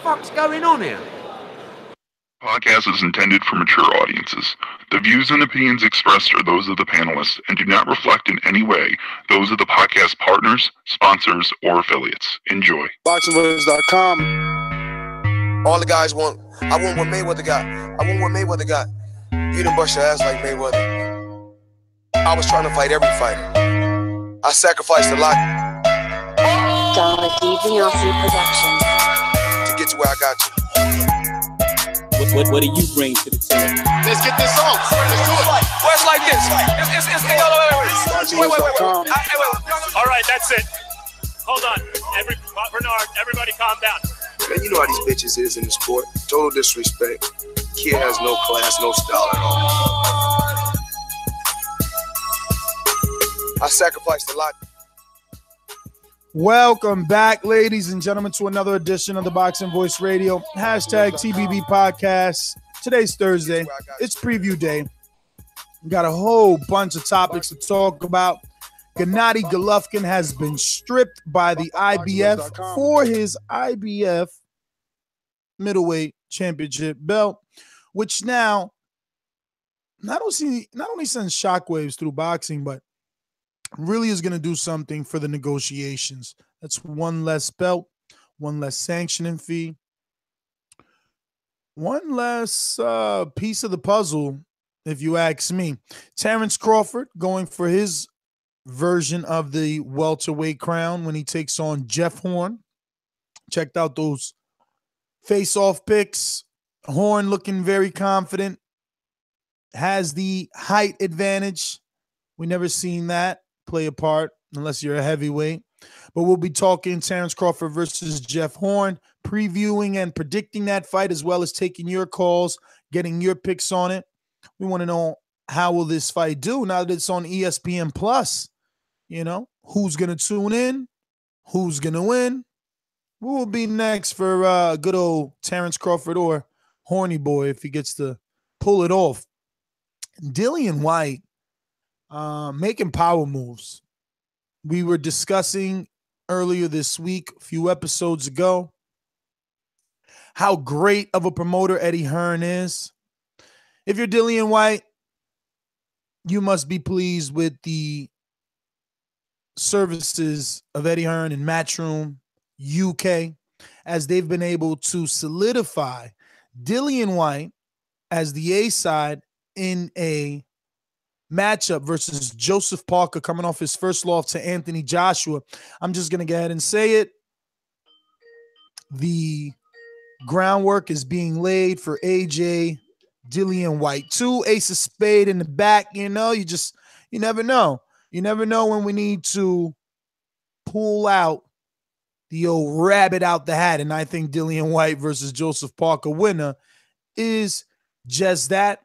fuck's going on here? Podcast is intended for mature audiences. The views and opinions expressed are those of the panelists and do not reflect in any way those of the podcast partners, sponsors, or affiliates. Enjoy. ThaBoxingVoice.com. All the guys want, I want what Mayweather got. I want what Mayweather got. You done bust your ass like Mayweather. I was trying to fight every fighter. I sacrificed a lot DiLlian Productions to get to where I got to. What do you bring to the table? Let's get this on. Let's do it. Well, it's like this. Wait. All right, that's it. Hold on. Bernard, everybody calm down. Man, you know how these bitches is in the sport. Total disrespect. Kid has no class, no style at all. I sacrificed a lot. Welcome back, ladies and gentlemen, to another edition of the Boxing Voice Radio. Hashtag TBV Podcast. Today's Thursday. It's preview day. We got a whole bunch of topics to talk about. Gennady Golovkin has been stripped by the IBF for his IBF middleweight championship belt, which now not only sends shockwaves through boxing, but really is going to do something for the negotiations. That's one less belt, one less sanctioning fee, one less piece of the puzzle, if you ask me. Terence Crawford going for his version of the welterweight crown when he takes on Jeff Hearn. Checked out those face-off picks. Hearn looking very confident. Has the height advantage. We never seen that play a part unless you're a heavyweight. But we'll be talking Terence Crawford versus Jeff Hearn, previewing and predicting that fight, as well as taking your calls, getting your picks on it. We want to know, how will this fight do now that it's on ESPN Plus? You know, who's going to tune in? Who's going to win? Who will be next for good old Terence Crawford or Horny Boy if he gets to pull it off? DIllian Whyte making power moves. We were discussing earlier this week, a few episodes ago, how great of a promoter Eddie Hearn is. If you're DIllian Whyte, you must be pleased with the services of Eddie Hearn and Matchroom UK, as they've been able to solidify DIllian Whyte as the A side in a matchup versus Joseph Parker, coming off his first loss to Anthony Joshua. I'm just going to go ahead and say it. The groundwork is being laid for AJ DIllian Whyte 2. Ace of spade in the back. You know, you never know. You never know when we need to pull out the old rabbit out the hat. And I think DIllian Whyte versus Joseph Parker winner is just that.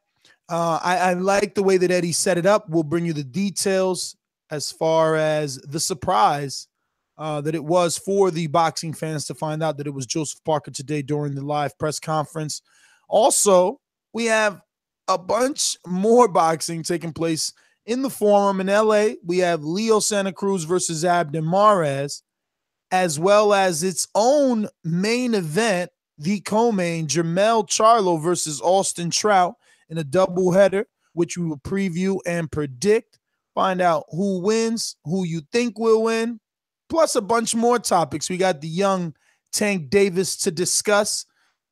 I like the way that Eddie set it up. We'll bring you the details as far as the surprise that it was for the boxing fans to find out that it was Joseph Parker today during the live press conference. Also, we have a bunch more boxing taking place in the Forum in LA. We have Leo Santa Cruz versus Abner, as well as its own main event, the co-main, Jermell Charlo versus Austin Trout, in a doubleheader, which we will preview and predict, find out who wins, who you think will win, plus a bunch more topics. We got the young Tank Davis to discuss.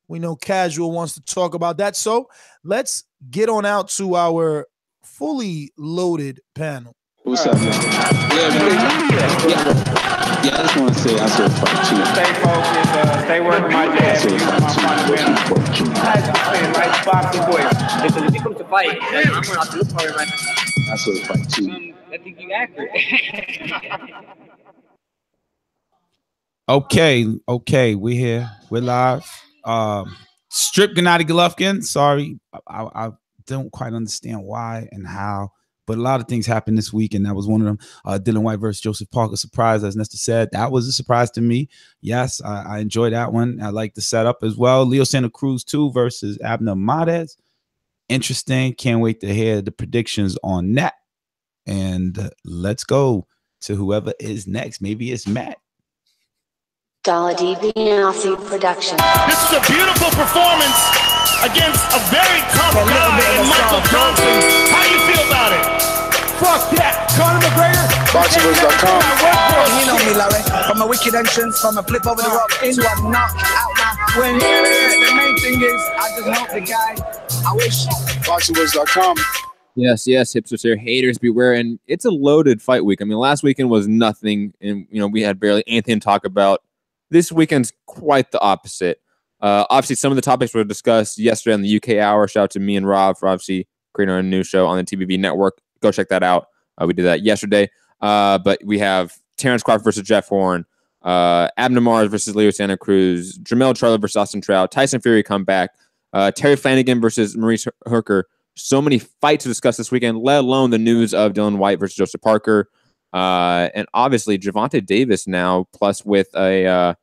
We know Casual wants to talk about that. So let's get on out to our fully loaded panel. What's up, man? Yeah, I just want to say I saw fight too. Stay focused, stay working my jab. Like boxing voice. Because if you come to fight, I'm going to have to look for it, man. I saw the fight too. I think you're accurate. Okay, we're here. We're live. Strip Gennady Golovkin. Sorry, I don't quite understand why and how. But a lot of things happened this week, and that was one of them. DIllian Whyte versus Joseph Parker. Surprise, as Nestor said. That was a surprise to me. Yes, I enjoyed that one. I like the setup as well. Leo Santa Cruz 2 versus Abner. Interesting. Can't wait to hear the predictions on that. And let's go to whoever is next. Maybe it's Matt. DIllian production. This is a beautiful performance against a very tough guy in Michael Johnson. How do you feel about it? Fuck that. Conor McGregor. BoxingVoice.com. You know me, Larry. From a wicked entrance, from a flip over the rock into a knockout. When the main thing is, I just hope the guy. I wish. BoxingVoice.com. Yes, hipsters here. Haters beware. And it's a loaded fight week. I mean, last weekend was nothing. And, we had barely anything to talk about. This weekend's quite the opposite. Obviously, some of the topics were discussed yesterday on the UK Hour. Shout out to me and Rob for obviously creating our new show on the TBV network. Go check that out. We did that yesterday. But we have Terence Crawford versus Jeff Horn, Abner versus Leo Santa Cruz, Jermell Charlo versus Austin Trout, Tyson Fury comeback, Terry Flanagan versus Maurice Hooker. So many fights to discuss this weekend, let alone the news of DIllian Whyte versus Joseph Parker. And obviously Gervonta Davis now, plus with a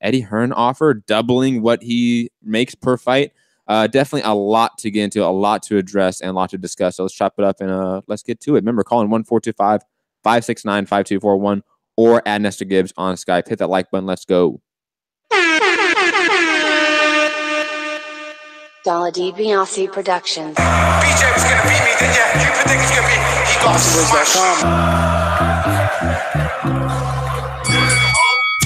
Eddie Hearn offer, doubling what he makes per fight. Definitely a lot to get into, a lot to address, and a lot to discuss. So let's chop it up and let's get to it. Remember, call in 1-425-569-5241 or add Nestor Gibbs on Skype. Hit that like button. Let's go. DIllian Productions. BJ was going to beat me, then you predict he's going to beat me. He got smashed.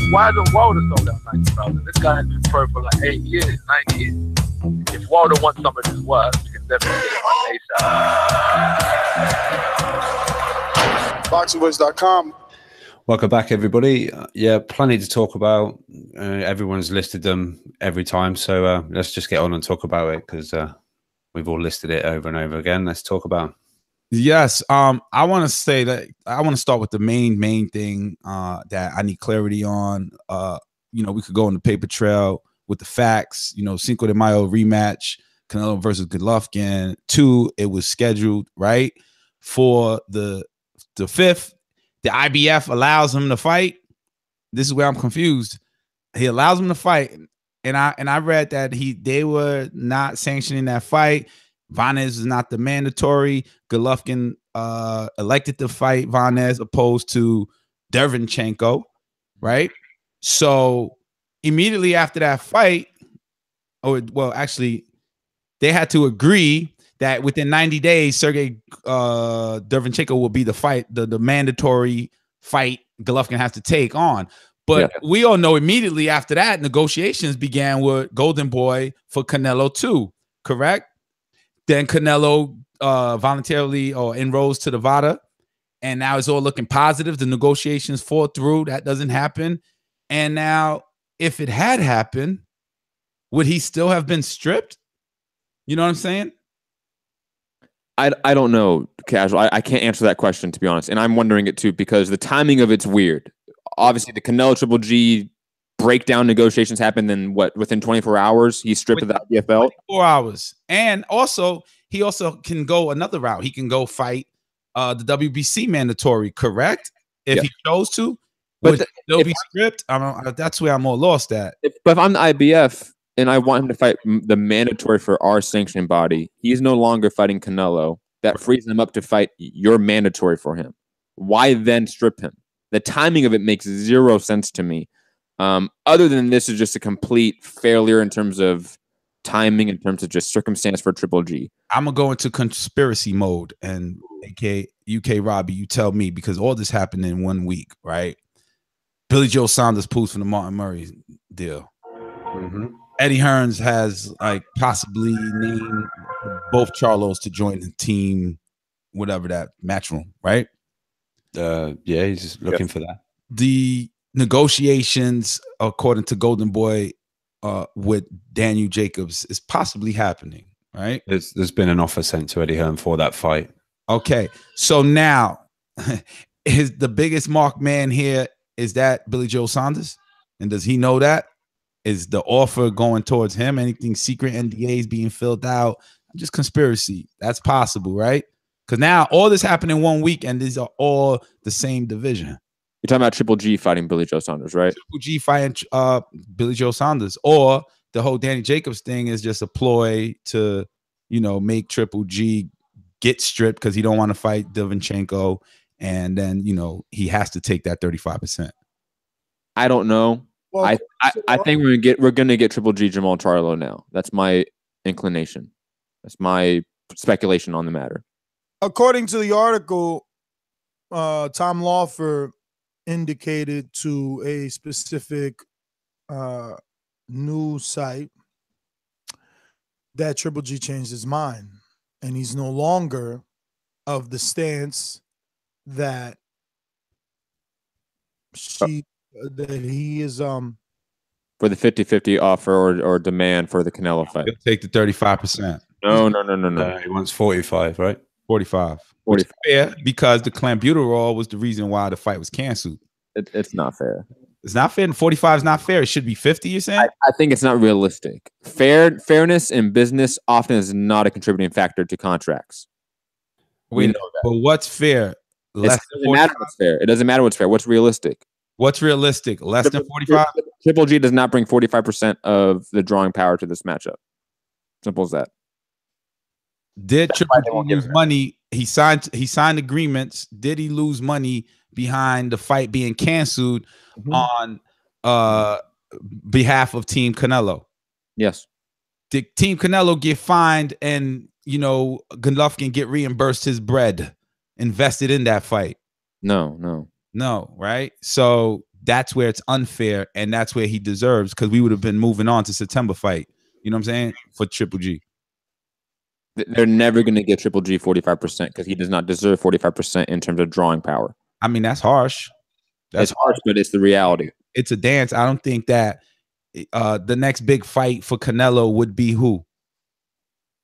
Why isn't Wilder sold out 90,000? This guy has been pro for like 8 years, 9 years. If Wilder wants some of his work, you can definitely get it on ASAP. BoxingVoice.com. Welcome back, everybody. Yeah, plenty to talk about. Everyone's listed them every time, so let's just get on and talk about it because we've all listed it over and over again. Let's talk about. Yes, I want to say that I want to start with the main thing that I need clarity on. We could go on the paper trail with the facts. Cinco de Mayo rematch, Canelo versus Golovkin. 2, it was scheduled right for the 5th. The IBF allows him to fight. This is where I'm confused. He allows him to fight, and I read that they were not sanctioning that fight. Lainez is not the mandatory. Golovkin elected to fight Lainez opposed to Derevyanchenko, right? So immediately after that fight, actually, they had to agree that within 90 days, Sergey Derevyanchenko will be the mandatory fight Golovkin has to take on. But we all know immediately after that, negotiations began with Golden Boy for Canelo 2, correct? Then Canelo voluntarily enrolls to the VADA, and now it's all looking positive. The negotiations fall through. That doesn't happen. And now, if it had happened, would he still have been stripped? You know what I'm saying? I don't know, Casual. I can't answer that question, to be honest. And I'm wondering it too, because the timing of it's weird. Obviously, the Canelo Triple G breakdown negotiations happened within 24 hours. He's stripped of the IBF. 24 hours. And also, he also can go another route. He can go fight the WBC mandatory, correct? If he chose to. Would still be stripped? That's where I'm more lost at. But if I'm the IBF and I want him to fight the mandatory for our sanctioning body, he's no longer fighting Canelo. That frees him up to fight your mandatory for him. Why then strip him? The timing of it makes zero sense to me. Other than this is just a complete failure in terms of timing, in terms of just circumstance for Triple G. I'm going to go into conspiracy mode, and UK Robbie, you tell me, because all this happened in 1 week, right? Billy Joe Saunders pulls from the Martin Murray deal. Mm-hmm. Eddie Hearns has possibly named both Charlos to join the team, whatever that matchroom, right? He's just looking for that. The negotiations, according to Golden Boy, with Daniel Jacobs is possibly happening, right? There's been an offer sent to Eddie Hearn for that fight. Okay, so now is the biggest mark man here, is that Billy Joe Saunders? And does he know that? Is the offer going towards him? Anything secret NDAs being filled out? Just conspiracy. That's possible, right? Because now all this happened in 1 week, and these are all the same division. You're talking about Triple G fighting Billy Joe Saunders, right? Triple G fighting Billy Joe Saunders, or the whole Danny Jacobs thing is just a ploy to, make Triple G get stripped because he don't want to fight Derevyanchenko, and then he has to take that 35%. I don't know. I think we're gonna get Triple G Jermell Charlo now. That's my inclination. That's my speculation on the matter. According to the article, Tom Lawfer indicated to a specific news site that Triple G changed his mind, and he's no longer of the stance that he is for the 50-50 offer or demand for the Canelo fight. He'll take the 35%. No. He wants 45, right? 45. Which is fair because the clenbuterol was the reason why the fight was canceled. It's not fair. It's not fair. 45 is not fair. It should be 50, you're saying? I think it's not realistic. Fairness in business often is not a contributing factor to contracts. We know that. But what's fair? It doesn't matter what's fair. It doesn't matter what's fair. What's realistic? What's realistic? Less than 45? Triple G does not bring 45% of the drawing power to this matchup. Simple as that. Did Triple G lose money? He signed agreements. Did he lose money behind the fight being canceled on behalf of Team Canelo? Yes. Did Team Canelo get fined and, Golovkin get reimbursed his bread invested in that fight? No, right? So that's where it's unfair, and that's where he deserves, because we would have been moving on to September fight. You know what I'm saying? For Triple G. They're never going to get Triple G 45% because he does not deserve 45% in terms of drawing power. I mean, that's harsh. It's harsh, but it's the reality. It's a dance. I don't think that the next big fight for Canelo would be who?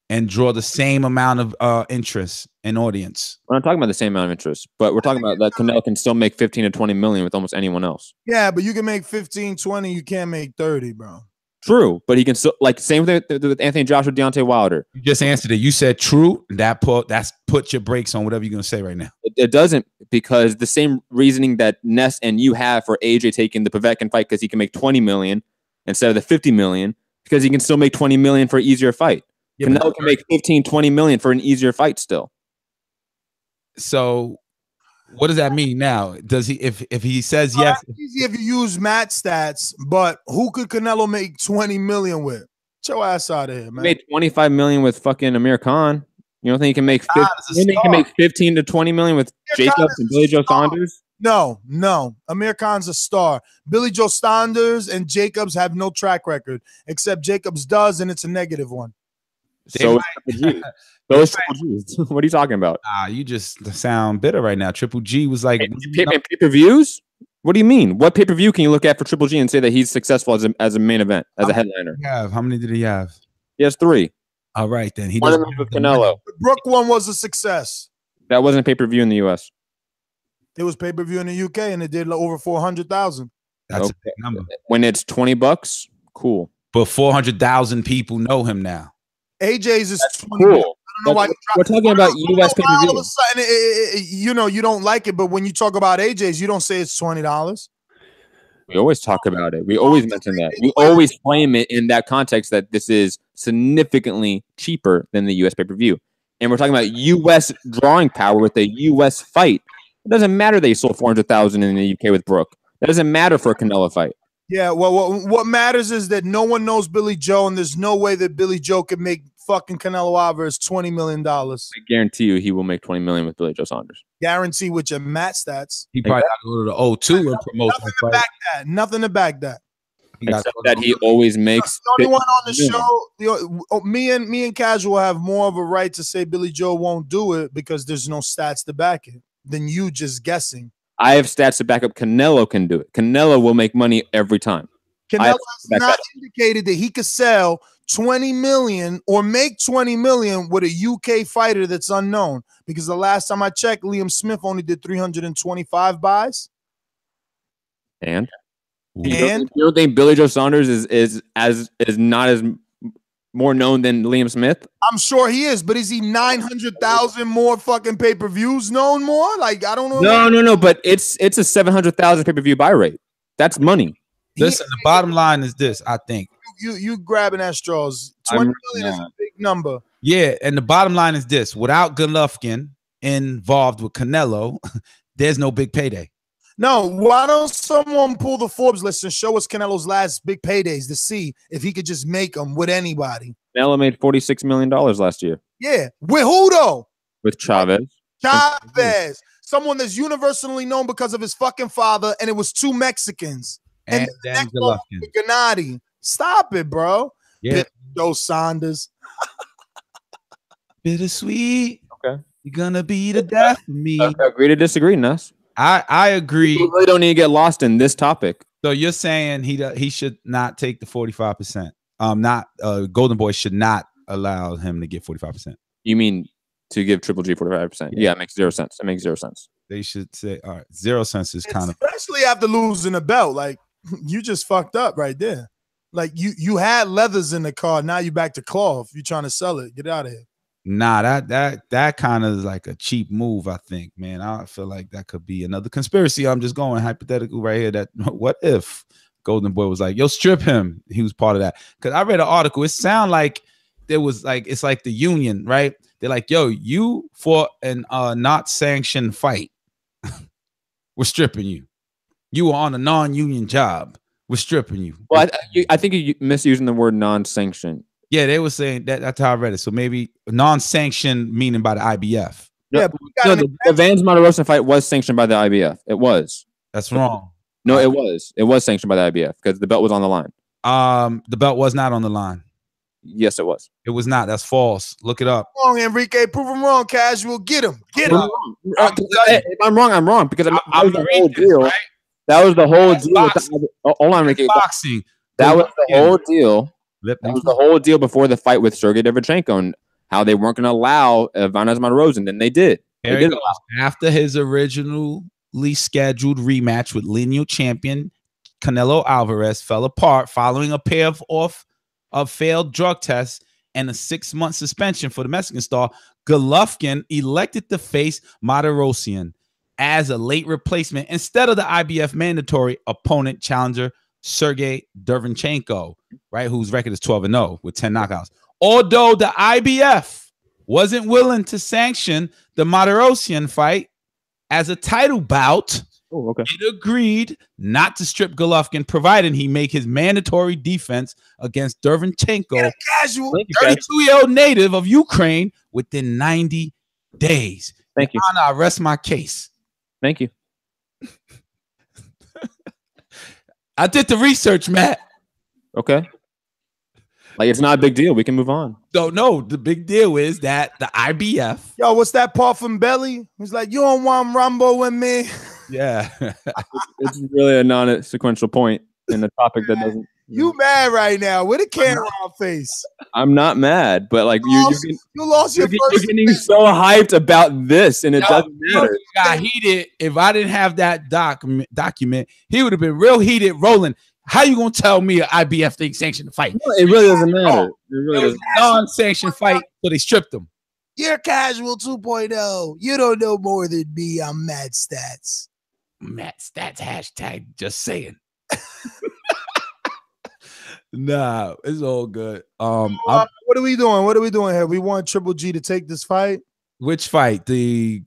And draw the same amount of interest and audience. We're not talking about the same amount of interest, but we're talking about that Canelo can still make 15 to 20 million with almost anyone else. Yeah, but you can make 15, 20. You can't make 30, bro. True, but he can still, like, same thing with Anthony Joshua, Deontay Wilder. You just answered it. You said true. That's put your brakes on whatever you're gonna say right now. It doesn't, because the same reasoning that Ness and you have for AJ taking the Povetkin fight because he can make 20 million instead of the 50 million because he can still make 20 million for an easier fight. Yeah, Canelo can make 15, 20 million for an easier fight still. So what does that mean now? Does he, if he says yes? It's easy if you use Matt stats, but who could Canelo make 20 million with? Get your ass out of here, man. He made 25 million with fucking Amir Khan. You don't think he can make 15 to 20 million with Jacobs and Billy Joe Saunders? No. Amir Khan's a star. Billy Joe Saunders and Jacobs have no track record, except Jacobs does, and it's a negative one. So those Triple G's. What are you talking about? You just sound bitter right now. Triple G was like pay-per-views. What do you mean? What pay-per-view can you look at for Triple G and say that he's successful as a main event, as a headliner? How many did he have? He has 3. All right, then. One of them with Canelo. The Brook one was a success. That wasn't pay-per-view in the U.S. It was pay-per-view in the UK, and it did over 400,000. That's a big number. When it's $20, cool. But 400,000 people know him now. AJ's is 20. Cool. I don't know why we're talking about U.S. pay-per-view. All of a sudden, you don't like it, but when you talk about AJ's, you don't say it's $20. We always talk about it. We always mention that. We always frame it in that context that this is significantly cheaper than the U.S. pay-per-view. And we're talking about U.S. drawing power with a U.S. fight. It doesn't matter that he sold 400,000 in the U.K. with Brook. That doesn't matter for a Canelo fight. Yeah, well, what matters is that no one knows Billy Joe, and there's no way that Billy Joe could make fucking Canelo Alvarez $20 million. I guarantee you he will make 20 million with Billy Joe Saunders. Guarantee with your Matt stats. He probably got to go to the O2 and promote that fight. Nothing to back that. Except that he always makes. The only one on the show, me and Casual have more of a right to say Billy Joe won't do it because there's no stats to back it than you just guessing. I have stats to back up. Canelo can do it. Canelo will make money every time. Canelo has not indicated that he could sell 20 million or make 20 million with a UK fighter that's unknown. Because the last time I checked, Liam Smith only did 325 buys. And you don't think Billy Joe Saunders is not as more known than Liam Smith? I'm sure he is, but is he 900,000 more fucking pay-per-views known more? Like, I don't know. No, but it's a 700,000 pay-per-view buy rate. That's money. Listen, the bottom line is this, I think. You grabbing at straws. 20 million is a big number. Yeah, and the bottom line is this. Without Golovkin involved with Canelo, there's no big payday. No, why don't someone pull the Forbes list and show us Canelo's last big paydays to see if he could just make them with anybody? Canelo made $46 million last year. Yeah. With who though? With Chavez. Chavez. Someone that's universally known because of his fucking father, and it was 2 Mexicans. And the then next one Golovkin. was Gennady. Stop it, bro. Yeah. Joe Saunders. Bittersweet. Okay. You're gonna be the death of me. Agree to disagree, Ness. I agree. You really don't need to get lost in this topic. So you're saying he should not take the 45%. Golden Boy should not allow him to get 45%. You mean to give Triple G 45%? Yeah, it makes 0 sense. It makes 0 sense. They should say, all right, 0 cents is kind of, especially after losing a belt. Like, you just fucked up right there. Like, you had leathers in the car. Now you back to cloth. You trying to sell it. Get out of here. nah, that kind of is like a cheap move, I think, man. I feel like that could be another conspiracy. I'm just going hypothetical right here that what if Golden Boy was like, yo, strip him? He was part of that. Because I read an article. It sounded like there was like, it's like the union, right? They're like, yo, you for an not sanctioned fight, we're stripping you. You were on a non-union job. We're stripping you. Well, I think you're misusing the word non-sanctioned. Yeah, they were saying that. That's how I read it. So maybe non-sanctioned, meaning by the IBF. Yeah, no, the Vans Monterosa fight was sanctioned by the IBF. It was. That's wrong. No, it was. It was sanctioned by the IBF because the belt was on the line. The belt was not on the line. Yes, it was. It was not. That's false. Look it up. Wrong, Enrique. Prove him wrong, Casual. Get him. Get him. If I'm wrong, I'm wrong because I'm the whole deal. Right? That was the whole deal. Hold on, Enrique. Boxing. That was the whole deal. That was the whole deal before the fight with Sergey Derevchenko and how they weren't going to allow Vanes Monterosa, and then they did. After his originally scheduled rematch with lineal champion Canelo Alvarez fell apart following a pair of failed drug tests and a 6-month suspension for the Mexican star, Golovkin elected to face Martirosyan as a late replacement instead of the IBF mandatory opponent challenger Sergey Derevchenko, right, whose record is 12-0 with 10 knockouts. Although the IBF wasn't willing to sanction the Martirosyan fight as a title bout, it agreed not to strip Golovkin, provided he make his mandatory defense against Derevchenko, 32-year-old native of Ukraine, within 90 days. Thank you. I rest my case. Thank you. I did the research, Matt. Okay. Like, it's not a big deal. We can move on. No, the big deal is that the IBF. Yo, what's that part from Belly? He's like, you don't want Rumble with me. Yeah. It's really a non-sequential point in the topic that doesn't. You mad right now with a camera on face. I'm not mad, but like you lost your you're getting so hyped about this, and it doesn't matter. Got heated. If I didn't have that document, he would have been real heated, rolling. How you gonna tell me an IBF thing sanctioned the fight? No, it really doesn't matter. It really doesn't. Non-sanctioned fight, so they stripped him. You're Casual 2.0. You don't know more than me. I'm Mad Stats. Mad Stats hashtag just saying. Nah, it's all good. What are we doing? What are we doing here? We want Triple G to take this fight. Which fight? The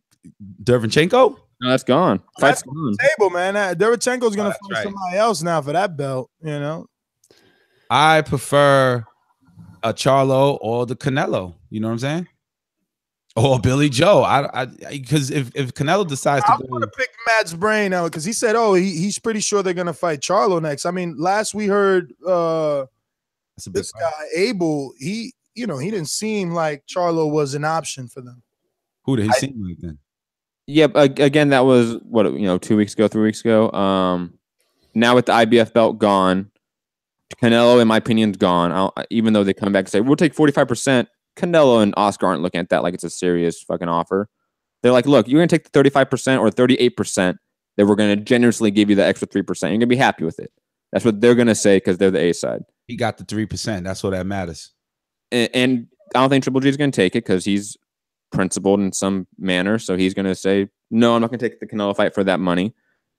Derevchenko? No, that's gone. Fight's gone. Table, man. Derevchenko's gonna fight somebody else now for that belt. You know. I prefer a Charlo or the Canelo. You know what I'm saying? Or Billy Joe. Because if Canelo decides to go, I'm gonna pick Matt's brain out because he said, he's pretty sure they're gonna fight Charlo next. I mean, last we heard, this guy Abel, he didn't seem like Charlo was an option for them. Who did he seem like then? Yeah, again, that was 2 weeks ago, 3 weeks ago. Now with the IBF belt gone, Canelo, in my opinion, is gone. Even though they come back and say we'll take 45%. Canelo and Oscar aren't looking at that like it's a serious fucking offer. They're like, look, you're going to take the 35% or 38% that we're going to generously give you the extra 3%. You're going to be happy with it. That's what they're going to say because they're the A side. He got the 3%. That's what that matters. And I don't think Triple G is going to take it because he's principled in some manner. So he's going to say, no, I'm not going to take the Canelo fight for that money.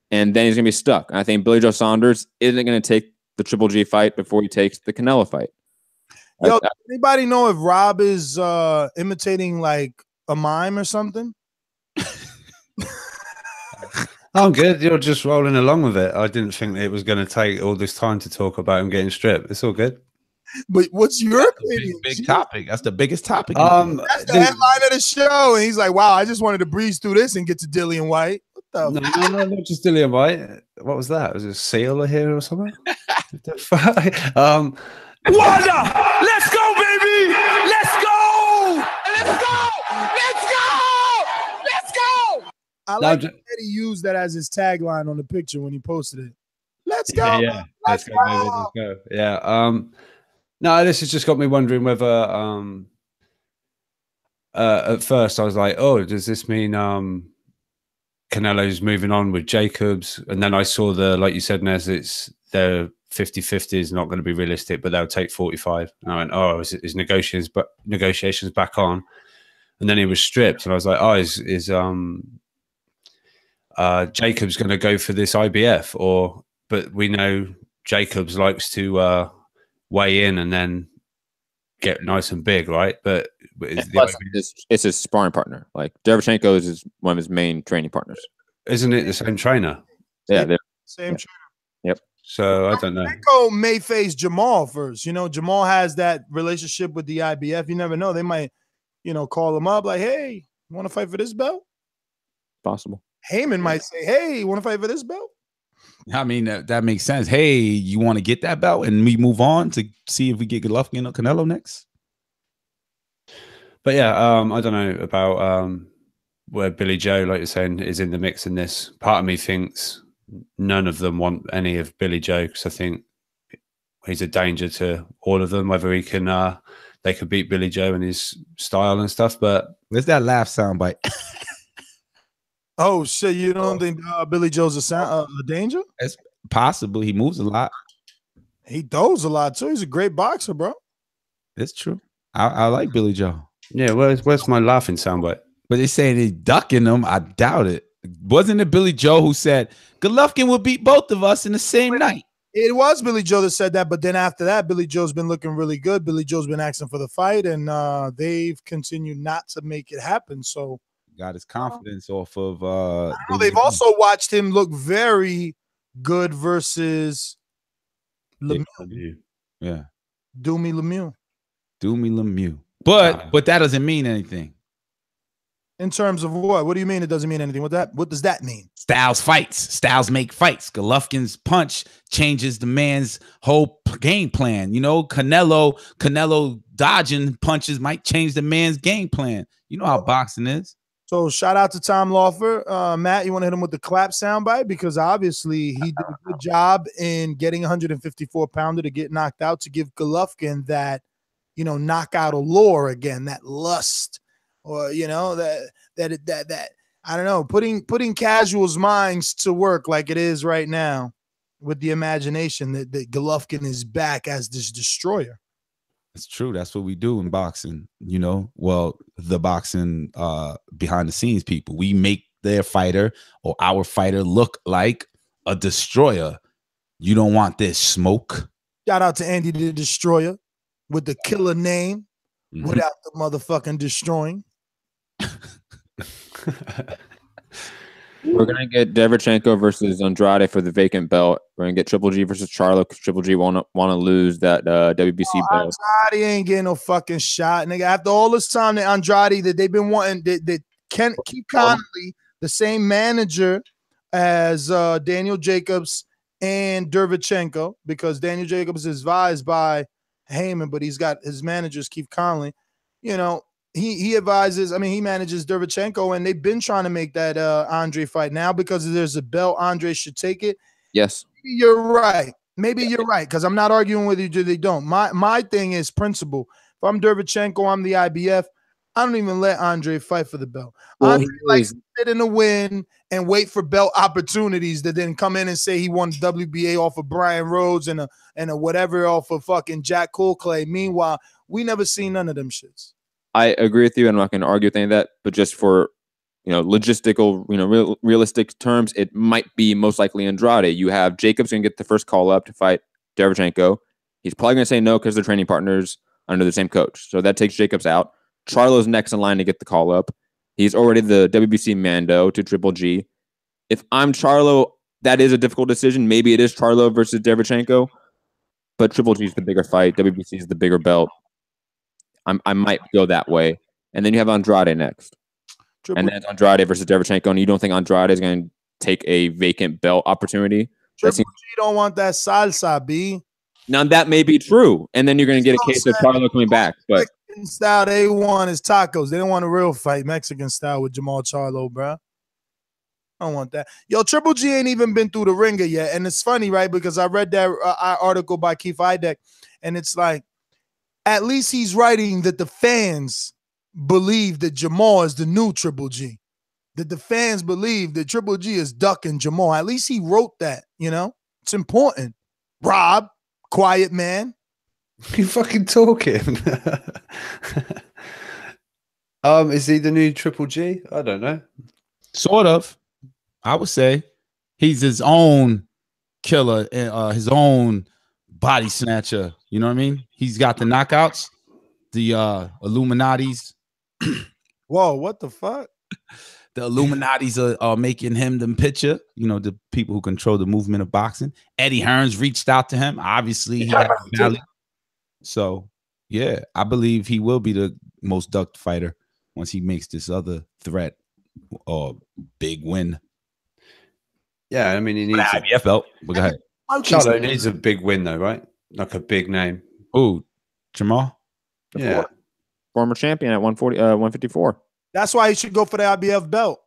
And then he's going to be stuck. And I think Billy Joe Saunders isn't going to take the Triple G fight before he takes the Canelo fight. Yo, does anybody know if Rob is imitating like a mime or something? I'm good. You're just rolling along with it. I didn't think it was going to take all this time to talk about him getting stripped. It's all good. But what's your opinion? Big topic. That's the biggest topic. That's the headline of the show. And he's like, wow, I just wanted to breeze through this and get to DIllian Whyte. What the No, not just DIllian Whyte. What was that? Was it a seal here or something? What the fuck? Wanda, let's go, baby! Let's go! Let's go! Let's go! Let's go! I like that he used that as his tagline on the picture when he posted it. Let's go. Yeah. Let's go, baby. Let's go. Yeah. No, this has just got me wondering whether at first I was like, oh, does this mean Canelo's moving on with Jacobs? And then I saw like you said, Nez, it's their 50-50 is not going to be realistic, but they'll take 45. And I went, oh, is negotiations back on? And then he was stripped, and I was like, oh, is Jacobs going to go for this IBF? But we know Jacobs likes to weigh in and then get nice and big, right? But it's his sparring partner. Like Derevchenko is one of his main training partners. Isn't it the same trainer? Yeah, they're same trainer. Yep. So I don't know. Derevchenko may face Jermell first. You know, Jermell has that relationship with the IBF. You never know. They might, call him up like, hey, you want to fight for this belt? Possible. Heyman might say, hey, you want to fight for this belt? I mean, that makes sense. Hey, you want to get that belt and we move on to see if we get Golovkin or Canelo next? But yeah, I don't know about where Billy Joe, like you're saying, is in the mix in this. Part of me thinks none of them want any of Billy Joe because I think he's a danger to all of them, whether he can, they could beat Billy Joe in his style and stuff. But where's that laugh soundbite? Oh shit! You don't think Billy Joe's a danger? It's possible. He moves a lot. He throws a lot too. He's a great boxer, bro. It's true. I like Billy Joe. Yeah, where's my laughing soundbite? But they saying he's ducking him. I doubt it. Wasn't it Billy Joe who said Golovkin will beat both of us in the same night? It was Billy Joe that said that, but then after that, Billy Joe's been looking really good. Billy Joe's been asking for the fight, and they've continued not to make it happen. So. Got his confidence off of they've also watched him look very good versus Lemieux. Yeah. Doomy Lemieux. But that doesn't mean anything. In terms of what? What do you mean it doesn't mean anything? What does that mean? Styles fights. Styles make fights. Golovkin's punch changes the man's whole game plan. Canelo dodging punches might change the man's game plan. You know how boxing is. So shout out to Tom Lawfer. Matt, you want to hit him with the clap soundbite? Because obviously he did a good job in getting 154-pounder to get knocked out to give Golovkin that, knockout allure again, that lust, or that I don't know, putting casuals' minds to work like it is right now with the imagination that Golovkin is back as this destroyer. It's true. That's what we do in boxing, well, the boxing behind the scenes people. We make their fighter or our fighter look like a destroyer. You don't want this smoke. Shout out to Andy the Destroyer with the killer name without the motherfucking destroying. We're going to get Derevchenko versus Andrade for the vacant belt. We're going to get Triple G versus Charlo because Triple G want to lose that WBC belt. Andrade ain't getting no fucking shot, nigga. After all this time that Andrade that they've been wanting, that Ken keep Connolly, the same manager as Daniel Jacobs and Derevchenko, because Daniel Jacobs is advised by Heyman, but he's got his managers Keith Conley. He advises, he manages Derevchenko, and they've been trying to make that Andre fight. Now, because there's a belt, Andre should take it. Yes. Maybe you're right. Because I'm not arguing with you, they don't. My thing is principle. If I'm Derevchenko, I'm the IBF, I don't even let Andre fight for the belt. Well, Andre likes to sit in the win and wait for belt opportunities to then come in and say he won WBA off of Brian Rhodes and a whatever off of fucking Jack Coolclay. Meanwhile, we never seen none of them shits. I agree with you. I'm not going to argue with any of that, but just for logistical, realistic terms, it might be most likely Andrade. You have Jacobs going to get the first call up to fight Derevchenko. He's probably going to say no because they're training partners under the same coach. So that takes Jacobs out. Charlo's next in line to get the call up. He's already the WBC Mando to Triple G. If I'm Charlo, that is a difficult decision. Maybe it is Charlo versus Derevchenko, but Triple G is the bigger fight. WBC is the bigger belt. I might go that way. And then you have Andrade next. And then Andrade versus Derevchenko, and you don't think Andrade is going to take a vacant belt opportunity? Triple G don't want that salsa, B. Now, that may be true. And then you're going to get a case of Charlo coming back. But Mexican style they want is tacos. They don't want a real fight, Mexican style with Jermell Charlo, bro. I don't want that. Yo, Triple G ain't even been through the ringer yet. And it's funny, right? Because I read that article by Keith Idek, and it's like, at least he's writing that the fans believe that Jermell is the new Triple G. That the fans believe that Triple G is ducking Jermell. At least he wrote that, you know? It's important. Rob, quiet man. You fucking talking. Is he the new Triple G? I don't know. Sort of. I would say he's his own killer, his own body snatcher. You know what I mean? He's got the knockouts, the Illuminatis. Whoa, what the fuck? The Illuminatis are making him the pitcher, you know, the people who control the movement of boxing. Eddie Hearns reached out to him. Obviously, he had value. So, yeah, I believe he will be the most ducked fighter once he makes this other threat or big win. Yeah, I mean, he needs an IBF belt. But go ahead. Charlo needs a big win, though, right? Like a big name. Ooh, Jermell? Yeah. Former champion at 154. That's why he should go for the IBF belt.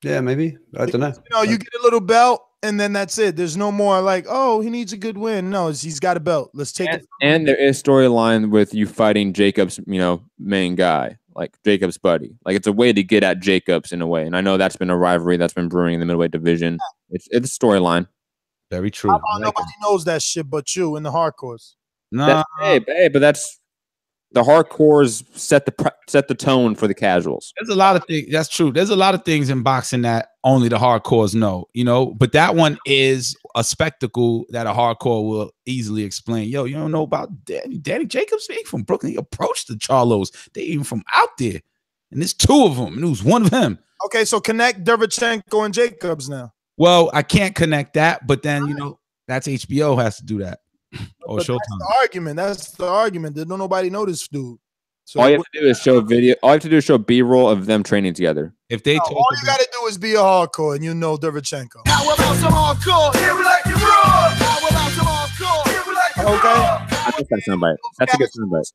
Yeah, maybe. I don't know. You know, you get a little belt, and then that's it. There's no more like, oh, he needs a good win. No, he's got a belt. Let's take it. And there is storyline with you fighting Jacobs, you know, main guy, like Jacobs' buddy. Like, it's a way to get at Jacobs in a way. And I know that's been a rivalry that's been brewing in the middleweight division. It's a storyline. Very true. Nobody knows that shit but you in the hardcores. No, but that's the hardcores set the tone for the casuals. There's a lot of things. That's true. There's a lot of things in boxing that only the hardcores know, you know, but that one is a spectacle that a hardcore will easily explain. Yo, you don't know about Danny Jacobs? He from Brooklyn. He approached the Charlos. They even from out there. And there's two of them. And it was one of them. Okay, so connect Derevchenko and Jacobs now. Well, I can't connect that, but then, you know, that's HBO has to do that. Or Showtime. That's the argument. That don't nobody know this dude. So all you have to do is show video. All you have to do is show B-roll of them training together. If they all you got to do is be a hardcore, and you know Derevchenko. How about some hardcore? Here we like you raw. How about some hardcore? Here we like you raw. Okay. I think that's somebody. That's a good somebody.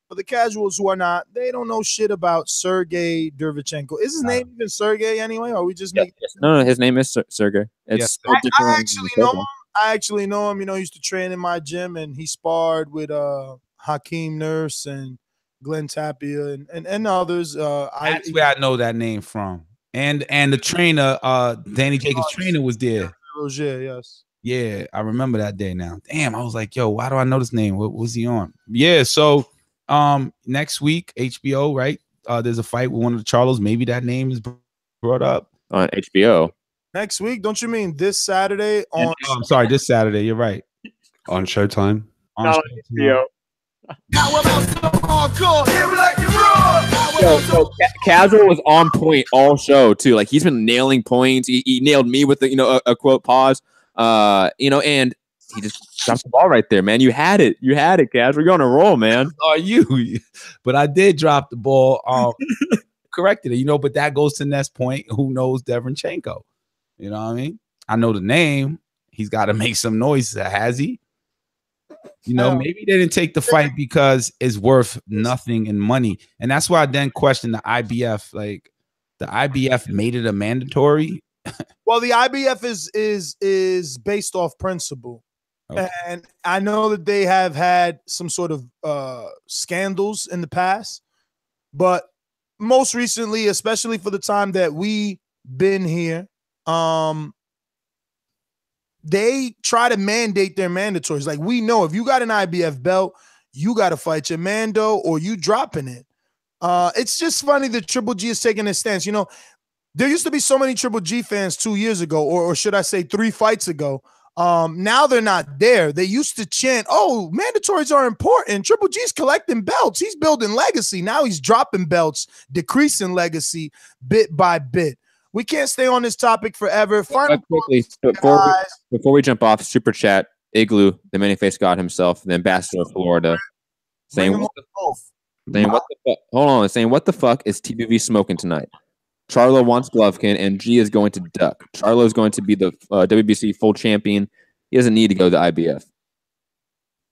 For the casuals who are not, they don't know shit about Sergey Derevchenko. Is his name even Sergey anyway? Or are we just making? No, his name is Sergey. It's I actually know him. I actually know him. You know, he used to train in my gym, and he sparred with Hakeem Nurse and Glenn Tapia and others. That's where I know that name from. And the trainer, Danny Jacobs' trainer was there. Roger, yes. Yeah, I remember that day now. Damn, I was like, yo, why do I know this name? What was he on? Yeah, so next week, HBO, right? There's a fight with one of the Charlos. Maybe that name is brought up. On HBO. Next week? Don't you mean this Saturday? On I'm sorry, this Saturday. You're right. On Showtime. On HBO. So Casual was on point all show too. Like, he's been nailing points. He nailed me with the a quote pause. And he just dropped the ball right there, man. You had it, Casual. You're on a roll, man. Are you? But I did drop the ball. Corrected it, but that goes to Ness' point. Who knows Derevchenko? You know what I mean? I know the name. He's got to make some noise. Has he? Maybe they didn't take the fight because it's worth nothing in money. And that's why I then question the IBF. Like, the IBF made it a mandatory. Well, the IBF is based off principle. Okay. And I know that they have had some sort of scandals in the past. But most recently, especially for the time that we been here, they try to mandate their mandatories. Like, we know if you got an IBF belt, you got to fight your Mando or you dropping it. It's just funny that Triple G is taking this stance. There used to be so many Triple G fans 2 years ago, or should I say 3 fights ago. Now they're not there. They used to chant, oh, mandatories are important. Triple G's collecting belts. He's building legacy. Now he's dropping belts, decreasing legacy bit by bit. We can't stay on this topic forever. Final quickly before we jump off, super chat Igloo, the many-faced god himself, the ambassador of Florida, saying what the fuck is TBV smoking tonight? Charlo wants Golovkin, and G is going to duck. Charlo is going to be the WBC full champion. He doesn't need to go to IBF.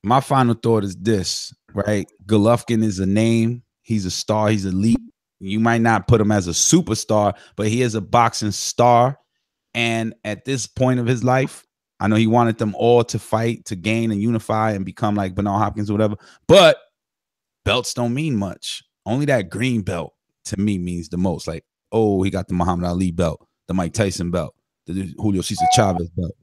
My final thought is this, right? Golovkin is a name. He's a star. He's elite. You might not put him as a superstar, but he is a boxing star. And at this point of his life, I know he wanted them all to fight, to gain and unify and become like Bernal Hopkins or whatever. But belts don't mean much. Only that green belt to me means the most. Like, oh, he got the Muhammad Ali belt, the Mike Tyson belt, the Julio Cesar Chavez belt.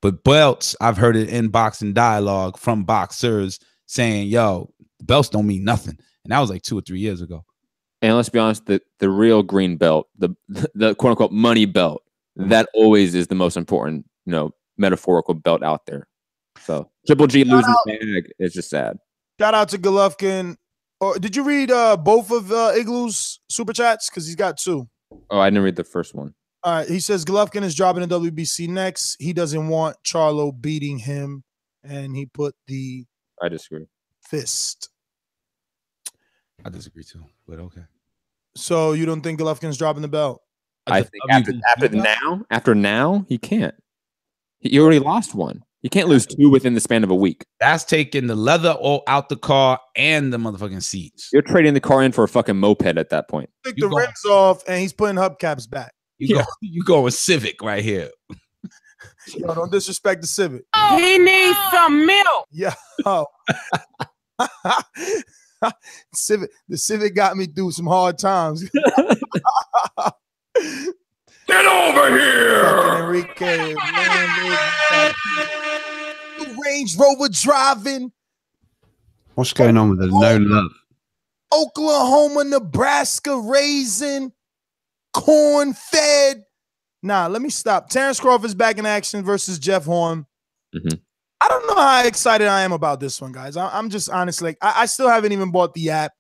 But belts, I've heard it in boxing dialogue from boxers saying, yo, the belts don't mean nothing. And that was like 2 or 3 years ago. And let's be honest, the real green belt, the quote unquote money belt, that always is the most important, metaphorical belt out there. So Triple G losing the bag is just sad. Shout out to Golovkin. Or did you read both of Igloo's super chats? Because he's got 2. Oh, I didn't read the first one. All right, he says Golovkin is dropping the WBC next. He doesn't want Charlo beating him, and he put the I disagree. Fist. I disagree too, but okay. So you don't think Golovkin's dropping the belt? I think after now, he can't. He already lost one. You can't lose 2 within the span of a week. That's taking the leather all out the car and the motherfucking seats. You're trading the car in for a fucking moped at that point. Take the rims off, and he's putting hubcaps back. You go with Civic right here. Yo, don't disrespect the Civic. He needs some milk. Yeah. Oh. The Civic got me through some hard times. Get over here. Fucking Enrique. Range Rover driving. What's going on with the no love? Oklahoma, Nebraska raising. Corn fed. Nah, let me stop. Terence Crawford's back in action versus Jeff Horn. I don't know how excited I am about this one, guys. I'm just honestly, I still haven't even bought the app.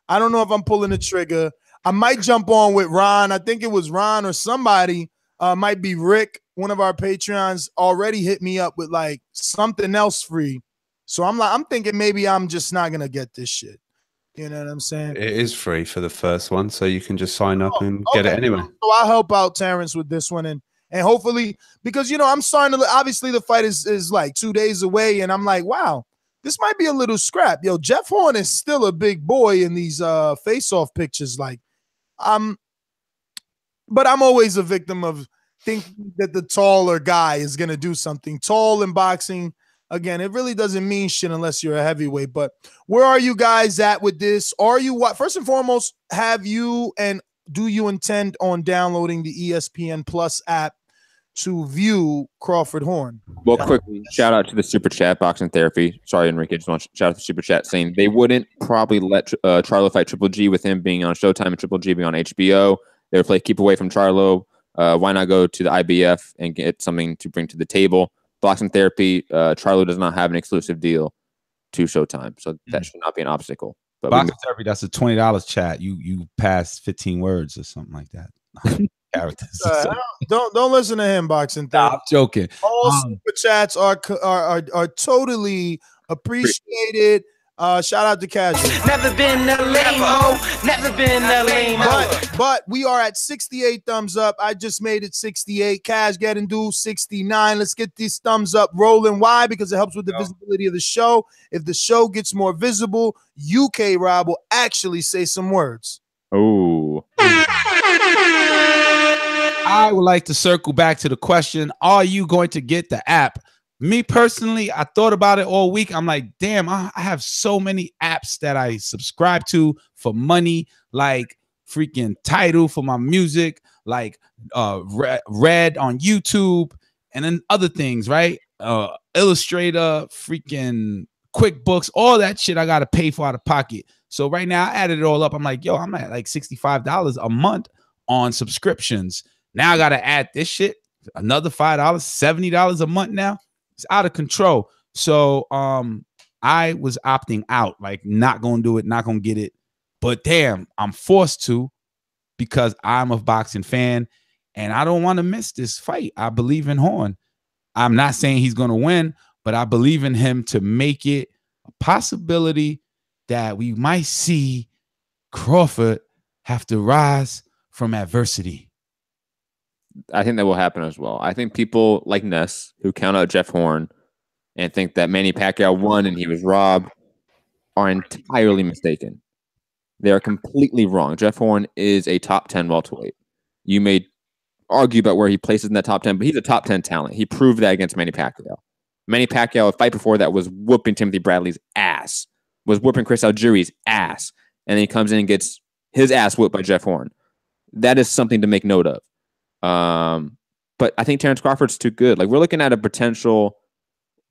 I don't know if I'm pulling the trigger. I might jump on with Ron. I think it was Ron or somebody. Might be Rick, one of our Patreons, already hit me up with like something else free. So I'm thinking maybe I'm just not gonna get this shit. You know what I'm saying? It is free for the first one, so you can just sign up and get it anyway. So I'll help out Terence with this one, and hopefully, because I'm starting to, obviously the fight is like 2 days away, and I'm like, wow, this might be a little scrap. Yo, Jeff Horn is still a big boy in these face-off pictures. Like, but I'm always a victim of thinking that the taller guy is gonna do something. Tall in boxing, again, it really doesn't mean shit unless you're a heavyweight. But where are you guys at with this? Are you what? First and foremost, have you and do you intend on downloading the ESPN Plus app to view Crawford Horn? Well, quickly, shout out to the super chat, Boxing Therapy. Sorry, Enrique, just want to shout out to the super chat saying they wouldn't probably let Charlo fight Triple G with him being on Showtime and Triple G being on HBO. They would play keep away from Charlo. Why not go to the IBF and get something to bring to the table? Boxing Therapy, Charlo does not have an exclusive deal to Showtime, so that should not be an obstacle. But Boxing Therapy, that's a $20 chat. You pass 15 words or something like that. Characters. Don't listen to him, Boxing Therapy. Nah, I'm joking. All super chats are totally appreciated. Shout out to Casual. Never been a lame-o. Never been a lame-o. But we are at 68 thumbs up. I just made it 68. Cash getting due 69. Let's get these thumbs up rolling. Why? Because it helps with the visibility of the show. If the show gets more visible, UK Rob will actually say some words. Oh. I would like to circle back to the question, are you going to get the app? Me personally, I thought about it all week. I'm like, damn, I have so many apps that I subscribe to for money, like freaking Tidal for my music, like Red on YouTube, and then other things, right? Illustrator, freaking QuickBooks, all that shit I got to pay for out of pocket. So right now, I added it all up. I'm like, yo, I'm at like $65 a month on subscriptions. Now I got to add this shit, another $5, $70 a month now. It's out of control. So I was opting out, like not going to do it, not going to get it. But damn, I'm forced to because I'm a boxing fan. And I don't want to miss this fight. I believe in Hearn. I'm not saying he's going to win, but I believe in him to make it a possibility that we might see Crawford have to rise from adversity. I think that will happen as well. I think people like Ness, who count out Jeff Hearn and think that Manny Pacquiao won and he was robbed, are entirely mistaken. They are completely wrong. Jeff Hearn is a top 10 welterweight. You may argue about where he places in that top 10, but he's a top 10 talent. He proved that against Manny Pacquiao. Manny Pacquiao, a fight before that, was whooping Timothy Bradley's ass, was whooping Chris Algieri's ass, and then he comes in and gets his ass whooped by Jeff Hearn. That is something to make note of. But I think Terence Crawford's too good. Like, we're looking at a potential,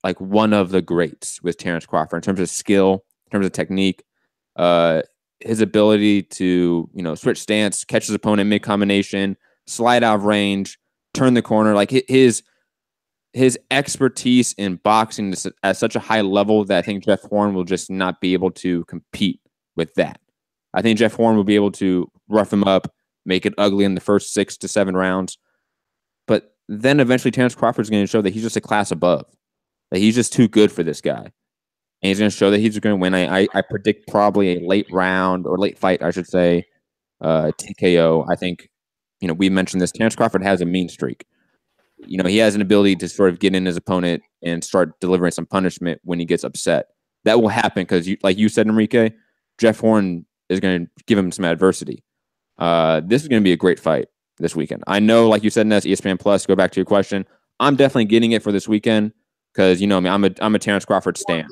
like, one of the greats with Terence Crawford in terms of skill, in terms of technique, his ability to, switch stance, catch his opponent mid-combination, slide out of range, turn the corner. Like, his expertise in boxing is at such a high level that I think Jeff Hearn will just not be able to compete with that. I think Jeff Hearn will be able to rough him up, make it ugly in the first 6 to 7 rounds. But then eventually Terence Crawford's going to show that he's just a class above. That he's just too good for this guy. And he's going to show that he's going to win. I predict probably a late round or late fight, I should say, TKO. I think, we mentioned this. Terence Crawford has a mean streak. He has an ability to sort of get in his opponent and start delivering some punishment when he gets upset. That will happen because, like you said, Enrique, Jeff Hearn is going to give him some adversity. This is going to be a great fight this weekend. I know, like you said, Ness, ESPN Plus, go back to your question. I'm definitely getting it for this weekend because, I'm a Terence Crawford stan.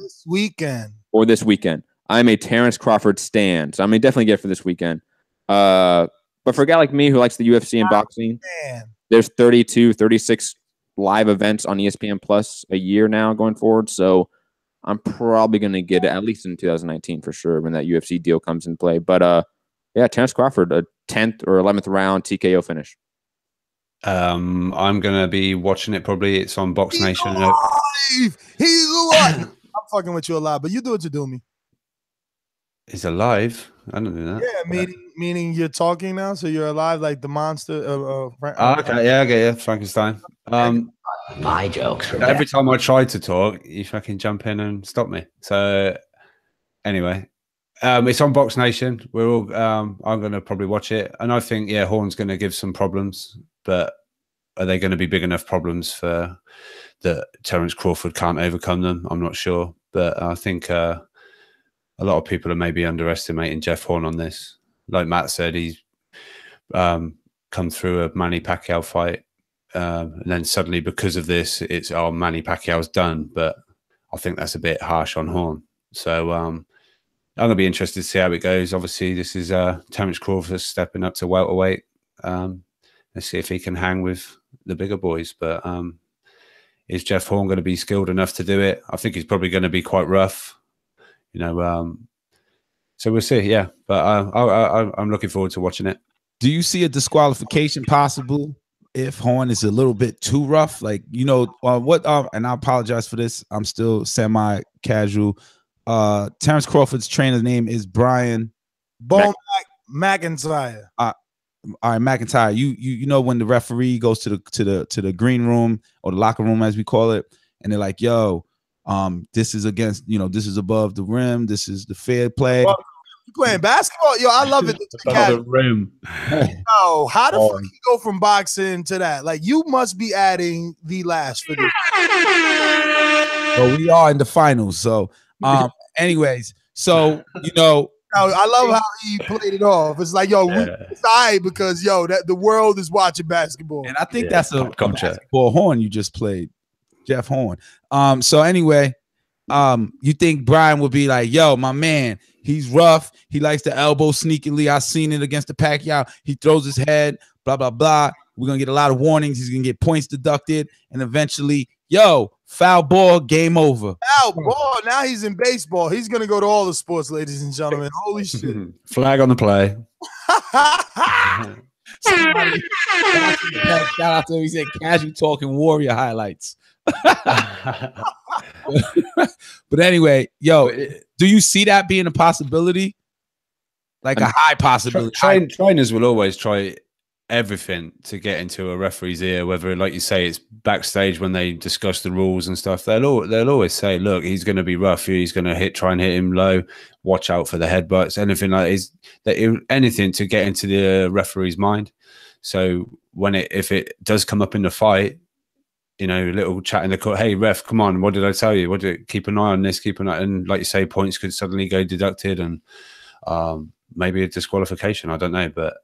Or this weekend. I'm a Terence Crawford stan. So I'm going to definitely get it for this weekend. But for a guy like me who likes the UFC and boxing, there's 32, 36 live events on ESPN Plus a year now going forward. So I'm probably going to get it at least in 2019 for sure when that UFC deal comes in play. But yeah, Terence Crawford, a 10th or 11th round TKO finish. I'm going to be watching it probably. It's on Box Nation. He's alive. I'm fucking with you a lot, but you do what you do me. He's alive. I don't do that. Yeah, meaning you're talking now, so you're alive like the monster. Okay, yeah, Frankenstein. My jokes. Every time I try to talk, you fucking jump in and stop me. So anyway, it's on Box Nation. We're all. I'm going to probably watch it, and I think Hearn's going to give some problems, but are they going to be big enough problems for that Terence Crawford can't overcome them? I'm not sure, but I think a lot of people are maybe underestimating Jeff Hearn on this. Like Matt said, he's come through a Manny Pacquiao fight. And then suddenly because of this, it's, Manny Pacquiao's done. But I think that's a bit harsh on Hearn. So I'm going to be interested to see how it goes. Obviously, this is Terence Crawford stepping up to welterweight. Let's see if he can hang with the bigger boys. But is Jeff Hearn going to be skilled enough to do it? I think he's probably going to be quite rough. So we'll see, yeah. But I'm looking forward to watching it. Do you see a disqualification possible if Hearn is a little bit too rough? Like, and I apologize for this. I'm still semi-casual. Terence Crawford's trainer's name is Brian McIntyre. All right, McIntyre. You know when the referee goes to the green room or the locker room as we call it, and they're like, "Yo, this is against, this is above the rim. This is the fair play." Well, you playing basketball? Yo, I love it. Above the rim. Yo, how the fuck you go from boxing to that? Like, you must be adding the last for this. Well, we are in the finals. So, anyways, so I love how he played it off. It's like, it's all right because that the world is watching basketball, and I think that's a basketball horn you just played. Jeff Hearn. So anyway, you think Brian would be like, yo, my man, he's rough. He likes to elbow sneakily. I seen it against the Pacquiao. He throws his head, blah, blah, blah. We're going to get a lot of warnings. He's going to get points deducted. And eventually, foul ball, game over. Foul ball. Now he's in baseball. He's going to go to all the sports, ladies and gentlemen. Holy shit. Flag on the play. Somebody, shout out to him. He said, casual talking Warrior highlights. But anyway, do you see that being a possibility? Like a high possibility? Trainers will always try everything to get into a referee's ear, whether, like you say, it's backstage when they discuss the rules and stuff. They'll always say, look, he's going to be rough. He's going to try and hit him low. Watch out for the headbutts. Anything like anything to get into the referee's mind. So if it does come up in the fight, you know, a little chat in the court, hey, ref, come on, what did I tell you? Keep an eye on this, keep an eye. And like you say, points could suddenly go deducted and maybe a disqualification. I don't know. But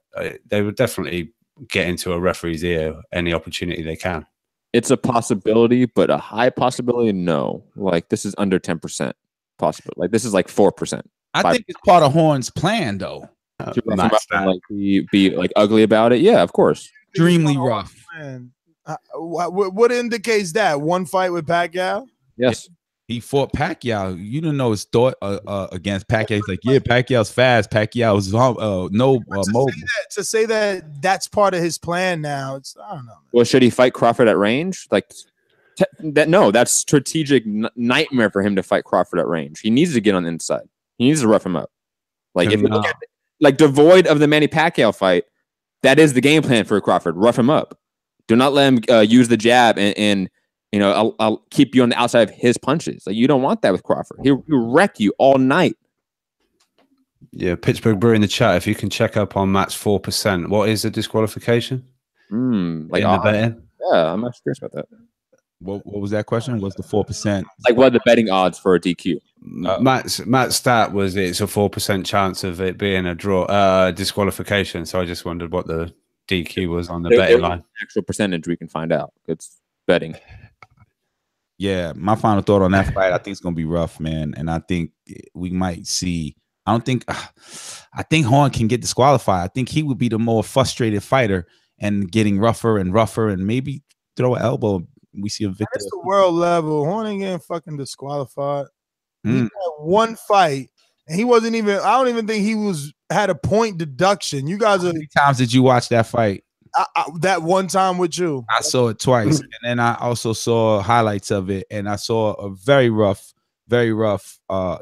they would definitely get into a referee's ear any opportunity they can. It's a possibility, but a high possibility, no. Like, this is under 10% possible. Like, this is like 4%. I think it's part of Horn's plan, though. To rough him up and, like, be like ugly about it. Yeah, of course. Extremely rough. Man. What indicates that? One fight with Pacquiao? Yes. He fought Pacquiao. You didn't know his thought against Pacquiao. He's like, yeah, Pacquiao's fast. Pacquiao's mobile. To say that that's part of his plan now, I don't know. Man. Well, should he fight Crawford at range? Like, that's strategic nightmare for him to fight Crawford at range. He needs to get on the inside. He needs to rough him up. Like, if you look at it, like, devoid of the Manny Pacquiao fight, that is the game plan for Crawford. Rough him up. Do not let him use the jab and you know, I'll keep you on the outside of his punches. Like, you don't want that with Crawford. He'll wreck you all night. Yeah, Pittsburgh Brew in the chat. If you can check up on Matt's 4%, what is the disqualification? Like, in the betting? Yeah, I'm not curious about that. What was that question? What's the 4%? Like, what are the betting odds for a DQ? Matt's stat was it's a 4% chance of it being a draw, disqualification. So I just wondered what the DQ was on the betting line. Actual percentage we can find out. It's betting. Yeah, my final thought on that fight, I think it's gonna be rough, man, and I think we might see. I think Hearn can get disqualified. I think he would be the more frustrated fighter and getting rougher and rougher, and maybe throw an elbow. We see a victor. That's the world level. Hearn ain't getting fucking disqualified. He had one fight, and he wasn't even. I don't even think he had a point deduction. You guys are. How many times did you watch that fight? That one time with you. I saw it twice, and then I also saw highlights of it, and I saw a very rough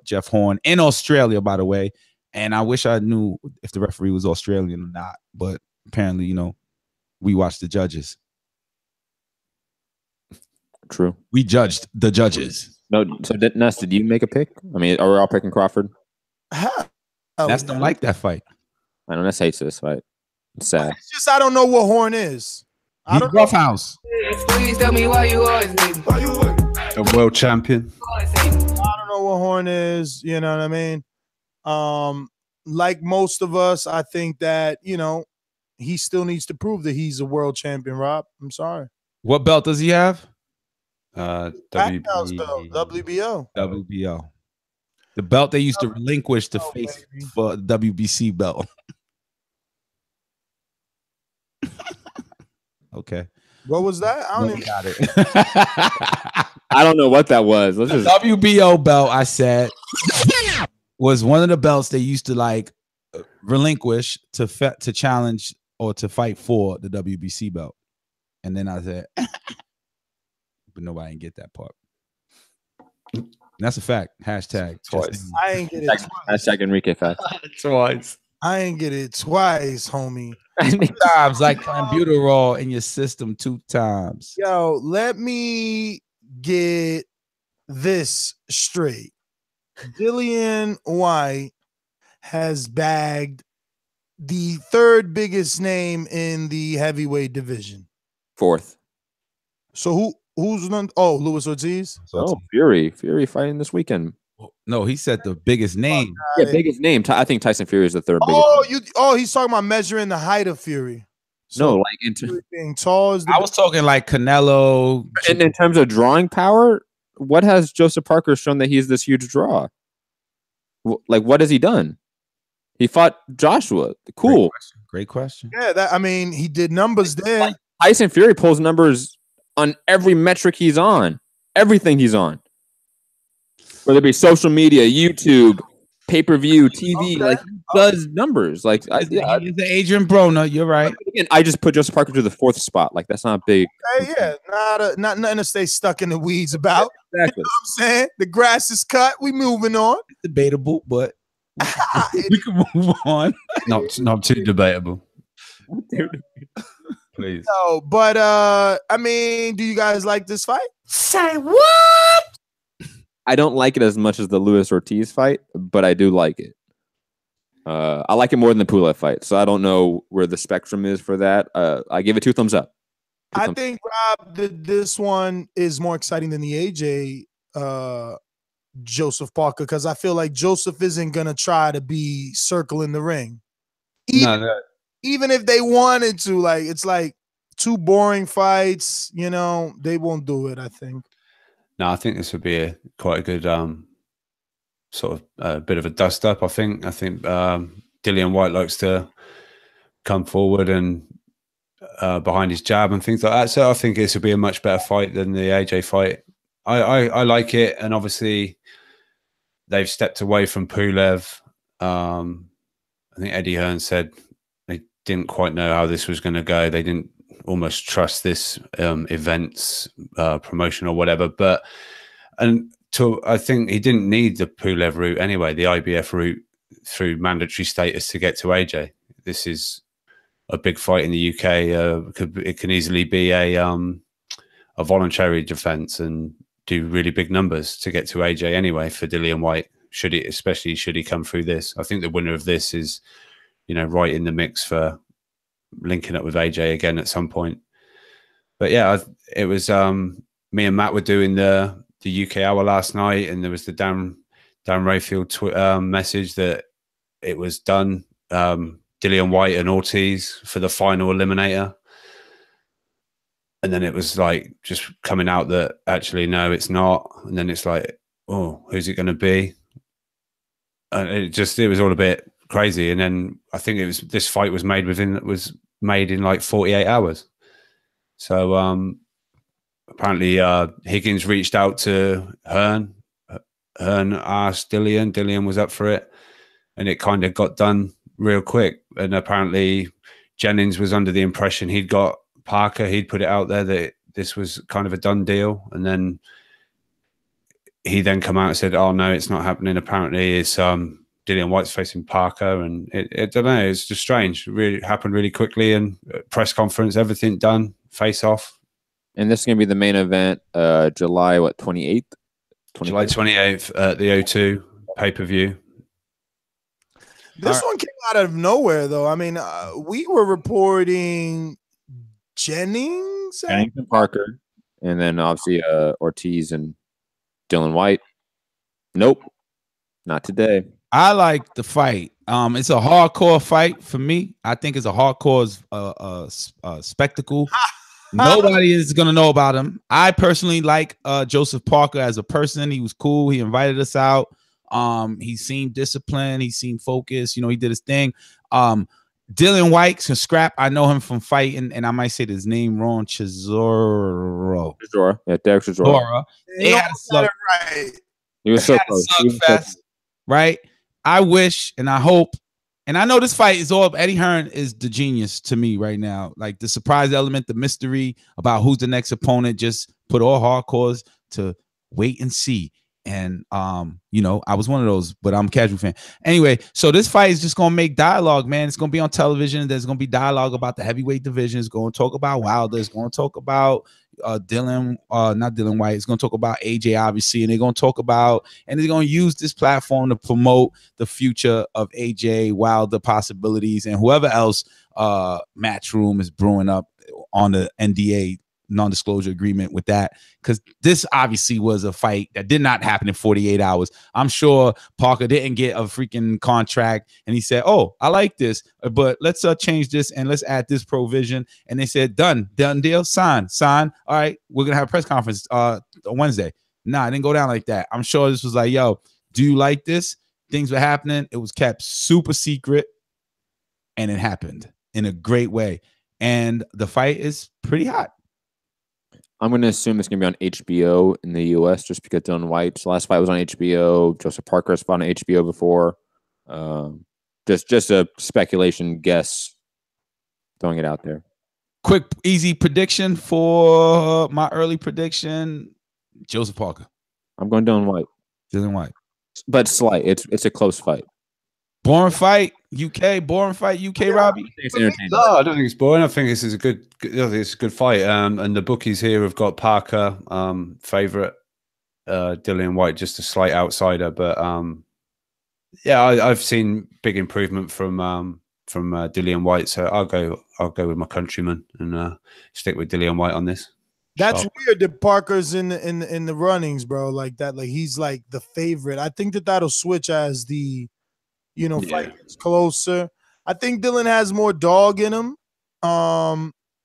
Jeff Hearn in Australia, by the way. And I wish I knew if the referee was Australian or not, but apparently, you know, we watched the judges. True. We judged the judges. No, so Ness, did you make a pick? I mean, are we all picking Crawford? Ness don't like that fight. I know Ness hates this fight. It's sad. It's just I don't know what Hearn is. He's roughhouse. Please tell me why you always need a world champion. I don't know what Hearn is. You know what I mean? Like most of us, I think that, you know, he still needs to prove that he's a world champion, Rob. I'm sorry. What belt does he have? WBO. WBO. The belt they used to relinquish to face for the WBC belt. Okay. What was that? I don't even got it. I don't know what that was. Let's just... WBO belt, I said, was one of the belts they used to like relinquish to challenge or to fight for the WBC belt. And then I said, but nobody didn't get that part. And that's a fact. Hashtag twice. I ain't get it. Hashtag Enrique fact. Twice. I ain't get it twice, homie. 2 times, like Clenbuterol in your system 2 times. Yo, let me get this straight. DIllian Whyte has bagged the 3rd biggest name in the heavyweight division. 4th. So who's none? Oh, Luis Ortiz. Oh, Fury fighting this weekend. No, he said the biggest name. Yeah, biggest name. I think Tyson Fury is the 3rd biggest. He's talking about measuring the height of Fury. So, no, like being tall is I was talking like Canelo. And in terms of drawing power, what has Joseph Parker shown that he's this huge draw? Like, what has he done? He fought Joshua. Cool. Great question. Yeah, he did numbers there. Like, Tyson Fury pulls numbers on every metric he's on, everything he's on. Whether it be social media, YouTube, pay-per-view, TV, like he does numbers. Like he's the Adrian Broner. You're right. Again, I just put Joseph Parker to the 4th spot. Like that's not big. Hey, yeah, not nothing to stay stuck in the weeds about. Exactly. You know what I'm saying? The grass is cut. We moving on. It's debatable, but we can move on. Not too debatable. Please. No, but I mean, do you guys like this fight? Say what? I don't like it as much as the Luis Ortiz fight, but I do like it. I like it more than the Pulev fight, so I don't know where the spectrum is for that. I give it 2 thumbs up. I think, Rob, this one is more exciting than the AJ Joseph Parker, because I feel like Joseph isn't going to try to be circling the ring. Even if they wanted to, like, it's like 2 boring fights, you know, they won't do it, I think. No, I think this would be quite a good sort of a bit of a dust up. I think DIllian Whyte likes to come forward and behind his jab and things like that. So I think this would be a much better fight than the AJ fight. I like it, and obviously they've stepped away from Pulev. I think Eddie Hearn said they didn't quite know how this was going to go. They didn't almost trust this events promotion or whatever. But I think he didn't need the Pulev route anyway, the IBF route through mandatory status to get to AJ. This is a big fight in the UK. It can easily be a voluntary defense and do really big numbers to get to AJ anyway for DIllian Whyte. Especially should he come through this? I think the winner of this is, right in the mix for linking up with AJ again at some point. But yeah, it was me and Matt were doing the UK hour last night, and there was the Dan Rayfield message that it was done. DIllian Whyte and Ortiz for the final eliminator. And then it was like just coming out that actually, no, it's not. And then it's like, oh, who's it going to be? And it was all a bit crazy. And then I think this fight was made in like 48 hours. So apparently Higgins reached out to Hearn. Hearn asked DIllian. DIllian was up for it, and it kind of got done real quick. And apparently Jennings was under the impression he'd got Parker. He'd put it out there that this was kind of a done deal, and then he then come out and said, "Oh no, it's not happening." Apparently, it's DIllian Whyte's facing Parker, and I don't know. It's just strange. It really happened really quickly, and press conference, everything done, face off. And this is going to be the main event, July 28th? July 28th at the O2 pay-per-view. This one came out of nowhere, though. I mean, we were reporting Jennings and Parker, and then obviously Ortiz and DIllian Whyte. Nope, not today. I like the fight. It's a hardcore fight for me. I think it's a hardcore spectacle. Nobody is gonna know about him. I personally like Joseph Parker as a person. He was cool. He invited us out. He seemed disciplined. He seemed focused. He did his thing. DIllian Whyte can scrap. I know him from fighting, and I might say his name wrong. Chisora. Yeah, Derek Chisora. They had a slug. Right. He was so close. Fest, right? I wish and I hope, and I know this fight is all. Eddie Hearn is the genius to me right now. Like the surprise element, the mystery about who's the next opponent, just put all hardcores to wait and see. And I was one of those, but I'm a casual fan. Anyway, so this fight is just gonna make dialogue, man. It's gonna be on television. There's gonna be dialogue about the heavyweight division. It's gonna talk about Wilder. It's gonna talk about not DIllian Whyte. It's gonna talk about AJ, obviously, and they're gonna talk about, and they're gonna use this platform to promote the future of AJ, Wilder possibilities, and whoever else Matchroom is brewing up on the NDA non-disclosure agreement with that, because this obviously was a fight that did not happen in 48 hours. I'm sure Parker didn't get a freaking contract and he said, "Oh, I like this, but let's change this and let's add this provision." And they said, done deal, sign. All right, we're gonna have a press conference on Wednesday. Nah, it didn't go down like that. I'm sure this was like, yo, do you like this? Things were happening. It was kept super secret, and it happened in a great way. And the fight is pretty hot. I'm going to assume it's going to be on HBO in the U.S. just because DIllian Whyte's last fight was on HBO. Joseph Parker has fought on HBO before. Just a speculation guess, throwing it out there. Quick, easy prediction for my early prediction: Joseph Parker. I'm going DIllian Whyte. DIllian Whyte, but slight. It's a close fight. Boring fight. UK, boring fight, UK, Robbie? It's entertaining. No, I don't think it's boring. I think this is a good. I think it's a good fight. And the bookies here have got Parker favorite, DIllian Whyte just a slight outsider, but yeah, I've seen big improvement from DIllian Whyte, so I'll go with my countryman and stick with DIllian Whyte on this. That's weird that Parker's in the runnings, bro. Like that, like he's like the favorite. I think that'll switch as the fight gets closer. I think Dylan has more dog in him.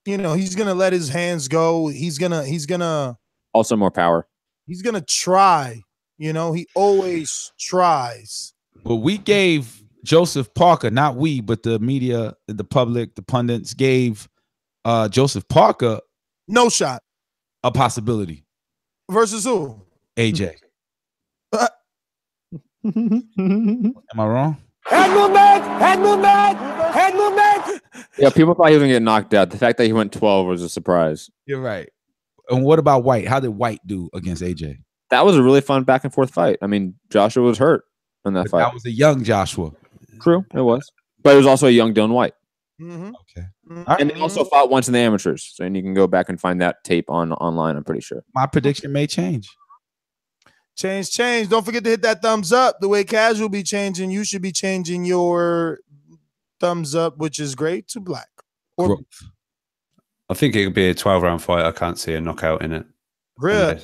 He's gonna let his hands go. He's gonna also more power. He's gonna try. He always tries. But we gave Joseph Parker, not we, but the media, the public, the pundits gave Joseph Parker no shot, a possibility versus who? AJ. Am I wrong? Head movement. Yeah, people thought he was gonna get knocked out. The fact that he went 12 was a surprise. You're right. And what about White? How did White do against AJ? That was a really fun back and forth fight. I mean, Joshua was hurt in that fight. That was a young Joshua. True, it was. But it was also a young Dylan Whyte. Mm-hmm. Okay. And he also fought once in the amateurs. So you can go back and find that tape online, I'm pretty sure. My prediction may change. Change. Don't forget to hit that thumbs up. The way Casual be changing, you should be changing your thumbs up, which is great, to black. Or I think it could be a 12-round fight. I can't see a knockout in it. Really?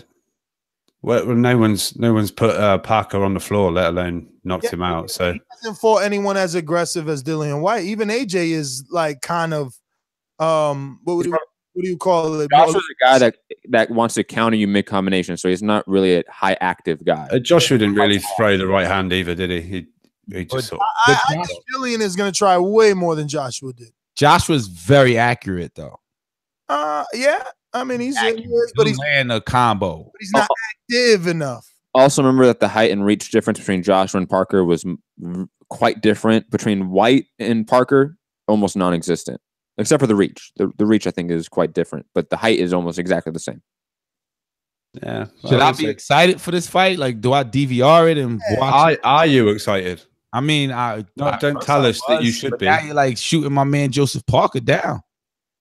Well, no one's put Parker on the floor, let alone knocked him out. So he hasn't fought anyone as aggressive as DIllian Whyte. Even AJ is like kind of what do you call it? Joshua's a guy that wants to counter you mid combination, so he's not really a high active guy. Joshua didn't really throw the right hand either, did he? He just sort of, I think DIllian is going to try way more than Joshua did. Joshua's very accurate though. Yeah. I mean, he's laying a combo, but he's not active enough. Also, remember that the height and reach difference between Joshua and Parker was quite different. Between Whyte and Parker, almost non-existent, except for the reach. The reach, I think, is quite different, but the height is almost exactly the same. Yeah. Should I be excited for this fight? Like, do I DVR it and watch? Are you excited? I mean, don't tell us that you should be. Now you're like shooting my man Joseph Parker down.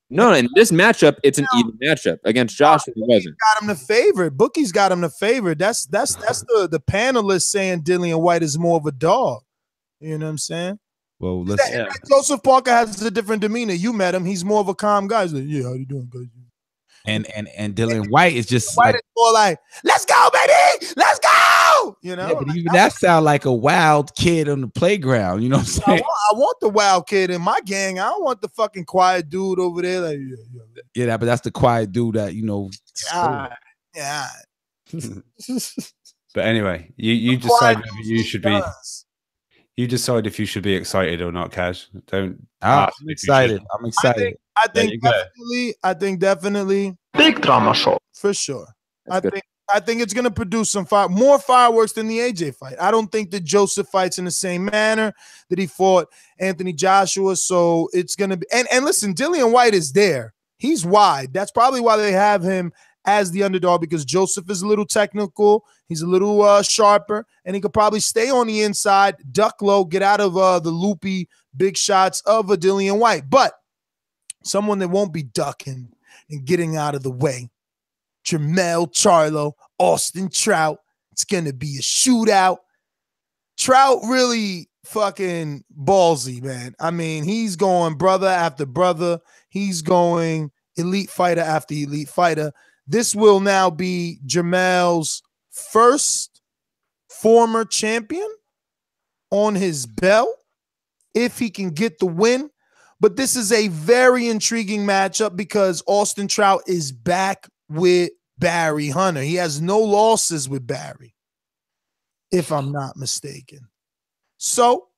No, in this matchup, it's an even matchup against Joshua. He wasn't. Got him the favorite. Bookie's got him the favorite. That's the panelists saying DIllian Whyte is more of a dog. You know what I'm saying? Well, Joseph Parker has a different demeanor. You met him. He's more of a calm guy. He's like, yeah, how you doing, guys? And DIllian Whyte is just Whyte is more like, let's go, baby, let's go. You know, but even that sound like a wild kid on the playground. You know what I'm saying? I want the wild kid in my gang. I don't want the fucking quiet dude over there. Like, yeah, but that's the quiet dude that yeah. But anyway, you decide whether you should be. You decide if you should be excited or not, Cash. Don't. I'm excited. I'm excited. I think definitely. Big drama show. For sure. I think it's gonna produce some more fireworks than the AJ fight. I don't think that Joseph fights in the same manner that he fought Anthony Joshua. So it's gonna be and listen, DIllian Whyte is there. He's wide. That's probably why they have him as the underdog, because Joseph is a little technical. He's a little sharper, and he could probably stay on the inside, duck low, get out of the loopy big shots of a DIllian Whyte. But someone that won't be ducking and getting out of the way, Jermell, Charlo, Austin Trout. It's going to be a shootout. Trout really fucking ballsy, man. I mean, he's going brother after brother. He's going elite fighter after elite fighter. This will now be Jermell's first former champion on his belt if he can get the win. But this is a very intriguing matchup because Austin Trout is back with Barry Hunter. He has no losses with Barry, if I'm not mistaken. So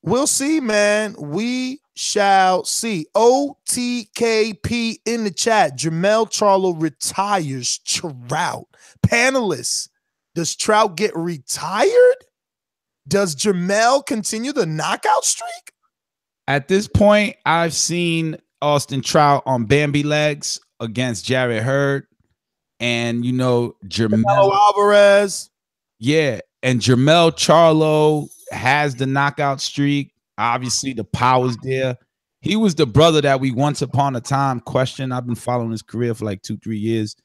we'll see, man. We shall see. OTKP in the chat. Jermell Charlo retires Trout. Panelists, does Trout get retired? Does Jermell continue the knockout streak? At this point, I've seen Austin Trout on Bambi legs against Jared Hearn, and Jermell Alvarez. Yeah, and Jermell Charlo has the knockout streak. Obviously, the power's there. He was the brother that we once upon a time questioned. I've been following his career for like 2-3 years.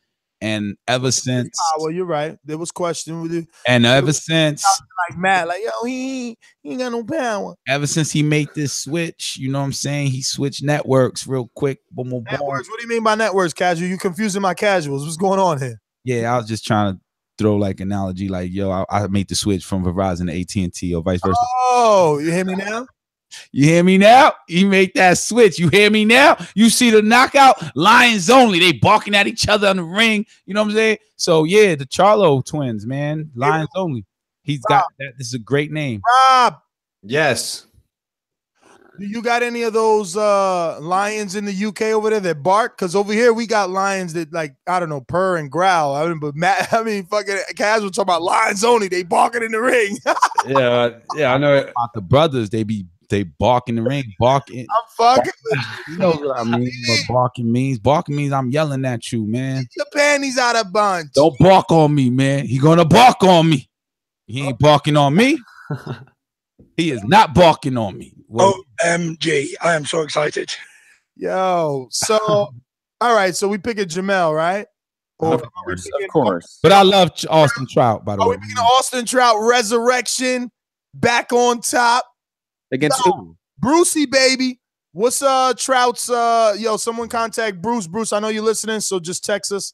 And ever since, well, you're right. There was question with it. And ever since, like Matt, like, yo, he ain't got no power. Ever since he made this switch, you know what I'm saying? He switched networks real quick. Boom, boom, boom. Networks? What do you mean by networks, casual? You confusing my casuals. What's going on here? Yeah, I was just trying to throw like analogy, like, yo, I made the switch from Verizon to AT&T or vice versa. Oh, you hear me now? You hear me now? You make that switch. You hear me now? You see the knockout? Lions only. They barking at each other on the ring. You know what I'm saying? So, yeah, the Charlo twins, man. Lions only. He's got that. This is a great name. Rob. Yes. Do you got any of those lions in the UK over there that bark? Because over here we got lions that, like, I don't know, purr and growl. But Matt, fucking casual talking about lions only. They barking in the ring. Yeah, I know it. About the brothers, they bark in the ring, barking. I'm fucking. You know what I mean? What barking means? Barking means I'm yelling at you, man. Get your panties out of bunch. Don't bark on me, man. He gonna bark on me. He ain't barking on me. He is not barking on me. OMG. I am so excited. Yo, so all right, so we pick a Jermell, right? Of course. But I love Austin Trout, by the way. We picking Austin Trout resurrection, back on top. Against who? Brucey, baby. What's Trout's someone contact Bruce. Bruce, I know you're listening, so just text us.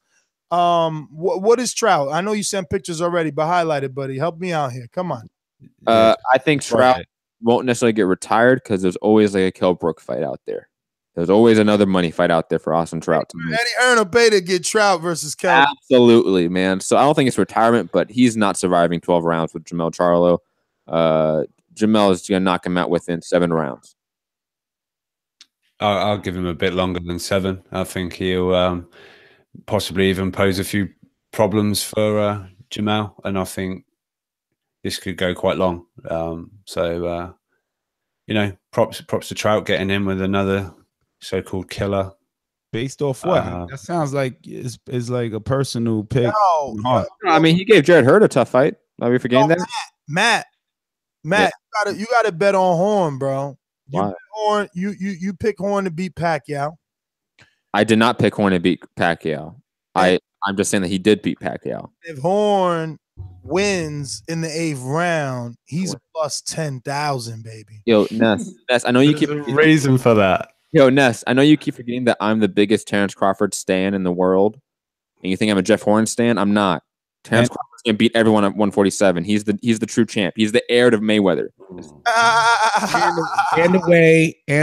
What is Trout? I know you sent pictures already, but highlight it, buddy. Help me out here. Come on. I think Trout won't necessarily get retired because there's always like a Kell Brook fight out there. There's always another money fight out there for Austin Trout. Eddie Hearn will pay to get Trout versus Kell. Absolutely, man. So I don't think it's retirement, but he's not surviving 12 rounds with Jermell Charlo. Jermell is going to knock him out within 7 rounds. I'll give him a bit longer than 7. I think he'll possibly even pose a few problems for Jermell, and I think this could go quite long. Props to Trout getting in with another so-called killer. Based off what? That sounds like it's like a personal pick. No, I mean, he gave Jared Hurd a tough fight. Are we forgetting that? Matt, Yeah. you gotta bet on Horn, bro. Why? You pick Horn to beat Pacquiao. I did not pick Horn to beat Pacquiao. I'm just saying that he did beat Pacquiao. If Horn wins in the 8th round, he's plus 10,000, baby. Yo, Ness, I know you keep reason for that. Yo, Ness, I know you keep forgetting that I'm the biggest Terence Crawford stan in the world, and you think I'm a Jeff Horn stan. I'm not. Terence Crawford's gonna beat everyone at 147. He's the true champ. He's the heir to Mayweather. And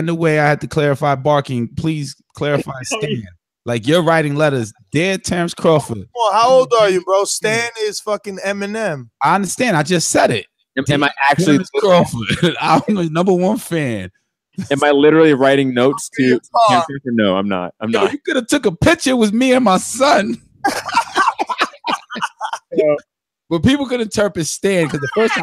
the way I had to clarify barking. Please clarify Stan. Like you're writing letters, dear Terence Crawford. Well, how old are you, bro? Stan is fucking Eminem. I understand. I just said it. Am I actually Crawford? I'm the #1 fan. Am I literally writing notes to No, I'm not. I'm not. You could have took a picture with me and my son. But people could interpret Stan because the first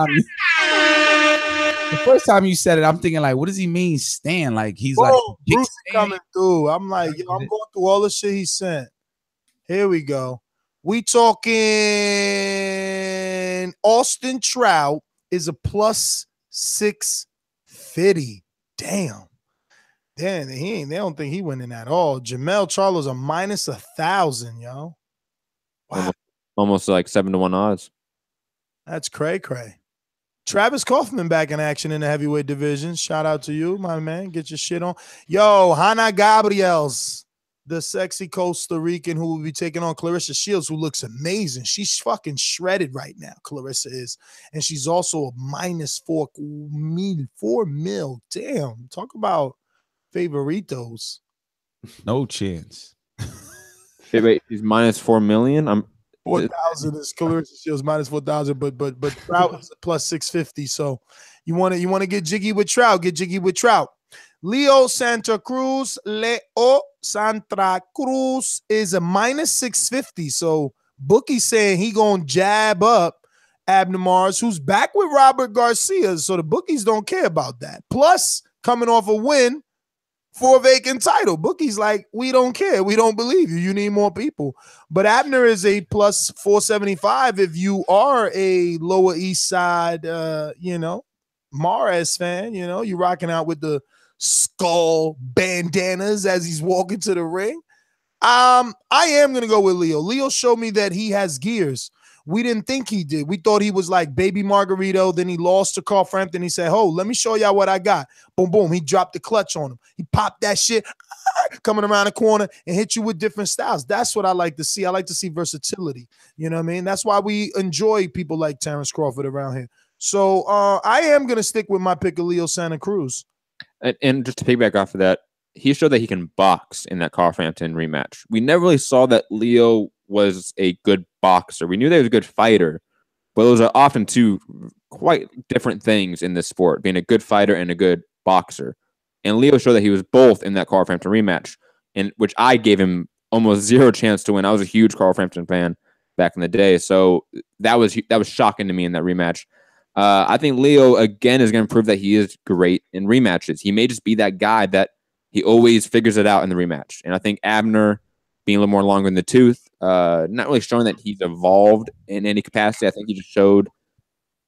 time you said it, I'm thinking like, what does he mean, Stan? Like he's like Bruce coming through. I'm like, yo, I'm going through all the shit he sent. Here we go. We talking Austin Trout is a plus 650. Damn, they don't think he winning at all. Jermell Charlo's a minus 1,000, yo. Wow. Almost like 7-1 odds. That's cray. Travis Kaufman back in action in the heavyweight division. Shout out to you, my man. Get your shit on. Yo, Hannah Gabriels, the sexy Costa Rican who will be taking on Clarissa Shields, who looks amazing. She's fucking shredded right now, Clarissa is. And she's also a minus 4 mil. Damn, talk about favoritos. No chance. Wait, he's minus 4 million? 4,000 is Clarissa Shields minus 4,000, but Trout is a plus 650. So you want to get jiggy with Trout? Get jiggy with Trout. Leo Santa Cruz is a minus 650. So Bookie's saying he gonna jab up Abner Mars, who's back with Robert Garcia. So the bookies don't care about that. Plus, coming off a win for a vacant title. Bookie's like, we don't care. We don't believe you. You need more people. But Abner is a plus 475 if you are a Lower East Side, Mares fan. You know, you rocking out with the skull bandanas as he's walking to the ring. I am gonna go with Leo. Leo showed me that he has gears. We didn't think he did. We thought he was like Baby Margarito. Then he lost to Carl Frampton. He said, "Oh, let me show y'all what I got." Boom, boom. He dropped the clutch on him. He popped that shit coming around the corner and hit you with different styles. That's what I like to see. I like to see versatility. You know what I mean? That's why we enjoy people like Terence Crawford around here. So I am gonna stick with my pick of Leo Santa Cruz. And just to piggyback off of that, he showed that he can box in that Carl Frampton rematch. We never really saw that Leo was a good boxer. We knew that he was a good fighter, but those are often two quite different things in this sport, being a good fighter and a good boxer. And Leo showed that he was both in that Carl Frampton rematch, in which I gave him almost zero chance to win. I was a huge Carl Frampton fan back in the day, so that was shocking to me in that rematch. I think Leo, again, is going to prove that he is great in rematches. He may just be that guy that he always figures it out in the rematch. And I think Abner, being a little more longer in the tooth, not really showing that he's evolved in any capacity. I think he just showed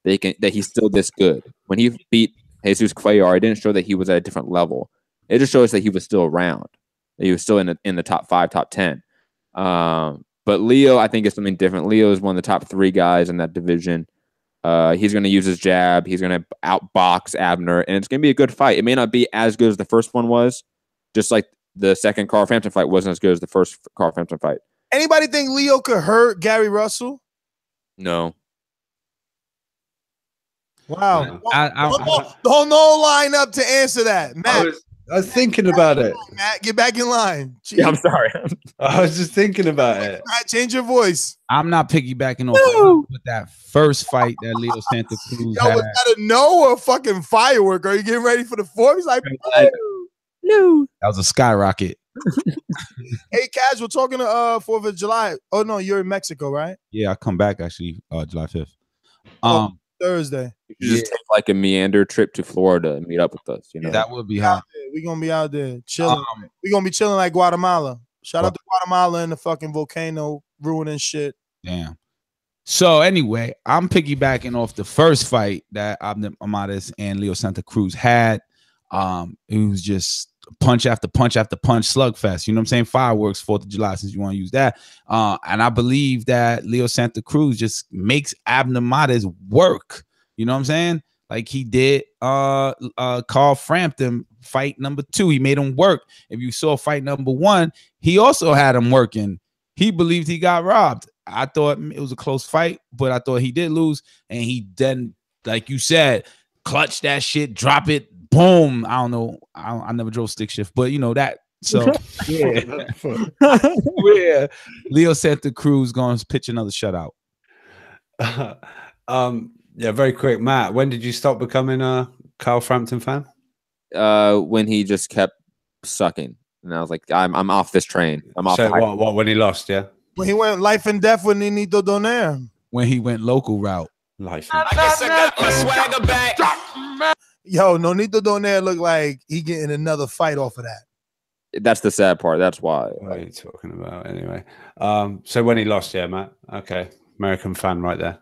that he's still this good. When he beat Jesus Cuellar, it didn't show that he was at a different level. It just shows that he was still around. That he was still in the top 5, top 10. But Leo, I think, is something different. Leo is one of the top 3 guys in that division. He's going to use his jab. He's going to outbox Abner, and it's going to be a good fight. It may not be as good as the first one was, just like the second Carl Frampton fight wasn't as good as the first Carl Frampton fight. Anybody think Leo could hurt Gary Russell? No. Wow. Don't know line up to answer that. Matt. I was thinking about it. Matt, get back in line. Jeez. Yeah, I'm sorry. I was just thinking about it. Matt, change your voice. I'm not piggybacking off with that first fight that Leo Santa Cruz Yo, had. was that a no or a fucking firework? Are you getting ready for the 4th? He's like, no. That was a skyrocket. Hey, Kaz, we're talking to 4th of July. Oh, no, you're in Mexico, right? Yeah, I come back actually July 5th. Thursday. You should just take like a meander trip to Florida and meet up with us. You know, that would be hot. We're going to be out there chilling. We're going to be chilling like Guatemala. Shout out to Guatemala and the fucking volcano ruining shit. Damn. So anyway, I'm piggybacking off the first fight that Abner Amadeus and Leo Santa Cruz had. It was just punch after punch after punch slugfest. You know what I'm saying? Fireworks, 4th of July, since you want to use that. And I believe that Leo Santa Cruz just makes Abner Amadeus work. You know what I'm saying? Like he did Carl Frampton fight number 2. He made him work. If you saw fight number 1, he also had him working. He believed he got robbed. I thought it was a close fight, but I thought he did lose. And he then, like you said, clutch that shit, drop it, boom. I don't know. I never drove stick shift, but you know that. So yeah, yeah. Leo Santa Cruz going to pitch another shutout. Yeah, very quick, Matt. When did you stop becoming a Carl Frampton fan? When he just kept sucking, and I was like, I'm off this train. I'm off. So what? When he lost, yeah. When he went life and death with Nino Donaire. When he went local route. Life. I guess I got my swagger back. Yo, Nonito Donaire looked like he getting another fight off of that. That's the sad part. That's why. What are you talking about anyway? So when he lost, yeah, Matt. Okay, American fan right there.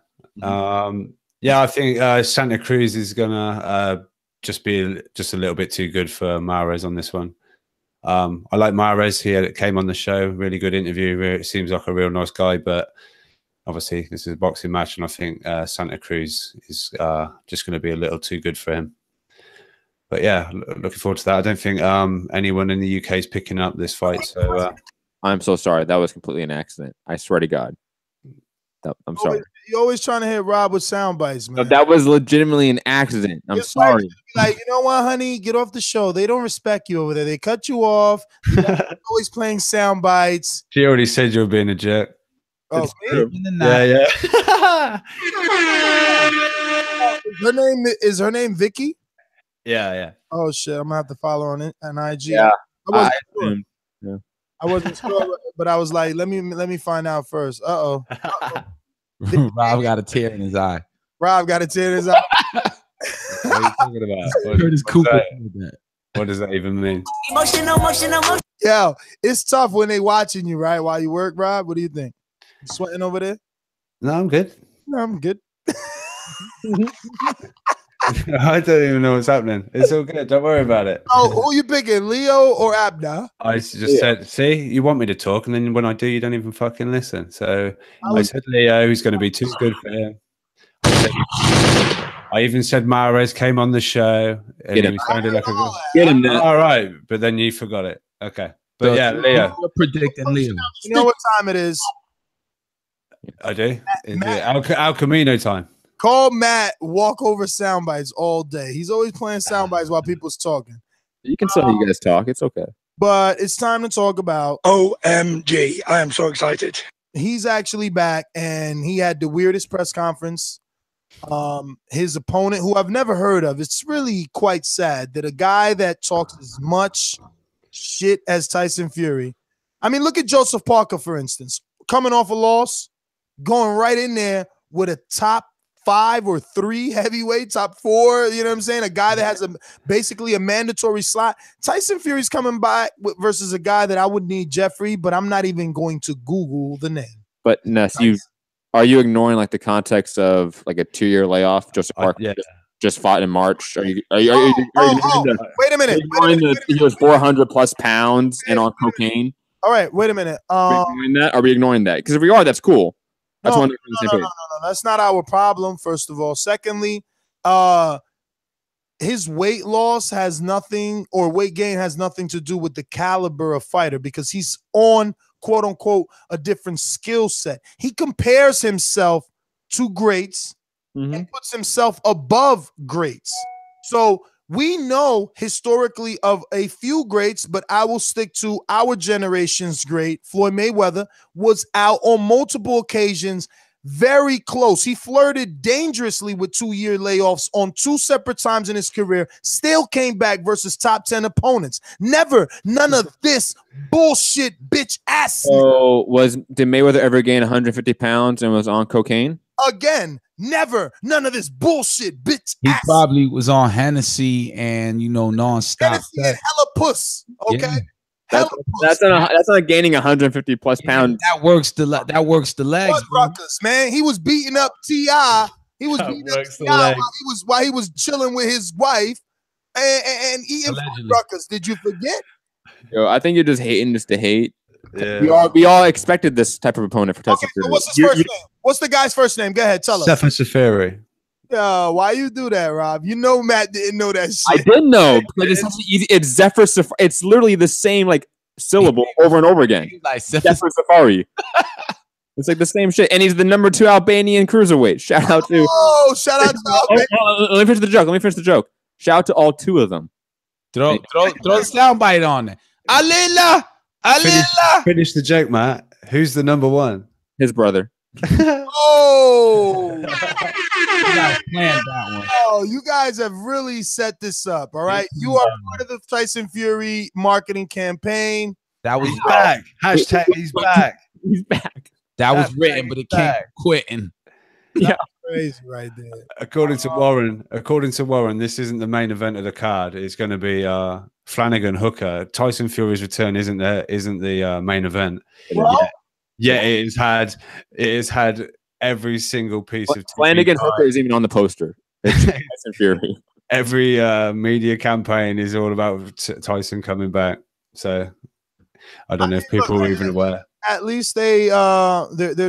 Yeah, I think Santa Cruz is gonna just be just a little bit too good for Mares on this one. I like Mares. He came on the show, really good interview. It seems like a real nice guy, but obviously this is a boxing match, and I think Santa Cruz is just going to be a little too good for him. But yeah, looking forward to that. I don't think anyone in the UK is picking up this fight. So I'm so sorry. That was completely an accident. I swear to God. I'm sorry. You're always trying to hit Rob with sound bites, man. No, that was legitimately an accident. I'm sorry. Like, you know what, honey? Get off the show. They don't respect you over there. They cut you off. You're always playing sound bites. She already said you were being a jerk. Oh, yeah. Is her name Vicky? Yeah. Oh shit! I'm gonna have to follow her on IG. Yeah, I wasn't sure, but I was like, let me find out first. Rob got a tear in his eye. Rob got a tear in his eye. What are you talking about? Curtis Cooper. What does that even mean? Emotional. Yo, it's tough when they watching you, right? While you work, Rob. What do you think? You sweating over there? No, I'm good. No, I'm good. I don't even know what's happening. It's all good. Don't worry about it. Oh, who you picking, Leo or Abner? I just said, see, you want me to talk, and then when I do, you don't even fucking listen. So I said Leo, who's going to be too good for him. I even said Mahrez came on the show, and he sounded like a good. Get him now. All right, but then you forgot it. Okay, but yeah, Leo. We're predicting Leo. You know what time it is? I do. Is it Al Camino time? Call Matt walkover sound bites all day. He's always playing sound bites while people's talking. You can tell you guys talk. It's okay. But it's time to talk about OMG. I am so excited. He's actually back, and he had the weirdest press conference. His opponent, who I've never heard of, it's really quite sad that a guy that talks as much shit as Tyson Fury. I mean, look at Joseph Parker, for instance, coming off a loss, going right in there with a top 5 or 3 heavyweight, top 4, you know what I'm saying? A guy that has basically a mandatory slot. Tyson Fury's coming by versus a guy that I would need Jeffrey, but I'm not even going to Google the name. But Ness, are you ignoring like the context of like a 2-year layoff? Joseph Parker just fought in March. Are you wait a minute. He was 400 plus pounds and on cocaine. All right, wait a minute. Are we ignoring that? Because if we are, that's cool. That's no, that's not our problem, first of all. Secondly, his weight loss has nothing, or weight gain has nothing to do with the caliber of fighter, because he's on, quote unquote, a different skill set. He compares himself to greats and puts himself above greats. So we know historically of a few greats, but I will stick to our generation's great. Floyd Mayweather was out on multiple occasions, very close. He flirted dangerously with 2-year layoffs on 2 separate times in his career, still came back versus top 10 opponents. Never, none of this bullshit bitch ass. So did Mayweather ever gain 150 pounds and was on cocaine? Again, never, none of this bullshit bitch He ass. probably was on Hennessy and, nonstop. Hennessy and hella puss, okay? Yeah. That's not gaining 150 plus pounds. That works the legs. Ruckus, man. He was beating up T.I. He was beating up T.I. while he was chilling with his wife and eating Ruckus. Did you forget? Yo, I think you're just hating just to hate. Yeah. We all expected this type of opponent for Tyson Fury. So what's his first name? What's the guy's first name? Go ahead, tell us. Sefa Fury. Why you do that, Rob? You know Matt didn't know that shit. I didn't know, but it's such easy. It's Zephyr Safari. It's literally the same like syllable over and over again. Like Zephyr Safari. It's like the same shit, and he's the number 2 Albanian cruiserweight. Shout out to shout out to let me finish the joke. Shout out to all 2 of them. Throw the soundbite on it. Alila. Finish the joke, Matt. Who's the number 1? His brother. Oh, You guys planned that one. oh, you guys have really set this up. All right, you are part of the Tyson Fury marketing campaign. That was back. Hashtag he's back. He's back. That was written, but it came quitting. Yeah, crazy right there. According to Warren, this isn't the main event of the card. It's going to be Flanagan Hooker. Tyson Fury's return isn't the main event. Well, Yeah, it has had every single piece of Flanagan Hooker is even on the poster. It's Tyson Fury. Every media campaign is all about Tyson coming back. So I don't know if people are even aware. At least they're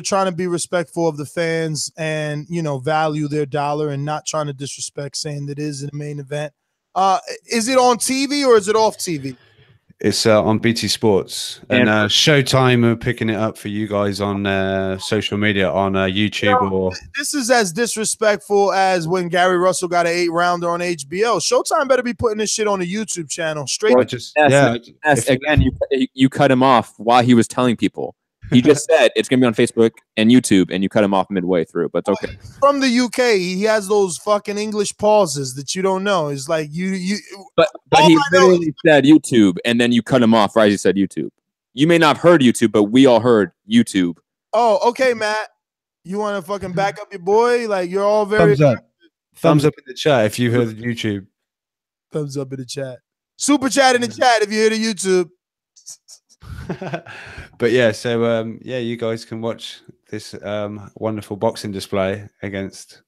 trying to be respectful of the fans and value their dollar and not trying to disrespect, saying that it is in the main event. Is it on TV or is it off TV? It's on BT Sports, and Showtime are picking it up for you guys on social media, on YouTube. Or this is as disrespectful as when Gary Russell got an 8-rounder on HBO. Showtime better be putting this shit on the YouTube channel. Straight. Again, you cut him off while he was telling people. He just said it's going to be on Facebook and YouTube, and you cut him off midway through, but it's okay. From the UK, he has those fucking English pauses that you don't know. It's like you. But he literally said YouTube, and then you cut him off right as he said YouTube. You may not have heard YouTube, but we all heard YouTube. Oh, okay, Matt. You want to fucking back up your boy? Like, you're all very... Thumbs up in the chat if you heard the YouTube. Thumbs up in the chat. Super chat in the chat if you hear the YouTube. But yeah, so you guys can watch this wonderful boxing display against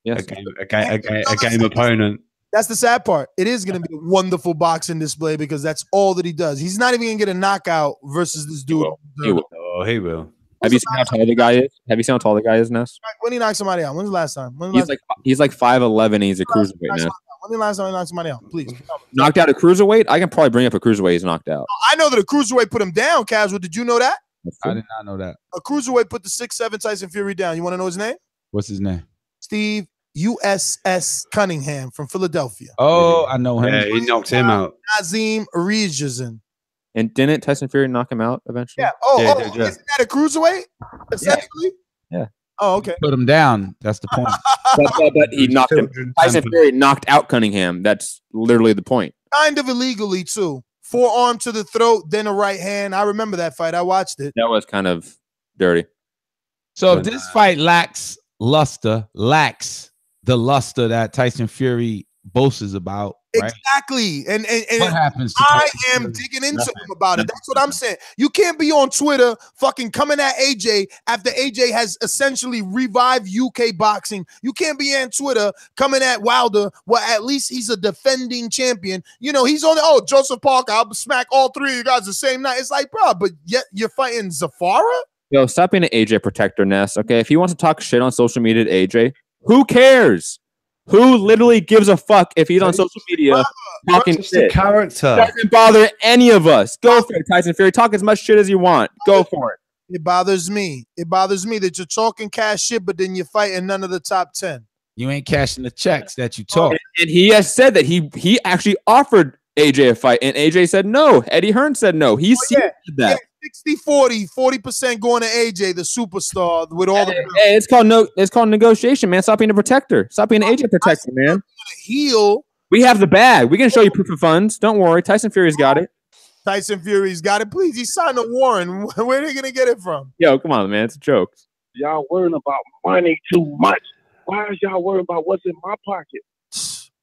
Yes. A game opponent. That's the sad part. It is going to be a wonderful boxing display because that's all that he does. He's not even going to get a knockout versus this dude. He will. Oh, he will. Have you seen how tall the guy is? Have you seen how tall the guy is, Ness? When he knocked somebody out? When's the last time? He's like 5'11". And he's a cruiserweight now. When the last time he knocked somebody out? Please. Knocked out a cruiserweight? I can probably bring up a cruiserweight he's knocked out. I know that a cruiserweight put him down, Casual. Did you know that? I did not know that. A cruiserweight put the 6'7" Tyson Fury down. You want to know his name? What's his name? Steve USS Cunningham from Philadelphia. Oh, I know him. Yeah, he knocked him out. Nazim Rijazan. And didn't Tyson Fury knock him out eventually? Yeah. Isn't that a cruiserweight? Essentially? Yeah. Oh, okay. Put him down. That's the point. but he knocked him. Tyson Fury knocked out Cunningham. That's literally the point. Kind of illegally, too. Forearm to the throat, then a right hand. I remember that fight. I watched it. That was kind of dirty. So if this fight lacks the luster that Tyson Fury boasts about, right? Exactly. And what happens to I Tyson am Fury? digging into him about it. That's what I'm saying. You can't be on Twitter fucking coming at AJ after AJ has essentially revived UK boxing. You can't be on Twitter coming at Wilder. Well, at least he's a defending champion. You know, he's on Joseph Parker, I'll smack all three of you guys the same night. It's like, bro, but yet you're fighting Zafara? Yo, stop being an AJ protector, Ness. Okay, if he wants to talk shit on social media to AJ, who cares? Who literally gives a fuck if he's on social media talking shit? Character doesn't bother any of us. Go for it, Tyson Fury. Talk as much shit as you want. Go for it. It bothers me. It bothers me that you're talking cash shit, but then you're fighting none of the top 10. You ain't cashing the checks that you talk. And he has said that he actually offered AJ a fight, and AJ said no. Eddie Hearn said no. He said that. Yeah. 60-40, 40% going to AJ, the superstar with all the hey, it's called negotiation, man. Stop being a protector. Stop being an AJ protector, man. Heel. We have the bag. We can show you proof of funds. Don't worry. Tyson Fury's got it. Tyson Fury's got it. Please, he signed a warrant. Where are they gonna get it from? Yo, come on, man. It's a joke. Y'all worrying about money too much. Why is y'all worrying about what's in my pocket?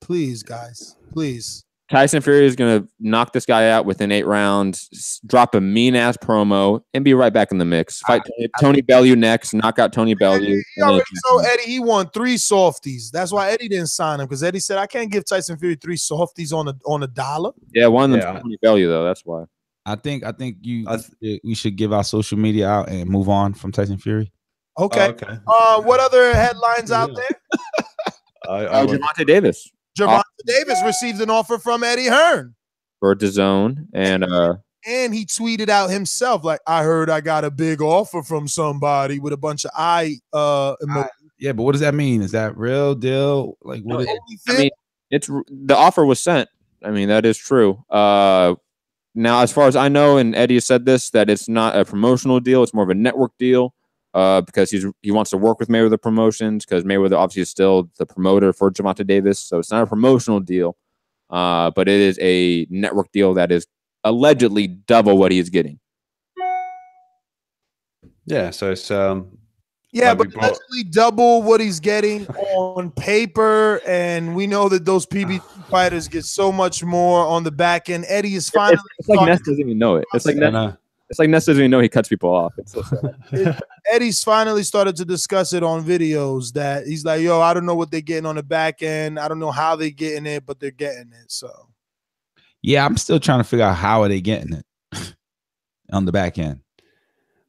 Please, guys. Please. Tyson Fury is going to knock this guy out within 8 rounds, drop a mean-ass promo, and be right back in the mix. Fight Tony Bellew next, knock out Tony Bellew. He already told Eddie he won 3 softies. That's why Eddie didn't sign him, because Eddie said, I can't give Tyson Fury 3 softies on a dollar. Yeah, one of them's Tony Bellew, though. That's why. I think we should give our social media out and move on from Tyson Fury. Okay. What other headlines out there? Gervonta Davis. Gervonta Davis received an offer from Eddie Hearn for DAZN, and he tweeted out himself like, "I heard I got a big offer from somebody," with a bunch of emojis. Yeah, but what does that mean? Is that real deal? Like, what? I mean, it's the offer was sent. I mean, that is true. Now, as far as I know, and Eddie has said this, that it's not a promotional deal; it's more of a network deal. Because he wants to work with Mayweather Promotions, because Mayweather obviously is still the promoter for Gervonta Davis, so it's not a promotional deal, but it is a network deal that is allegedly double what he is getting. Yeah, so it's yeah, but allegedly double what he's getting on paper, and we know that those PBC fighters get so much more on the back end. Eddie is finally. It's like Nestor doesn't even know it. It's like Nestor. It's like Nestor doesn't even know he cuts people off. It's so sad. Eddie's finally started to discuss it on videos that he's like, yo, I don't know what they're getting on the back end. I don't know how they're getting it, but they're getting it. So, yeah, I'm still trying to figure out how are they getting it on the back end.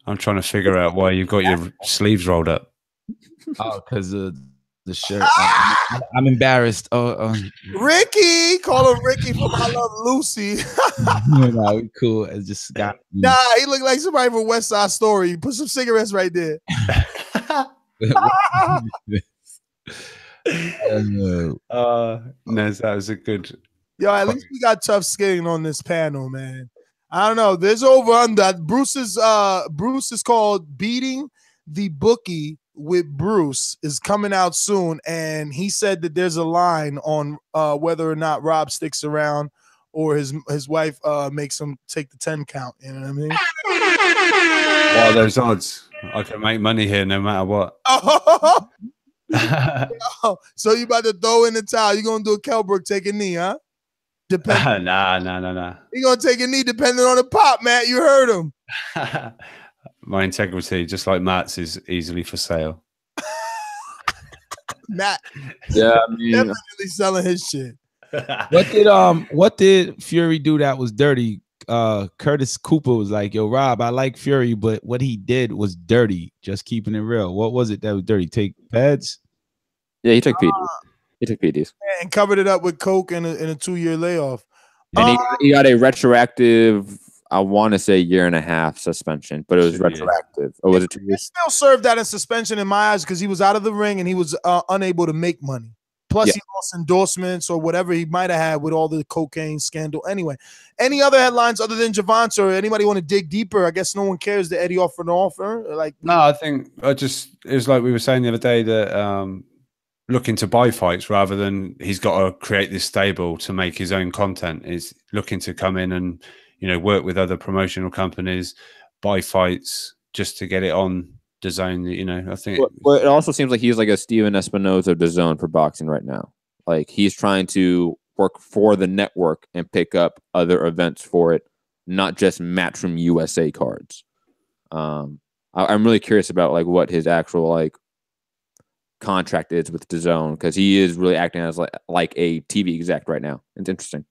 I'm trying to figure out why you've got your sleeves rolled up. Oh, because of the shirt. I'm embarrassed. Ricky, call him Ricky from I Love Lucy. No, we cool. It just got nah. He looked like somebody from West Side Story. Put some cigarettes right there. No, that was a good. Yo, at least we got tough skin on this panel, man. I don't know. There's over under. Bruce is called Beating the Bookie with Bruce is coming out soon, and he said that there's a line on whether or not Rob sticks around or his wife makes him take the 10 count. You know what I mean? What are those odds? I can make money here no matter what. So you about to throw in the towel? You gonna do a Kelbrook take a knee, huh? Nah. He gonna take a knee depending on the pop, Matt. You heard him. My integrity, just like Matt's, is easily for sale. Matt. Yeah, I mean, definitely selling his shit. What did Fury do that was dirty? Curtis Cooper was like, "Yo, Rob, I like Fury, but what he did was dirty." Just keeping it real. What was it that was dirty? Take pads? Yeah, he took PEDs. He took PEDs And covered it up with coke in a 2-year layoff. and he got a retroactive, I want to say 1.5 year suspension, but it was retroactive. Or was it 2 years? Still served that in suspension in my eyes because he was out of the ring and he was unable to make money. Plus, he lost endorsements or whatever he might have had with all the cocaine scandal. Anyway, any other headlines other than Javante or anybody want to dig deeper? I guess no one cares that Eddie offered an offer. Like, no, I think it was like we were saying the other day that looking to buy fights rather than he's got to create this stable to make his own content. Is looking to come in and work with other promotional companies, buy fights just to get it on DAZN. I think it also seems like he's like a Steven Espinoza of DAZN for boxing right now. Like he's trying to work for the network and pick up other events for it, not just Matchroom USA cards. I'm really curious about like what his actual like contract is with DAZN because he is really acting as like a TV exec right now. It's interesting.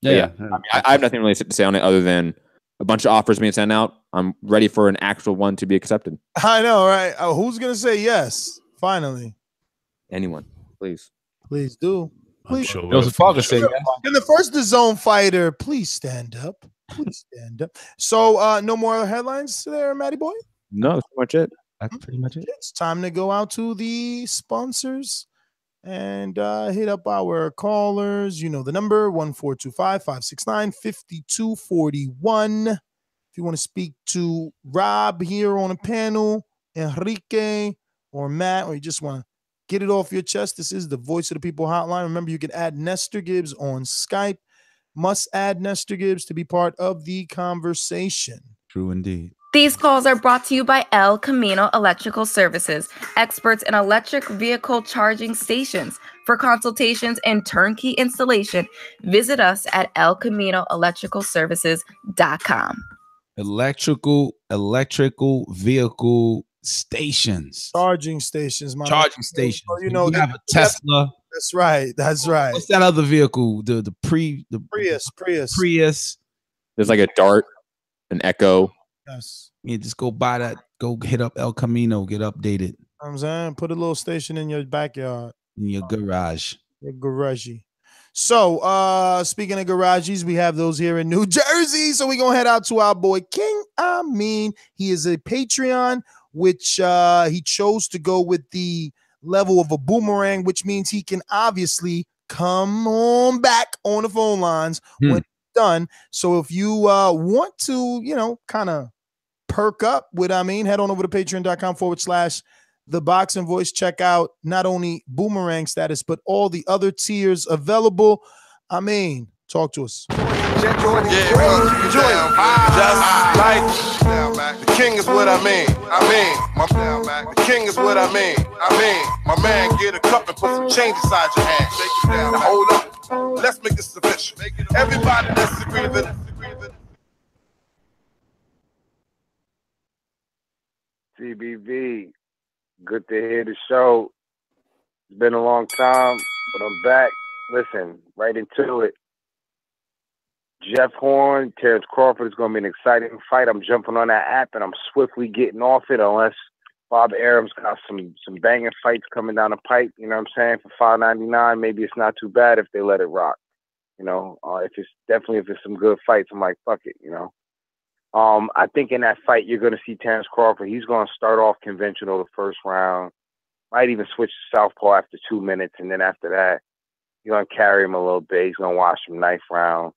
Yeah. I mean, I have nothing really to say on it other than a bunch of offers being sent out. I'm ready for an actual one to be accepted. I know, right? Who's gonna say yes? Finally, anyone, please do. Please. Sure there was a father say yes. Can the first DAZN fighter please stand up? Please stand up. So, no more headlines there, Matty boy. No, that's pretty much it. That's pretty much it. It's time to go out to the sponsors and hit up our callers. You know the number 1-425-569-5241. If you want to speak to Rob here on a panel, Enrique or Matt, or you just want to get it off your chest, this is the Voice of the People hotline. Remember, you can add Nestor Gibbs on Skype. Must add Nestor Gibbs to be part of the conversation. True indeed. These calls are brought to you by El Camino Electrical Services, experts in electric vehicle charging stations. For consultations and turnkey installation, visit us at elcaminoelectricalservices.com. Electrical vehicle stations. Charging stations, man. Charging stations. So, you know, you have a Tesla. That's right. That's right. What's that other vehicle? The Prius. Prius. There's like a Dart, an Echo. Yes. Yeah, just go buy that. Go hit up El Camino. Get updated. You know what I'm saying, put a little station in your backyard. In your garage. Your garage. So, speaking of garages, we have those here in New Jersey. So we're going to head out to our boy, King Amin. He is a Patreon, which he chose to go with the level of a boomerang, which means he can obviously come on back on the phone lines when it's done. So if you want to, kind of perk up with Amin, head on over to patreon.com/ThaBoxingVoice. Check out not only boomerang status, but all the other tiers available. Amin, talk to us. Just like the king is what I mean. The king is what I mean. My man, get a cup and put some change inside your hand. Now hold up. Let's make this official. Everybody that's agreed with it. TBV, good to hear the show. It's been a long time, but I'm back. Listen, right into it. Jeff Horn, Terence Crawford is going to be an exciting fight. I'm jumping on that app, and I'm swiftly getting off it unless Bob Arum's got some banging fights coming down the pipe. You know what I'm saying? For $5.99, maybe it's not too bad if they let it rock. If it's some good fights, I'm like, fuck it, I think in that fight, you're going to see Terence Crawford. He's going to start off conventional the first round. Might even switch to southpaw after 2 minutes. And then after that, you're going to carry him a little bit. He's going to watch some knife round.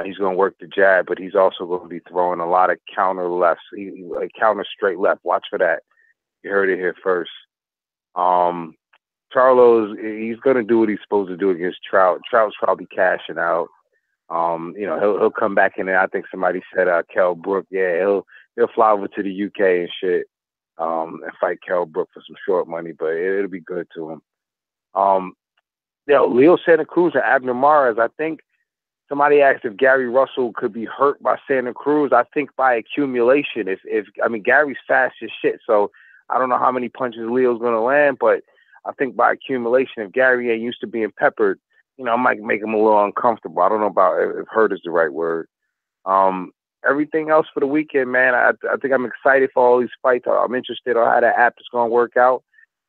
He's going to work the jab, but he's also going to be throwing a lot of counter lefts, counter straight left. Watch for that. You heard it here first. Charlo, he's going to do what he's supposed to do against Trout. Trout's probably cashing out. He'll come back in there. I think somebody said Kell Brook. Yeah, he'll fly over to the UK and shit and fight Kell Brook for some short money, but it'll be good to him. Leo Santa Cruz and Abner Mares. I think somebody asked if Gary Russell could be hurt by Santa Cruz. I think by accumulation. Gary's fast as shit, so I don't know how many punches Leo's going to land, but I think by accumulation, if Gary ain't used to being peppered, you know, I might make him a little uncomfortable. I don't know about if hurt is the right word. Everything else for the weekend, man, I think I'm excited for all these fights. I'm interested on how that app is going to work out.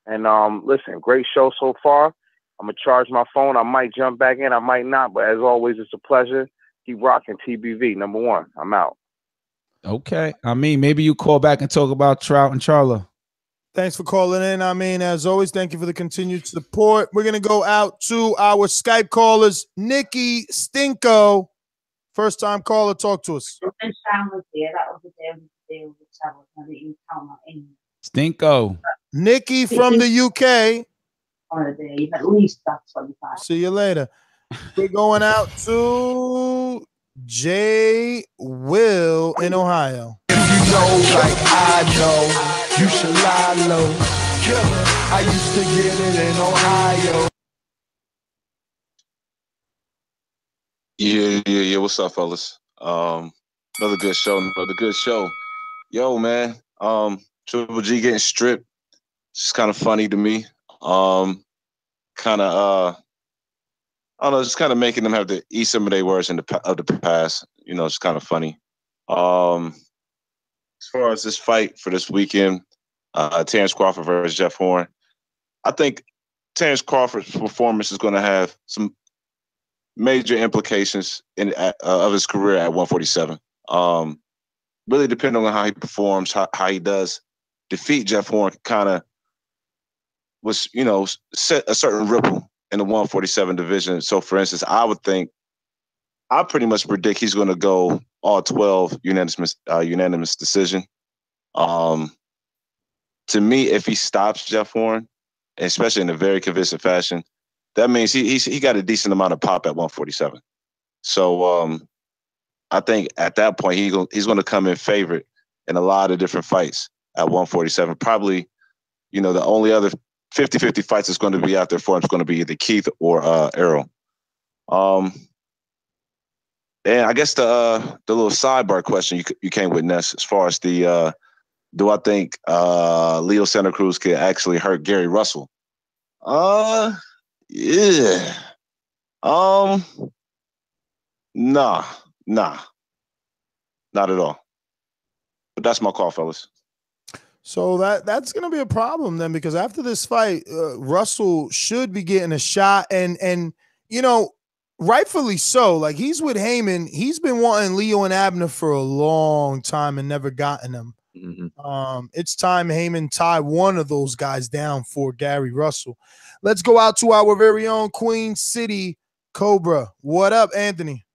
And listen, great show so far. I'm going to charge my phone. I might jump back in. I might not. But as always, it's a pleasure. Keep rocking TBV. Number one. I'm out. Okay. I mean, maybe you call back and talk about Trout and Charlo. Thanks for calling in. I mean, as always, thank you for the continued support. We're going to go out to our Skype callers. Nikki Stinko. First time caller, talk to us. Stinko. Nikki from the UK. At least that's 25. See you later. We're going out to J. Will in Ohio. If you know like I know, you should lie low. Killer, I used to get it in Ohio. Yeah. What's up, fellas? Another good show. Yo, man. Triple G getting stripped. It's kind of funny to me. I don't know, just kind of making them have to eat some of their words of the past. You know, it's kind of funny. As far as this fight for this weekend, Terence Crawford versus Jeff Horn, I think Terence Crawford's performance is going to have some major implications of his career at 147. Really depending on how he performs, how he does defeat Jeff Horn, kind of was, you know, set a certain ripple in the 147 division. So, for instance, I pretty much predict he's going to go all 12 unanimous decision. To me, if he stops Jeff Horn, especially in a very convincing fashion, that means he got a decent amount of pop at 147. So I think at that point he's going to come in favorite in a lot of different fights at 147. Probably, you know, the only other 50-50 fights that's going to be out there for him is going to be either Keith or Errol. And I guess the little sidebar question you came with, Ness, as far as the do I think Leo Santa Cruz could actually hurt Gary Russell? Yeah. Nah. Not at all. But that's my call, fellas. So that's going to be a problem then, because after this fight, Russell should be getting a shot, and you know, rightfully so. Like, he's with Heyman. He's been wanting Leo and Abner for a long time and never gotten them. Mm-hmm. It's time Heyman tie one of those guys down for Gary Russell. Let's go out to our very own Queen City Cobra. What up, Anthony?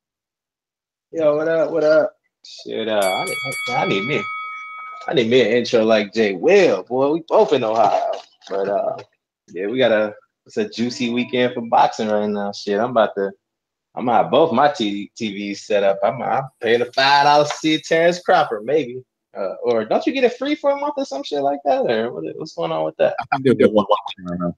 Yo, what up? Shit, I need me an intro like Jay Will, boy. We both in Ohio. But yeah, it's a juicy weekend for boxing right now. Shit, I'm gonna have both my TVs set up. I'm paying the $5 to see Terence Crawford, maybe. Or don't you get it free for a month or some shit like that? Or what's going on with that? I think they'll get one right now.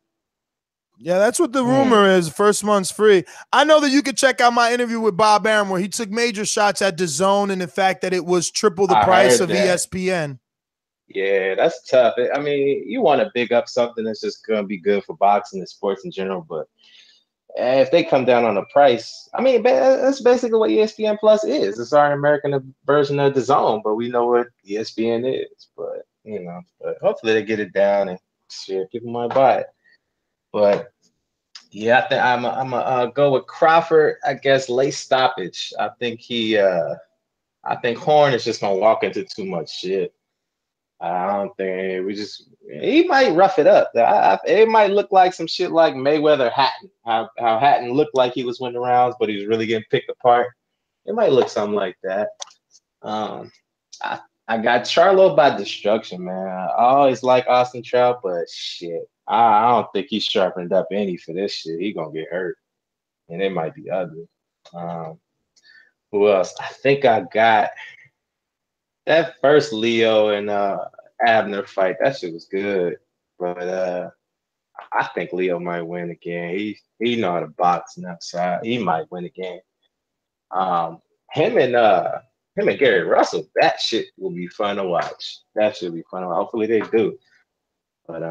Yeah, that's what the rumor is. First month's free. I know that you could check out my interview with Bob Arum, where he took major shots at DAZN and the fact that it was triple the price of ESPN. Yeah, that's tough. I mean, you want to big up something that's just going to be good for boxing and sports in general, but if they come down on the price, I mean, that's basically what ESPN Plus is. It's our American version of DAZN, but we know what ESPN is. But, you know, hopefully they get it down and shit, people might buy it. But yeah, I think I'm gonna go with Crawford. I guess late stoppage. I think Horn is just gonna walk into too much shit. I don't think he might rough it up. It might look like some shit like Mayweather Hatton. How Hatton looked like he was winning rounds, but he was really getting picked apart. It might look something like that. I got Charlo by destruction, man. I always like Austin Trout, but shit. I don't think he's sharpened up any for this shit. He gonna get hurt, and it might be ugly. Who else? I think I got that first Leo and Abner fight. That shit was good, but I think Leo might win again. He know how to box now, so he might win again. Him and Gary Russell. That shit will be fun to watch. That should be fun to watch. Hopefully they do, but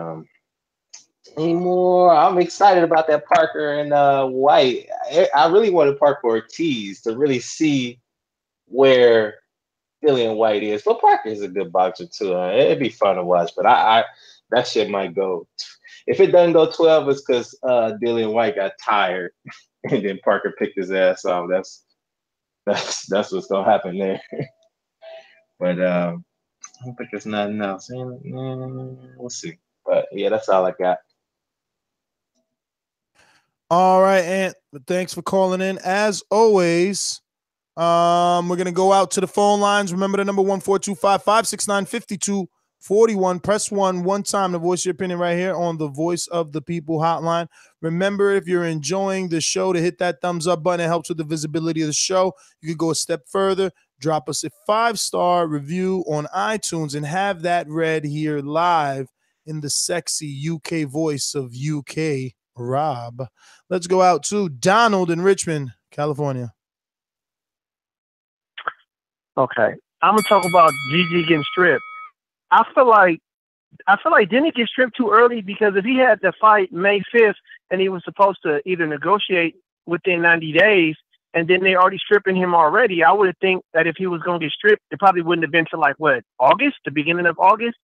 anymore. I'm excited about that Parker and White. I really wanted Parker Ortiz to really see where DIllian Whyte is. But Parker is a good boxer too. It'd be fun to watch. But I that shit might go. If it doesn't go 12, it's because DIllian Whyte got tired and then Parker picked his ass off. That's what's gonna happen there. But I don't think there's nothing else. We'll see. But yeah, that's all I got. All right, Ant. Thanks for calling in. As always, we're gonna go out to the phone lines. Remember the number 1-425-569-5241. Press one time to voice your opinion right here on the Voice of the People hotline. Remember, if you're enjoying the show, to hit that thumbs up button. It helps with the visibility of the show. You could go a step further. Drop us a 5-star review on iTunes and have that read here live in the sexy UK voice of UK Rob. Let's go out to Donald in Richmond, California. Okay, I'm gonna talk about GG getting stripped. I feel like didn't he get stripped too early? Because if he had the fight May 5th and he was supposed to either negotiate within 90 days, and then they already stripping him already, I would think that if he was going to get stripped, it probably wouldn't have been till like August, the beginning of August.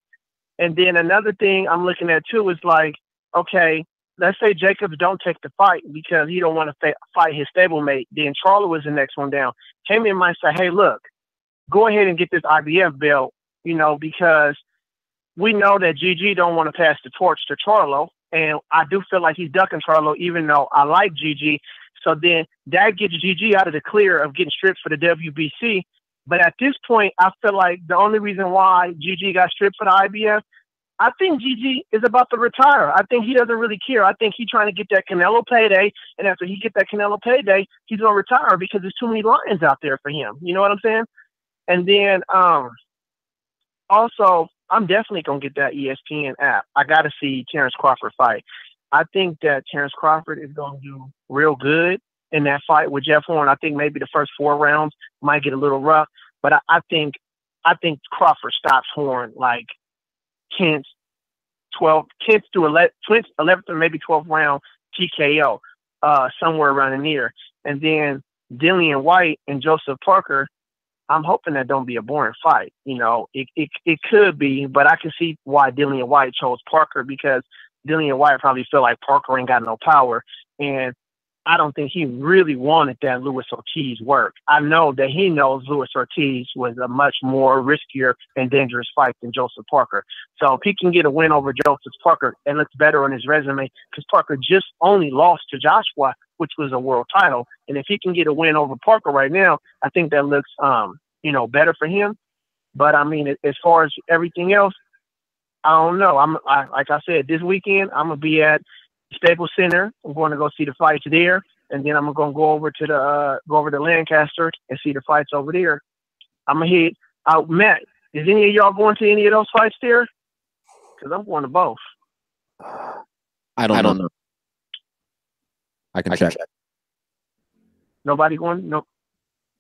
And then another thing I'm looking at too is like, okay, let's say Jacobs don't take the fight because he don't want to fight his stablemate. Then Charlo was the next one down. Cayman might say, hey, look, go ahead and get this IBF belt, because we know that GG don't want to pass the torch to Charlo. And I do feel like he's ducking Charlo, even though I like GG. So then that gets GG out of the clear of getting stripped for the WBC. But at this point, I feel like the only reason why GG got stripped for the IBF, I think GG is about to retire. I think he doesn't really care. I think he's trying to get that Canelo payday. And after he gets that Canelo payday, he's going to retire because there's too many lions out there for him. You know what I'm saying? And then also, I'm definitely going to get that ESPN app. I got to see Terence Crawford fight. I think that Terence Crawford is going to do real good in that fight with Jeff Horn. I think maybe the first 4 rounds might get a little rough, but I think Crawford stops Horn like 10th through 11th or maybe 12th round TKO, somewhere around in there. And then DIllian Whyte and Joseph Parker, I'm hoping that don't be a boring fight. It could be, but I can see why DIllian Whyte chose Parker, because DIllian Whyte probably feel like Parker ain't got no power. And I don't think he really wanted that Luis Ortiz work. I know that he knows Luis Ortiz was a much more riskier and dangerous fight than Joseph Parker. So if he can get a win over Joseph Parker, it looks better on his resume, because Parker just only lost to Joshua, which was a world title. And if he can get a win over Parker right now, I think that looks, better for him. But I mean, as far as everything else, I don't know. Like I said, this weekend I'm gonna be at Staples Center. I'm going to go see the fights there, and then I'm gonna go over to Lancaster and see the fights over there. I'm gonna hit out. Matt, is any of y'all going to any of those fights there? Because I'm going to both. I don't know. I can check. Nobody going? Nope.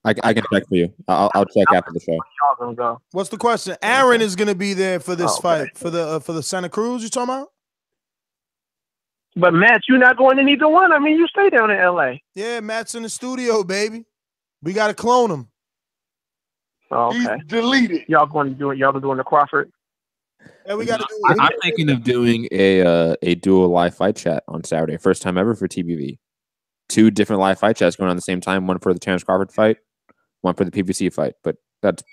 I can check for you. I'll check after the show. Y'all gonna go? What's the question? Aaron is going to be there for this fight for the Santa Cruz. You talking about? But Matt, you're not going to neither one. I mean, you stay down in LA. Yeah, Matt's in the studio, baby. We got to clone him. Oh, okay. He's deleted. Y'all going to do it? Y'all doing the Crawford? Yeah, we got to do it. I'm thinking of doing a dual live fight chat on Saturday. First time ever for TBV. 2 different live fight chats going on at the same time. One for the Terence Crawford fight, one for the PBC fight. But that's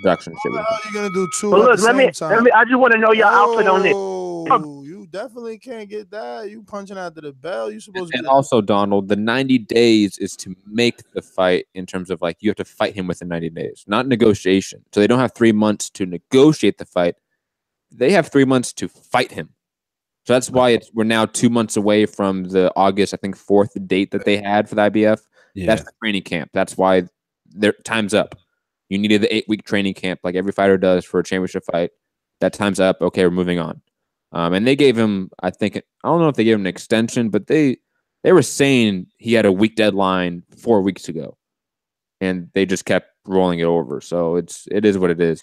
production shit. How are you gonna do 2 well, at look, the same time? I just want to know your output on this. You definitely can't get that. You punching out to the bell. You supposed to. And also, Donald, the 90 days is to make the fight, in terms of like you have to fight him within 90 days, not negotiation. So they don't have 3 months to negotiate the fight. They have 3 months to fight him. So that's why we're now 2 months away from the August, I think, 4th date that they had for the IBF. Yeah. That's the training camp. That's why their time's up. You needed the 8-week training camp like every fighter does for a championship fight. That time's up. Okay, we're moving on. And they gave him, I don't know if they gave him an extension, but they were saying he had a week deadline 4 weeks ago. And they just kept rolling it over. So it is what it is.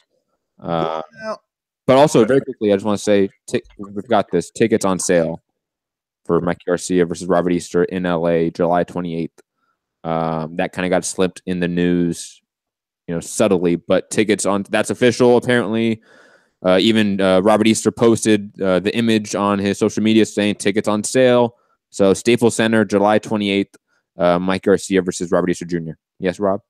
But also, very quickly, I just want to say, we've got this. Tickets on sale. for Mike Garcia versus Robert Easter in LA, July 28th. That kind of got slipped in the news, subtly, but tickets on that's official apparently. Even Robert Easter posted the image on his social media saying tickets on sale. So Staples Center, July 28th, Mike Garcia versus Robert Easter Jr. Yes, Rob?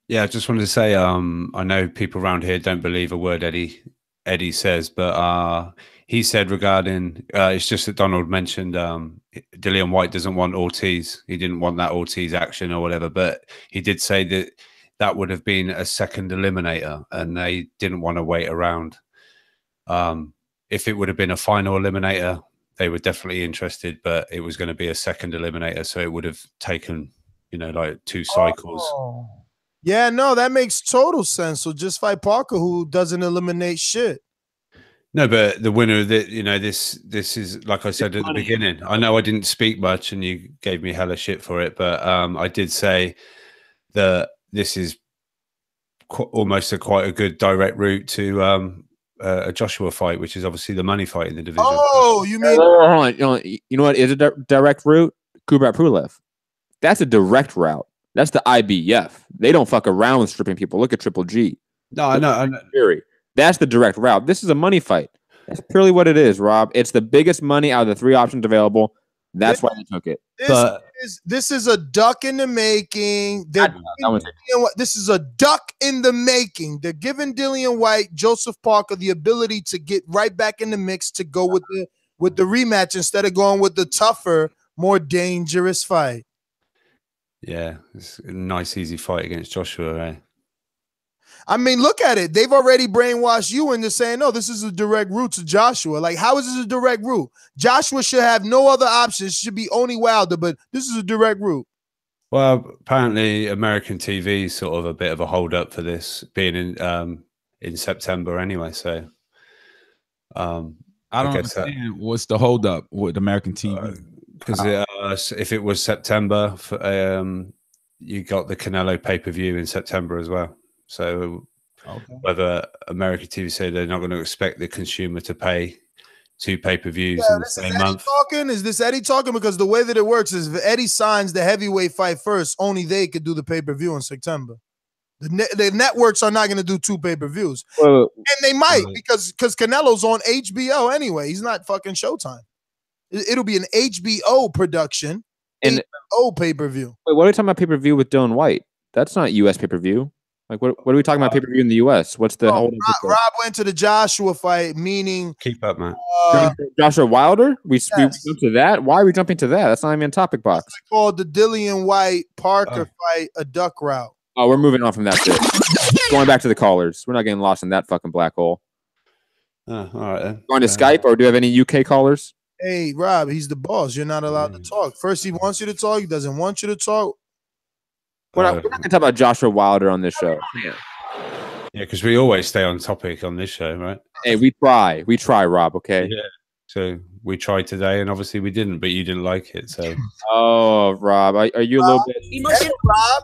Yeah, I just wanted to say, I know people around here don't believe a word Eddie says, but he said regarding, it's just that Donald mentioned DIllian Whyte doesn't want Ortiz. He didn't want that Ortiz action or whatever, but he did say that that would have been a second eliminator and they didn't want to wait around. If it would have been a final eliminator, they were definitely interested, but it was going to be a second eliminator, so it would have taken, like 2 cycles. Oh. Yeah, no, that makes total sense. So just fight Parker, who doesn't eliminate shit. No, but the winner of the, this is, like I said at the beginning, I know I didn't speak much and you gave me hella shit for it, but I did say that this is almost quite a good direct route to a Joshua fight, which is obviously the money fight in the division. Oh, you mean? Hold on. You know what is a direct route? Kubrat Pulev. That's a direct route. That's the IBF. They don't fuck around with stripping people. Look at Triple G. No, I know. Fury. That's the direct route. This is a money fight. That's purely what it is, Rob. It's the biggest money out of the 3 options available. That's why they took it. This is a duck in the making. This is a duck in the making. They're giving DIllian Whyte, Joseph Parker the ability to get right back in the mix to go with the rematch instead of going with the tougher, more dangerous fight. Yeah, it's a nice, easy fight against Joshua, eh? I mean, look at it. They've already brainwashed you into saying, no, this is a direct route to Joshua. Like, how is this a direct route? Joshua should have no other options. It should be only Wilder, but this is a direct route. Well, apparently American TV is sort of a bit of a hold up for this being in September anyway. So I don't understand what's the hold up with American TV. Because if it was September, you got the Canelo pay-per-view in September as well. So whether American TV say they're not going to expect the consumer to pay 2 pay-per-views in the same month. Is this Eddie talking? Because the way that it works is if Eddie signs the heavyweight fight first, only they could do the pay-per-view in September. The networks are not going to do 2 pay-per-views. And they might because Canelo's on HBO anyway. He's not fucking Showtime. It'll be an HBO production and HBO pay-per-view. Wait, what are we talking about pay-per-view with DIllian Whyte? That's not US pay-per-view. Like, what are we talking about pay-per-view in the US? What's the whole Rob went to the Joshua fight, meaning keep up, man. Joshua Wilder? We jumped to that? Why are we jumping to that? That's not even in topic box. It's called the DIllian Whyte Parker fight, a duck route. Oh, we're moving on from that shit. Going back to the callers. We're not getting lost in that fucking black hole. All right then. Going to Skype, or do you have any UK callers? Hey, Rob, he's the boss. You're not allowed to talk. First, he wants you to talk. He doesn't want you to talk. We're not going to talk about Joshua Wilder on this show. Yeah, because we always stay on topic on this show, right? Hey, we try. We try, Rob, okay? Yeah. So we tried today, and obviously we didn't, but you didn't like it, so. Oh, Rob, are you a little bit... Hey, Rob. Rob.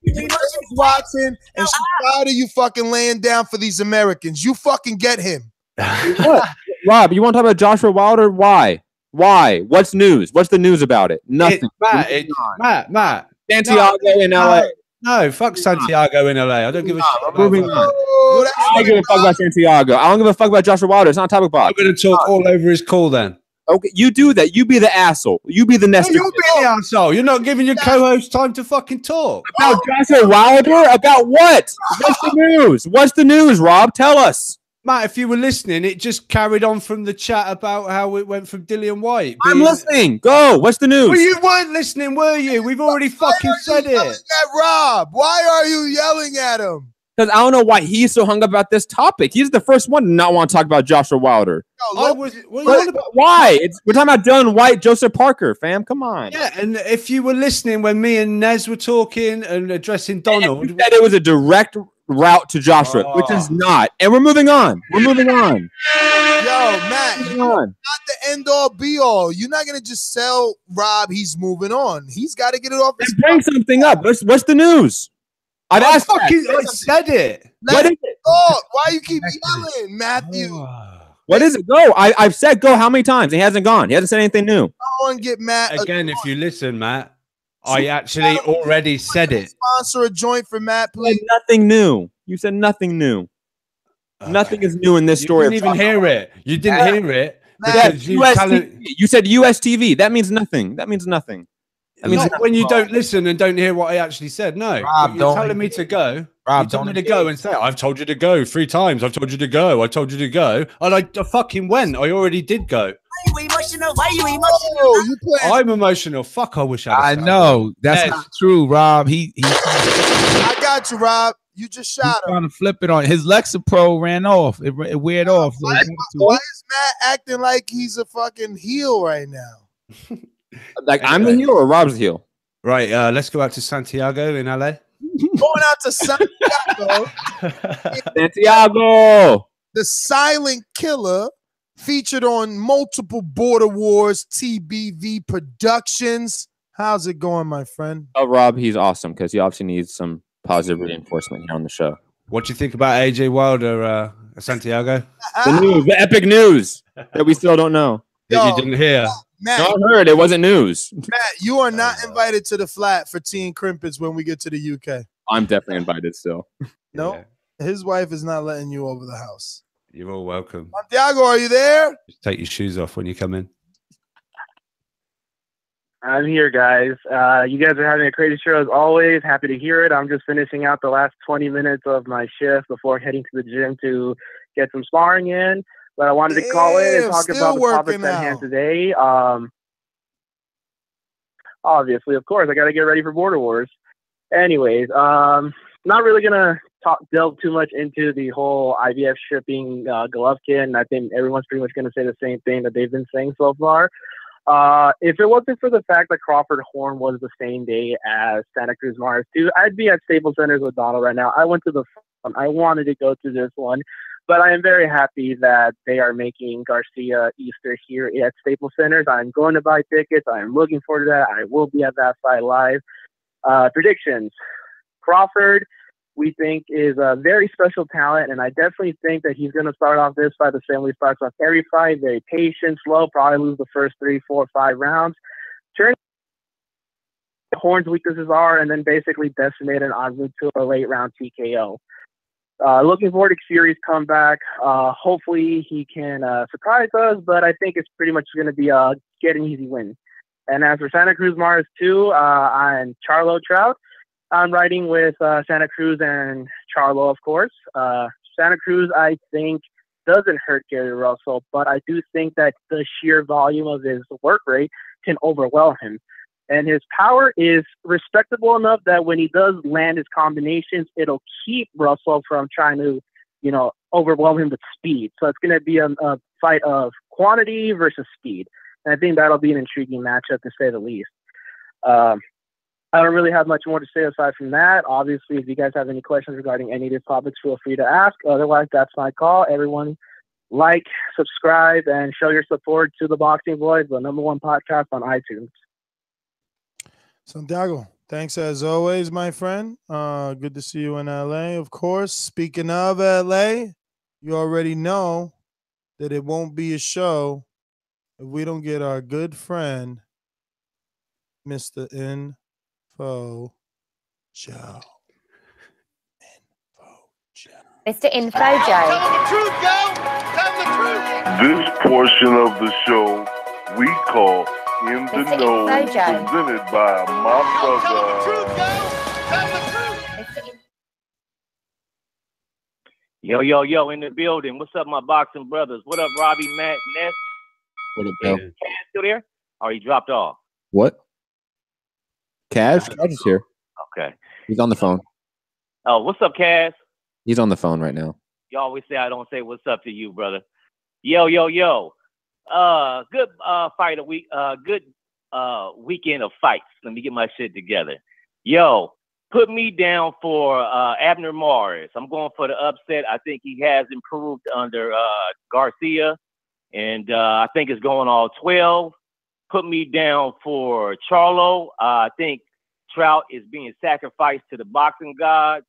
She's watching, and she's proud of you fucking laying down for these Americans. You fucking get him. What? Rob, you want to talk about Joshua Wilder? Why? What's news? What's the news about it? Nothing. Matt. Santiago in LA. No, fuck Santiago in LA. I don't give a shit. Moving on. I don't give a fuck about Santiago. I don't give a fuck about Joshua Wilder. It's not a topic box. I'm going to talk all over his call then. Okay, you do that. You be the asshole. You be the Nestor. You be the asshole. You're not giving your co-host time to fucking talk. About Joshua Wilder? About what? What's the news? What's the news, Rob? Tell us. Matt, if you were listening, it just carried on from the chat about how it went from DIllian Whyte. I'm listening. Go. What's the news? Well, you weren't listening, were you? We've already fucking said it. At Rob, why are you yelling at him? Because I don't know why he's so hung up about this topic. He's the first one to not want to talk about Joshua Wilder. No, why? We're talking about DIllian Whyte, Joseph Parker, fam. Come on. Yeah, and if you were listening when me and Nez were talking and addressing Donald, you said it was a direct route to Joshua, which is not. And we're moving on. Yo, Matt, not the end all be all. You're not gonna just sell Rob. He's moving on. He's got to get it off. Bring something up. What's the news? I've asked. I said it. Let it go. Why you keep yelling, Matthew? What is it? Go. I've said go how many times? He hasn't gone. He hasn't said anything new. I want to get Matt Again, if you listen, Matt, I actually already said it. Sponsor a joint for Matt, please. Nothing new. You said nothing new. Okay. Nothing is new in this story. You didn't even hear it. You didn't hear it. Because you said US TV. That means nothing. That means nothing. That means not when you don't listen and don't hear what I actually said. No, Rob, you're telling me to go. Rob, you told me to go and say, I've told you to go 3 times. I've told you to go. I told you to go. And I fucking went. I already did go. Why you emotional? Why you emotional? I'm emotional. Fuck, I wish I know. That's not true, Rob. I got you, Rob. You just shot him. Trying to flip it on. His Lexapro ran off. It weared off. So why is Matt acting like he's a fucking heel right now? Like I'm the heel or Rob's the heel? Right. Let's go out to Santiago in LA. Going out to Santiago. Santiago. The Silent Killer, featured on multiple Border Wars TBV productions. How's it going, my friend? Oh, Rob, he's awesome because he obviously needs some positive reinforcement here on the show. What do you think about AJ Wilder, Santiago? The news, the epic news that we still don't know. That you didn't hear. Matt, no, I heard it wasn't news. Matt, you are not invited to the flat for tea and crimpets when we get to the UK. I'm definitely invited still. No, his wife is not letting you over the house. You're all welcome. Santiago, are you there? Just take your shoes off when you come in. I'm here, guys. You guys are having a crazy show as always. Happy to hear it. I'm just finishing out the last 20 minutes of my shift before heading to the gym to get some sparring in. But I wanted to call in and talk about the topics at hand today. Obviously, of course, I got to get ready for Border Wars. Anyways, not really going to delve too much into the whole IBF shipping Golovkin. I think everyone's pretty much going to say the same thing that they've been saying so far. If it wasn't for the fact that Crawford Hearn was the same day as Santa Cruz Mars 2, I'd be at Staples Centers with Donald right now. I went to the fun. I wanted to go to this one. But I am very happy that they are making Garcia Easter here at Staples Centers. I'm going to buy tickets. I am looking forward to that. I will be at that fight live. Predictions. Crawford, we think, is a very special talent, and I definitely think that he's going to start off this fight the same way he starts off every fight, very patient, slow, probably lose the first 3, 4, 5 rounds. Turn Horn's weaknesses are, and then basically decimate an en route to a late round TKO. Looking forward to Fury's comeback. Hopefully he can surprise us, but I think it's pretty much going to be get an easy win. And as for Santa Cruz Mars 2, I'm Charlo Trout. I'm riding with Santa Cruz and Charlo, of course. Santa Cruz, I think, doesn't hurt Gary Russell, but I do think that the sheer volume of his work rate can overwhelm him. And his power is respectable enough that when he does land his combinations, it'll keep Russell from trying to, overwhelm him with speed. So it's going to be a fight of quantity versus speed. And I think that'll be an intriguing matchup, to say the least. I don't really have much more to say aside from that. Obviously, if you guys have any questions regarding any of these topics, feel free to ask. Otherwise, that's my call. Everyone, like, subscribe, and show your support to The Boxing Voice, the #1 podcast on iTunes. Santiago, thanks as always, my friend. Good to see you in LA, of course. Speaking of LA, you already know that it won't be a show if we don't get our good friend, Mr. Info Joe. Mr. Info Joe. Tell them the truth, yo! Tell them the truth! This portion of the show we call In the Mr. Know, Info Joe. presented by my brother. Tell them the truth, yo! Tell them the truth! Yo, in the building. What's up, my boxing brothers? What up, Robbie, Matt, Ness? What up, Is Bill? Cash still there? Or he dropped off? What? Cash is here. Okay. He's on the phone. Oh, what's up, Cass? He's on the phone right now. You always say I don't say what's up to you, brother. Yo. Good fight a week. Good weekend of fights. Let me get my shit together. Yo, put me down for Abner Morris. I'm going for the upset. I think he has improved under Garcia, and I think it's going all 12. Put me down for Charlo. I think Trout is being sacrificed to the boxing gods.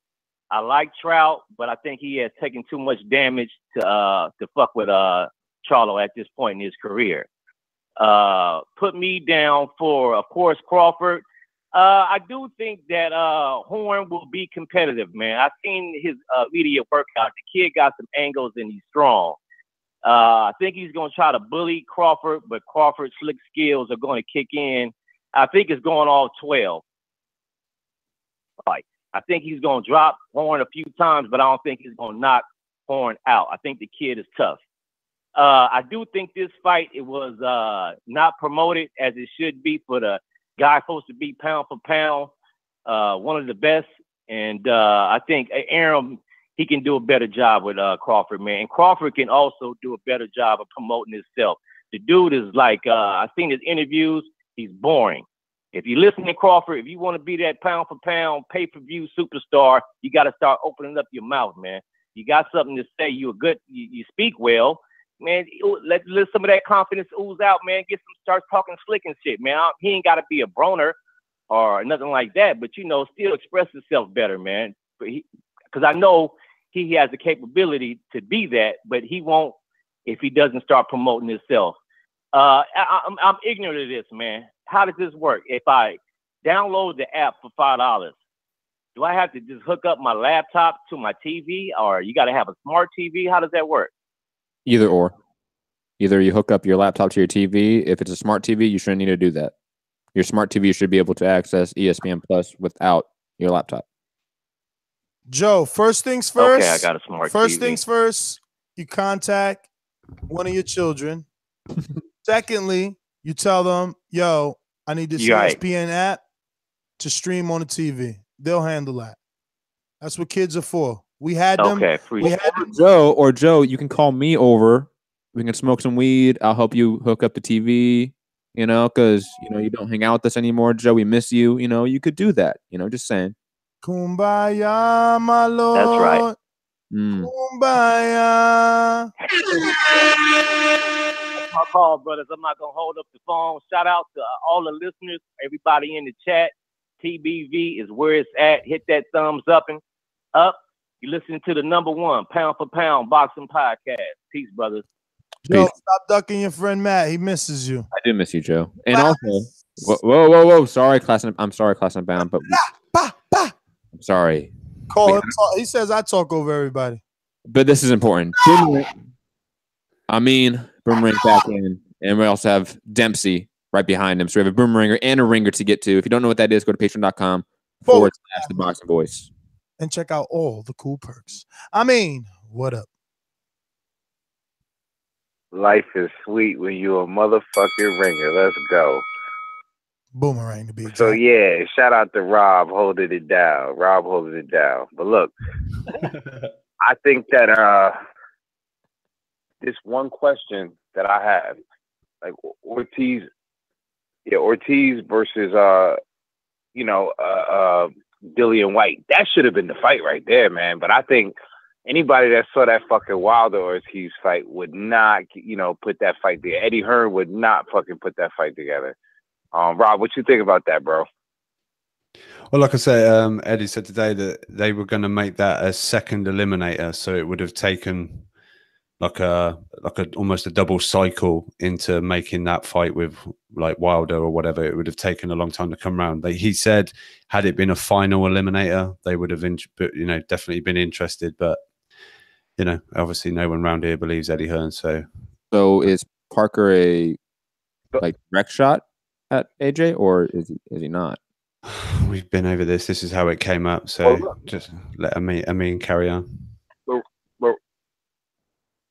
I like Trout, but I think he has taken too much damage to fuck with Charlo at this point in his career. Put me down for, of course, Crawford. I do think that Hearn will be competitive, man. I've seen his media workout. The kid got some angles and he's strong. I think he's going to try to bully Crawford, but Crawford's slick skills are going to kick in. I think it's going all 12. Like, I think he's going to drop Hearn a few times, but I don't think he's going to knock Hearn out. I think the kid is tough. I do think this fight, it was not promoted as it should be for the guy supposed to be pound for pound, one of the best. And I think Aaron, he can do a better job with Crawford, man. And Crawford can also do a better job of promoting himself. The dude is like, I've seen his interviews, he's boring. If you listen to Crawford, if you want to be that pound for pound, pay-per-view superstar, you got to start opening up your mouth, man. You got something to say. You're good. You speak well. Man, let some of that confidence ooze out, man. Start talking slick and shit, man. He ain't got to be a broner or nothing like that, but, you know, still express himself better, man. Because I know he has the capability to be that, but he won't if he doesn't start promoting himself. I'm ignorant of this, man. How does this work? If I download the app for $5, do I have to just hook up my laptop to my TV, or you got to have a smart TV? How does that work? Either or. Either you hook up your laptop to your TV. If it's a smart TV, you shouldn't need to do that. Your smart TV should be able to access ESPN Plus without your laptop. Joe, first things first. Okay, I got a smart TV. First things first, you contact one of your children. Secondly, you tell them, yo, I need this ESPN app to stream on the TV. They'll handle that. That's what kids are for. We had them. Okay, Joe, you can call me over. We can smoke some weed. I'll help you hook up the TV, you know, because, you know, you don't hang out with us anymore, Joe. We miss you. You know, you could do that. You know, just saying. Kumbaya, my Lord. That's right. Kumbaya. That's my call, brothers. I'm not going to hold up the phone. Shout out to all the listeners, everybody in the chat. TBV is where it's at. Hit that thumbs up and up. You listening to the #1 pound for pound boxing podcast. Peace, brothers. Joe, stop ducking your friend Matt. He misses you. I do miss you, Joe. And also, whoa. Sorry, class. I'm sorry, class and bound, but I'm sorry. Call him. He says I talk over everybody. But this is important. Boomerang back in, and we also have Dempsey right behind him. So we have a boomeringer and a ringer to get to. If you don't know what that is, go to patreon.com/ThaBoxingVoice. And check out all the cool perks. What up? Life is sweet when you a motherfucking ringer. Let's go. Boomerang to be exact. So, yeah, shout out to Rob holding it down. But look, I think that this one question that I have, like Ortiz versus DIllian Whyte, that should have been the fight right there, man. But I think anybody that saw that fucking Wilder Ortiz fight would not, put that fight there. Eddie Hearn would not fucking put that fight together. Rob, what you think about that, bro? Well, like I say, Eddie said today that they were going to make that a second eliminator, so it would have taken like almost a double cycle into making that fight with like Wilder or whatever. It would have taken a long time to come around. He said, had it been a final eliminator, they would have, definitely been interested. But obviously, no one around here believes Eddie Hearn. So is Parker a wreck shot at AJ, or is he not? We've been over this. This is how it came up. So just let Amin carry on.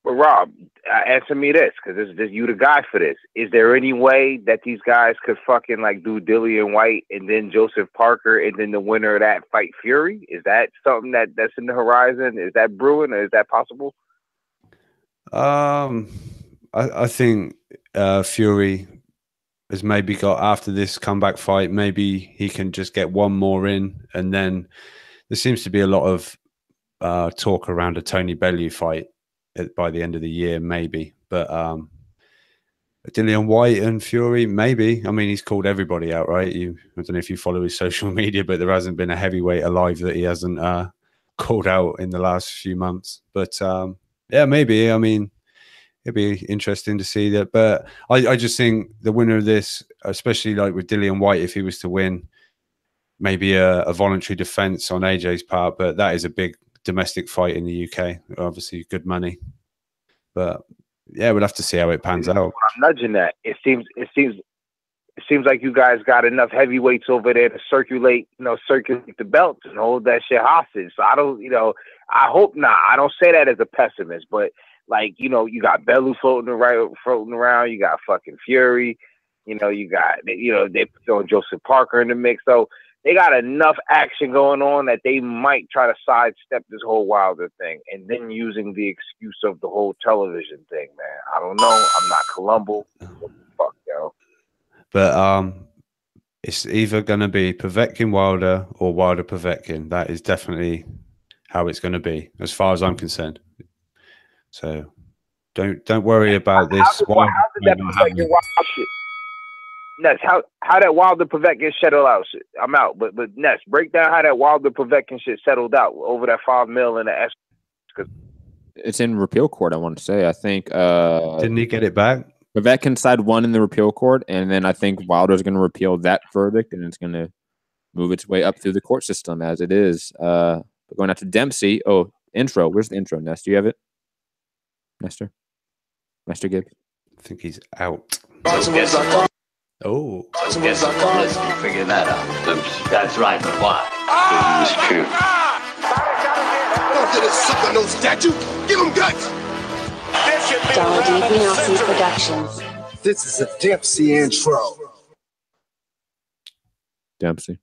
But Rob, answer me this, because this you the guy for this. Is there any way that these guys could fucking do DIllian Whyte and then Joseph Parker and then the winner of that fight Fury? Is that something that's in the horizon? Is that brewing, or is that possible? I think Fury has maybe got, after this comeback fight, maybe he can just get one more in, and then there seems to be a lot of talk around a Tony Bellew fight by the end of the year, maybe. But DIllian Whyte and Fury, maybe. He's called everybody out, right? I don't know if you follow his social media, but there hasn't been a heavyweight alive that he hasn't called out in the last few months. But yeah, maybe. it'd be interesting to see that. But I just think the winner of this, especially like with DIllian Whyte, if he was to win, maybe a voluntary defense on AJ's part, but that is a big domestic fight in the UK. Obviously, good money. But yeah, we'll have to see how it pans out. I'm nudging that. It seems like you guys got enough heavyweights over there to circulate the belts and hold that shit hostage. So I don't, I hope not. I don't say that as a pessimist, but like, you got Bellew floating around. You got fucking Fury. You got, they throwing Joseph Parker in the mix. So they got enough action going on that they might try to sidestep this whole Wilder thing, and then using the excuse of the whole television thing, man. I don't know. I'm not Columbo. What the fuck, yo? But it's either going to be Povetkin Wilder or Wilder Povetkin. That is definitely how it's going to be, as far as I'm concerned. So don't worry about this. How did that Povetkin Wilder shit? Ness, how that Wilder Povetkin settled out? I'm out, but Ness, break down how that Wilder Povetkin shit settled out over that $5 million in the S. It's in repeal court, I want to say. I think didn't he get it back? Povetkin side won in the repeal court, and then I think Wilder's going to repeal that verdict, and it's going to move its way up through the court system as it is. Going out to Dempsey. Oh, intro. Where's the intro, Ness? Do you have it, Nestor? Nestor Gibbs? I think he's out. Oh. So guess let's figure that out. Oops. That's right, but why? It's true. Don't get a sucker no statue. Give him guts. DIllian Productions. This is a Dempsey intro. Dempsey.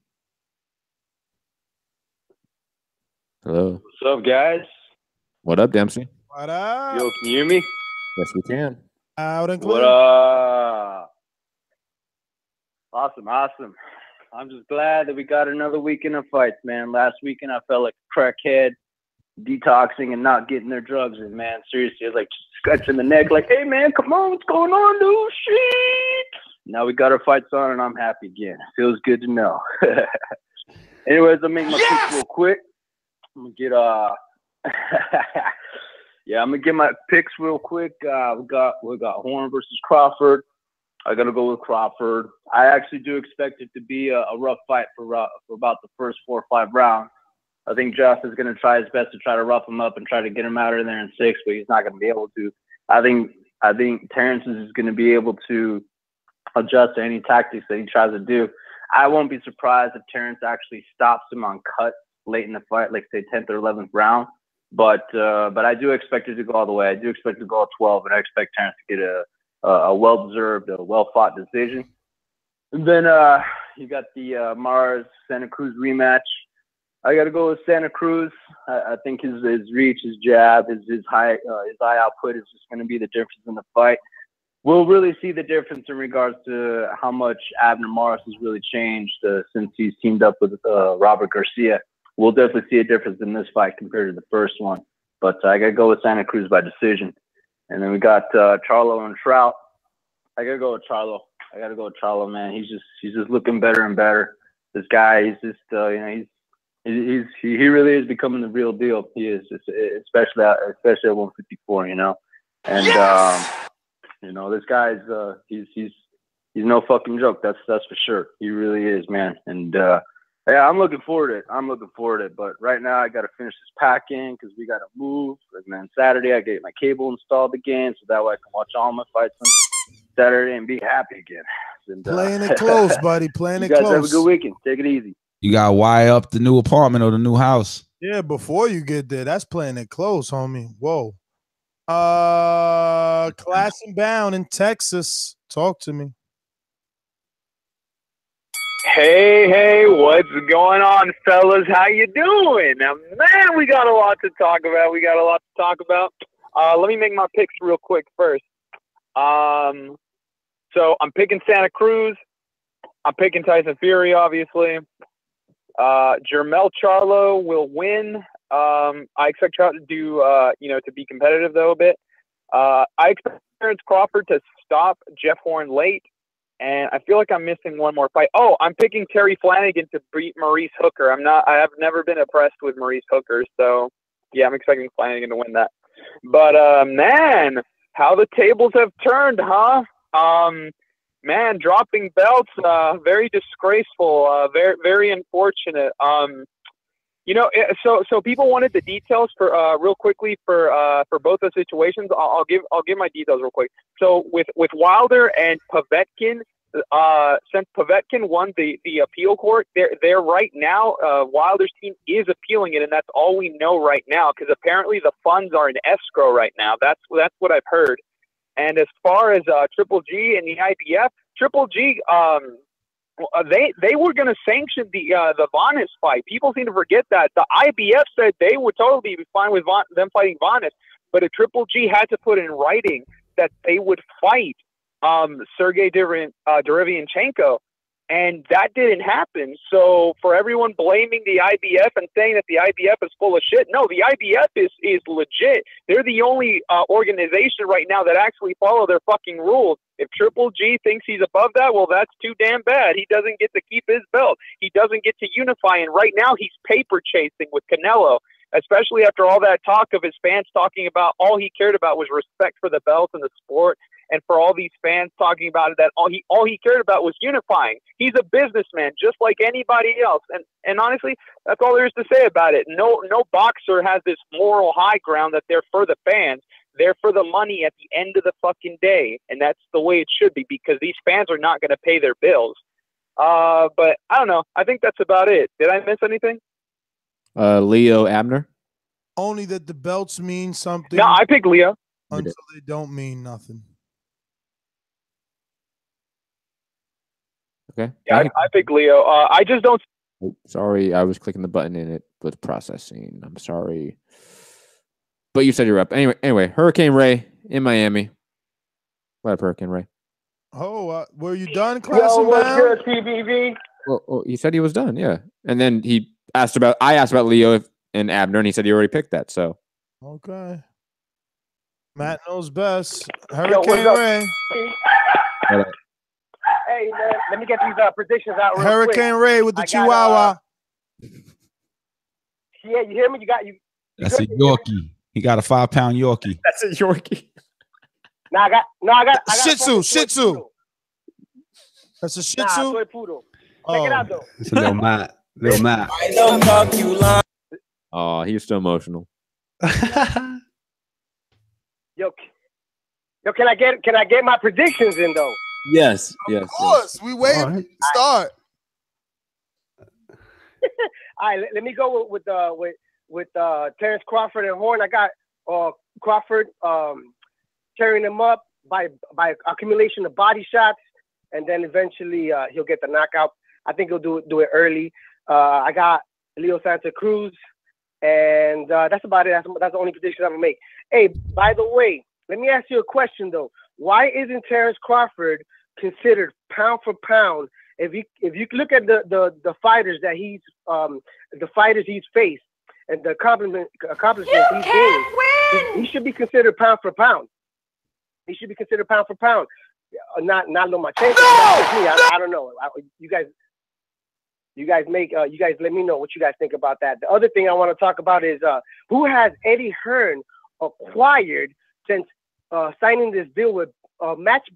Hello. What's up, guys? What up, Dempsey? What up? Yo, can you hear me? Yes, we can. Out and clear. What up? Awesome. I'm just glad that we got another weekend of fights, man. Last weekend, I felt like a crackhead detoxing and not getting their drugs in, man. Seriously, it's like scratching the neck, like, hey, man, come on, what's going on, dude? Shit. Now we got our fights on, and I'm happy again. Feels good to know. Anyways, I'll make my picks real quick. I'm gonna get I'm gonna get my picks real quick. We got Hearn versus Crawford. I gotta go with Crawford. I actually do expect it to be a rough fight for about the first 4 or 5 rounds. I think Josh is gonna try his best to try to rough him up and try to get him out of there in 6, but he's not gonna be able to. I think Terence is gonna be able to adjust to any tactics that he tries to do. I won't be surprised if Terence actually stops him on cuts late in the fight, like say 10th or 11th round. But I do expect it to go all the way. I do expect it to go at 12, and I expect Terence to get a well-deserved, a well-fought decision. And then you got the Mars Santa Cruz rematch. I got to go with Santa Cruz. I think his reach, his jab, his eye output is just going to be the difference in the fight. We'll really see the difference in regards to how much Abner Morris has really changed since he's teamed up with Robert Garcia. We'll definitely see a difference in this fight compared to the first one. But I got to go with Santa Cruz by decision. And then we got Charlo and Trout. I got to go with Charlo. Man. He's just looking better and better. This guy, he's just, he really is becoming the real deal. He is, especially at 154, And, this guy's, he's no fucking joke. That's for sure. He really is, man. And, yeah, I'm looking forward to it. But right now, I got to finish this packing because we got to move. And then Saturday, I get my cable installed again, so that way I can watch all my fights on Saturday and be happy again. And, playing it close, buddy. Playing it close. You guys close. have a good weekend. Take it easy. You got to wire up the new apartment or the new house. Yeah, before you get there, that's playing it close, homie. Whoa. Class and Bound in Texas. Talk to me. Hey, what's going on, fellas? How you doing? Now, man, we got a lot to talk about. Let me make my picks real quick first. So I'm picking Santa Cruz. I'm picking Tyson Fury, obviously. Jermell Charlo will win. I expect Trout to do, to be competitive, though, a bit. I expect Terence Crawford to stop Jeff Horn late. And I feel like I'm missing one more fight. Oh, I'm picking Terry Flanagan to beat Maurice Hooker. I have never been impressed with Maurice Hooker. So, yeah, I'm expecting Flanagan to win that. But, man, How the tables have turned, huh? Man, dropping belts, very disgraceful, very unfortunate. You know, so people wanted the details for real quickly for both the situations. I'll give my details real quick. So with Wilder and Povetkin, since Povetkin won the appeal court, they're right now, Wilder's team is appealing it, and that's all we know right now, because apparently the funds are in escrow right now. That's what I've heard. And as far as Triple G and the IBF, Triple G, they were going to sanction the Vanes fight. People seem to forget that. The IBF said they would totally be fine with them fighting Vanes, but a Triple G had to put in writing that they would fight Sergey Derevianchenko, and that didn't happen. So for everyone blaming the IBF and saying that the IBF is full of shit, no, the IBF is legit. They're the only organization right now that actually follow their fucking rules. If Triple G thinks he's above that, well, that's too damn bad. He doesn't get to keep his belt. He doesn't get to unify, and right now he's paper chasing with Canelo, especially after all that talk of his fans talking about all he cared about was respect for the belt and the sport. And for all these fans talking about it, that all he cared about was unifying. He's a businessman, just like anybody else. And honestly, that's all there is to say about it. No boxer has this moral high ground that they're for the fans. They're for the money at the end of the fucking day. And that's the way it should be, because these fans are not going to pay their bills. But I don't know. I think that's about it. Did I miss anything? Leo Abner? Only that the belts mean something. No, I picked Leo. Until they don't mean nothing. Okay. Yeah, I picked Leo. I just don't. Oh, sorry, I was clicking the button and it was processing. I'm sorry. But you said you're up. Anyway, Hurricane Ray in Miami. What up, Hurricane Ray? Oh, were you done, class? Yo, what's good, TBV? Well, he said he was done, yeah. And then I asked about Leo and Abner, and he said he already picked that, so. Okay. Matt knows best. Hurricane Ray. Hey, man, let me get these predictions out real Hurricane quick. Ray with the Chihuahua. Yeah, you hear me? That's a Yorkie. He got a 5-pound Yorkie. That's a Yorkie. I got Shih Tzu. That's a Shih Tzu? Toy Poodle. Check it out, though. It's a little Matt. Oh, he's so emotional. Yo, can I get my predictions in though? Yes. Of course. We waiting for you to start. All right, let me go with Terence Crawford and Hearn. I got Crawford tearing him up by accumulation of body shots, and then eventually he'll get the knockout. I think he'll do it early. I got Leo Santa Cruz, and that's about it. That's the only prediction I'm gonna make. Hey, by the way, let me ask you a question though. Why isn't Terence Crawford considered pound for pound? If you look at the fighters that he's faced and the accomplishments he's gained, he should be considered pound for pound. He should be considered pound for pound. Not Lomachenko. I don't know. You guys let me know what you guys think about that. The other thing I want to talk about is who has Eddie Hearn acquired since signing this deal with match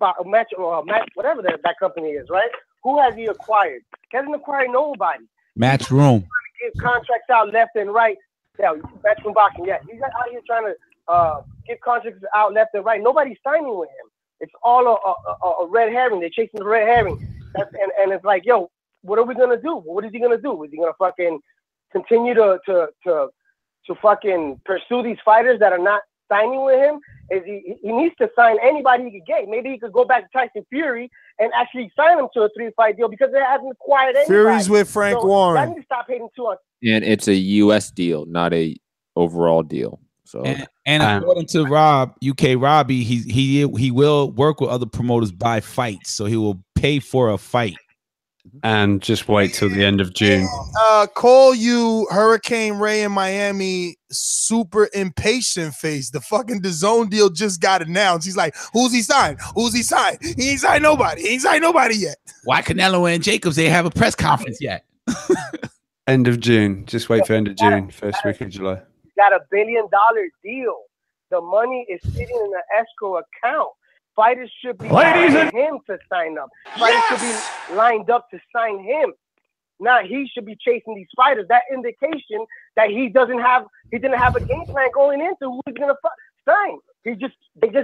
whatever that company is, right? Who has he acquired? He hasn't acquired nobody. Matchroom. Give contracts out left and right. Yeah, Matchroom Boxing. Yeah, he's out here trying to give contracts out left and right. Nobody's signing with him. It's all a red herring. They're chasing the red herring. And it's like, yo, what are we gonna do? What is he gonna do? Is he gonna fucking continue to fucking pursue these fighters that are not signing with him? He needs to sign anybody he could get. Maybe he could go back to Tyson Fury and actually sign him to a 3-fight deal because it hasn't acquired anybody. Fury's with Frank Warren. I need to stop hating too on. And it's a U.S. deal, not a overall deal. So and according to UK Robbie, he will work with other promoters by fights, so he will pay for a fight. And just wait till the end of June. Call you Hurricane Ray in Miami super impatient face. The fucking DAZN deal just got announced. He's like, who's he signed? Who's he signed? He ain't signed nobody. He ain't signed nobody yet. Why Canelo and Jacobs, they have a press conference yet? End of June. Just wait for end of June, first week of July. Got $1 billion deal. The money is sitting in the escrow account. Fighters should be Ladies asking him to sign up. Fighters should be lined up to sign him. Not he should be chasing these fighters. That indication that he didn't have a game plan going into who he's gonna sign. They just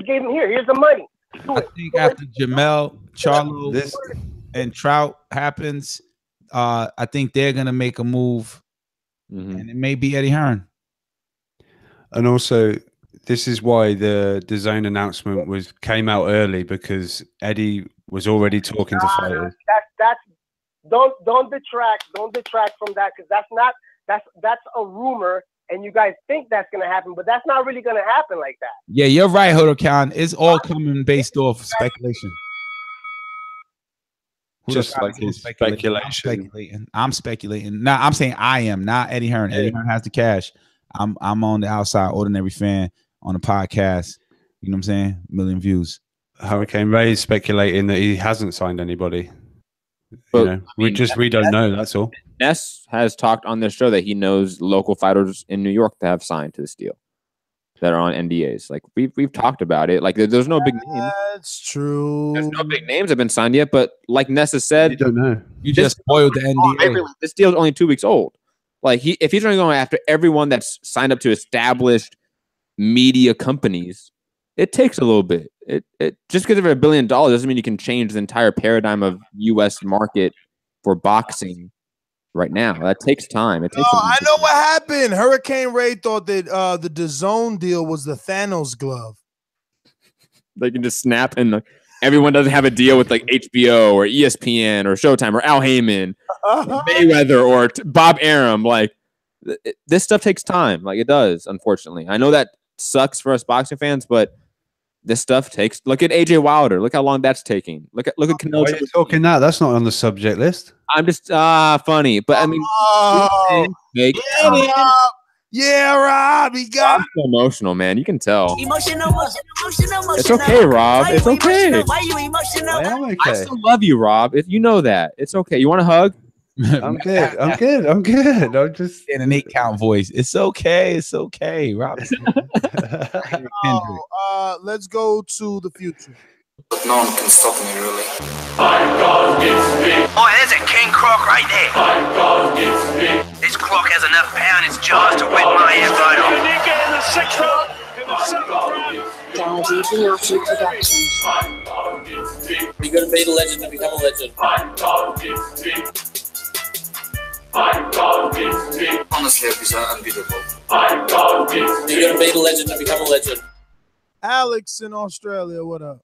gave him here's the money. I think after Jermell, Charlo, and Trout happens, I think they're gonna make a move, and it may be Eddie Hearn. And also, this is why the DAZN announcement came out early, because Eddie was already talking to fighters. That's don't detract from that, because that's a rumor, and you guys think that's gonna happen, but that's not really gonna happen like that. Yeah, you're right, Huracan. It's all coming based off speculation. Just like his speculation. I'm speculating. Now I'm saying I am, not Eddie Hearn. Eddie Hearn has the cash. I'm on the outside, ordinary fan on the podcast. You know what I'm saying? 1 million views. Hurricane Ray is speculating that he hasn't signed anybody. But, we don't know. That's all. Ness has talked on this show that he knows local fighters in New York that have signed to this deal that are on NDAs. Like we've talked about it. Like there's no big names. That's true. There's no big names have been signed yet. But like Nessa said, you don't know. You just spoiled the NDA. This deal is only 2 weeks old. Like if he's trying to go after everyone that's signed up to established media companies, it takes a little bit. It just because of $1 billion doesn't mean you can change the entire paradigm of U.S. market for boxing right now. That takes time. It takes. I know what happened. Hurricane Ray thought that the DAZN deal was the Thanos glove. They can just snap, and everyone doesn't have a deal with like HBO or ESPN or Showtime or Al Heyman, Mayweather or Bob Arum. Like this stuff takes time. Like it does. Unfortunately, I know that sucks for us boxing fans, but this stuff takes. Look at AJ Wilder. Look how long that's taking. Look at Canelo. Why are you talking that? That's not on the subject list. I'm just funny, but I mean, yeah, Rob, he got so emotional, man. You can tell. Emotional. It's okay, Rob. It's okay. Why you emotional? I am okay. I still love you, Rob. If you know that, it's okay. You want a hug? I'm good. I'm just in an 8-count voice. It's okay, Rob. Let's go to the future. But no one can stop me, really. Oh, there's a king croc right there. This croc has enough power in its jaws to whip my head right off. DIllian Productions. You're gonna be the legend to become a legend. Honestly, it's unbeatable. You're gonna be the legend to become a legend. Alex in Australia, what up?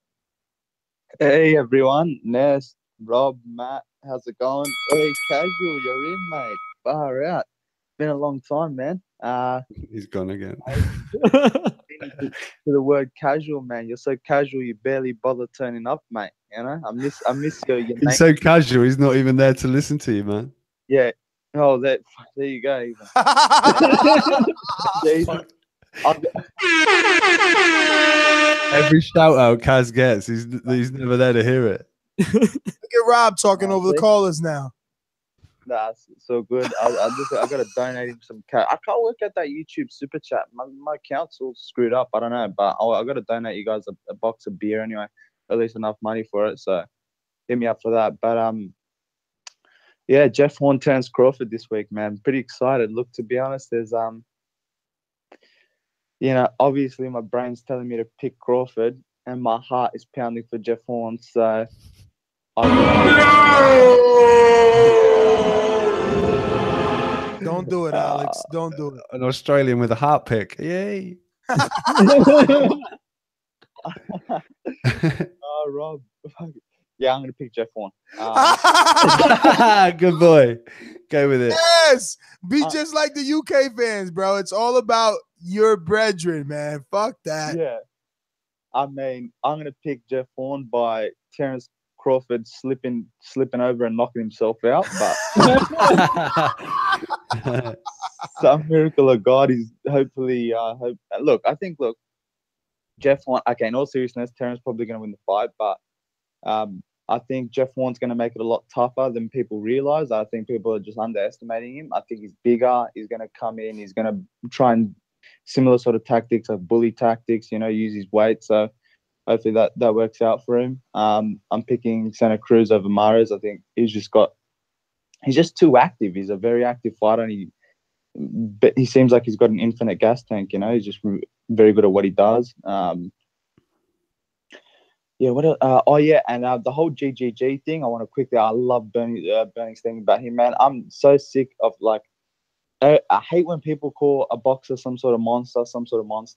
Hey everyone, Ness, Rob, Matt, how's it going? Hey, Casual, you're in, mate. Far out. Been a long time, man. He's gone again. To the word casual, man. You're so casual, you barely bother turning up, mate. You know, I miss you. He's so casual. He's not even there to listen to you, man. Yeah. Oh, there you go. Even. Every shout out Kaz gets, he's never there to hear it. Look at Rob talking over the callers now. Nah, it's so good. I gotta donate him some cash. I can't work out that YouTube super chat. My account's all screwed up. I don't know, but I gotta donate you guys a box of beer anyway. At least enough money for it. So hit me up for that. But yeah, Jeff Horn, Terence Crawford this week, man. Pretty excited. Look, to be honest, there's you know, obviously my brain's telling me to pick Crawford, and my heart is pounding for Jeff Horn. So don't do it, Alex. Don't do it. An Australian with a heart pick. Yay. Oh, Rob. Yeah, I'm going to pick Jeff Horn. Good boy. Go with it. Yes. Be just like the UK fans, bro. It's all about your brethren, man. Fuck that. Yeah. I mean, I'm going to pick Jeff Horn by Terence Crawford slipping over and knocking himself out. But some miracle of God is hopefully look, Jeff Horn, okay, in all seriousness, Terence probably going to win the fight, but I think Jeff Horn's going to make it a lot tougher than people realize. I think people are just underestimating him. I think he's bigger. He's going to come in. He's going to try and similar sort of tactics, like bully tactics, use his weight. So hopefully that works out for him. I'm picking Santa Cruz over Mares. I think he's just too active. He's a very active fighter, and but he seems like he's got an infinite gas tank. He's just very good at what he does. Yeah. And the whole GGG thing. I want to quickly. I love Bernie's thing about him, man. I'm so sick of I hate when people call a boxer some sort of monster,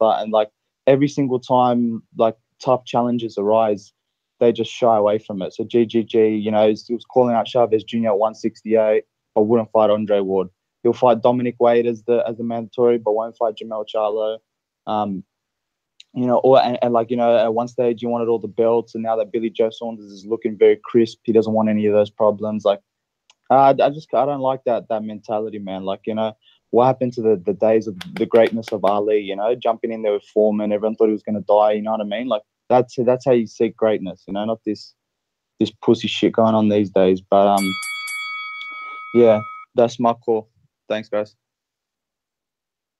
and every single time tough challenges arise, they just shy away from it. So GGG, he was calling out Chavez Jr. at 168, but wouldn't fight Andre Ward. He'll fight Dominic Wade as the mandatory, but won't fight Jermell Charlo. At one stage he wanted all the belts, and now that Billy Joe Saunders is looking very crisp, he doesn't want any of those problems. I don't like that mentality, man. What happened to the days of the greatness of Ali? Jumping in there with Foreman, everyone thought he was going to die. You know what I mean? That's how you seek greatness. Not this pussy shit going on these days. But yeah, that's my call. Thanks, guys.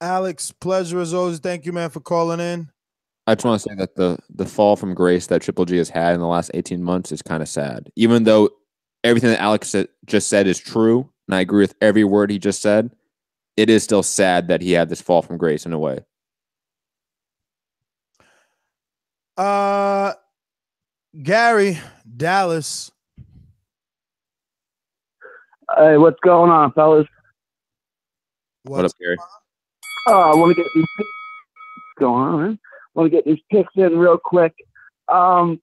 Alex, pleasure as always. Thank you, man, for calling in. I just want to say that the fall from grace that Triple G has had in the last 18 months is kind of sad. Even though everything that Alex just said is true, and I agree with every word he just said, it is still sad that he had this fall from grace in a way. Gary, Dallas. Hey, what's going on, fellas? What up, Gary? I want to get these picks going on, man. I want to get these picks in real quick. I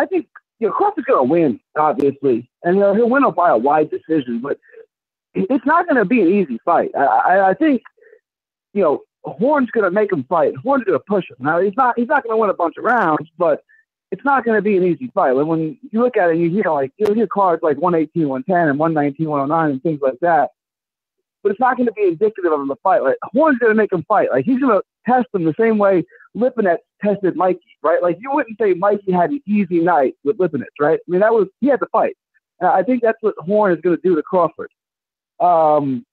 think Crawford's going to win, obviously, and he'll win by a wide decision, but it's not going to be an easy fight. I think, Horn's going to make him fight. Horn's going to push him. Now, he's not going to win a bunch of rounds, but it's not going to be an easy fight. When you look at it, you hear cards like 118, 110, and 119, 109, and things like that. But it's not going to be indicative of the fight. Horn's going to make him fight. He's going to test him the same way Lipinets tested Mikey, right? You wouldn't say Mikey had an easy night with Lipinets, right? I mean, he had to fight. I think that's what Horn is going to do to Crawford. And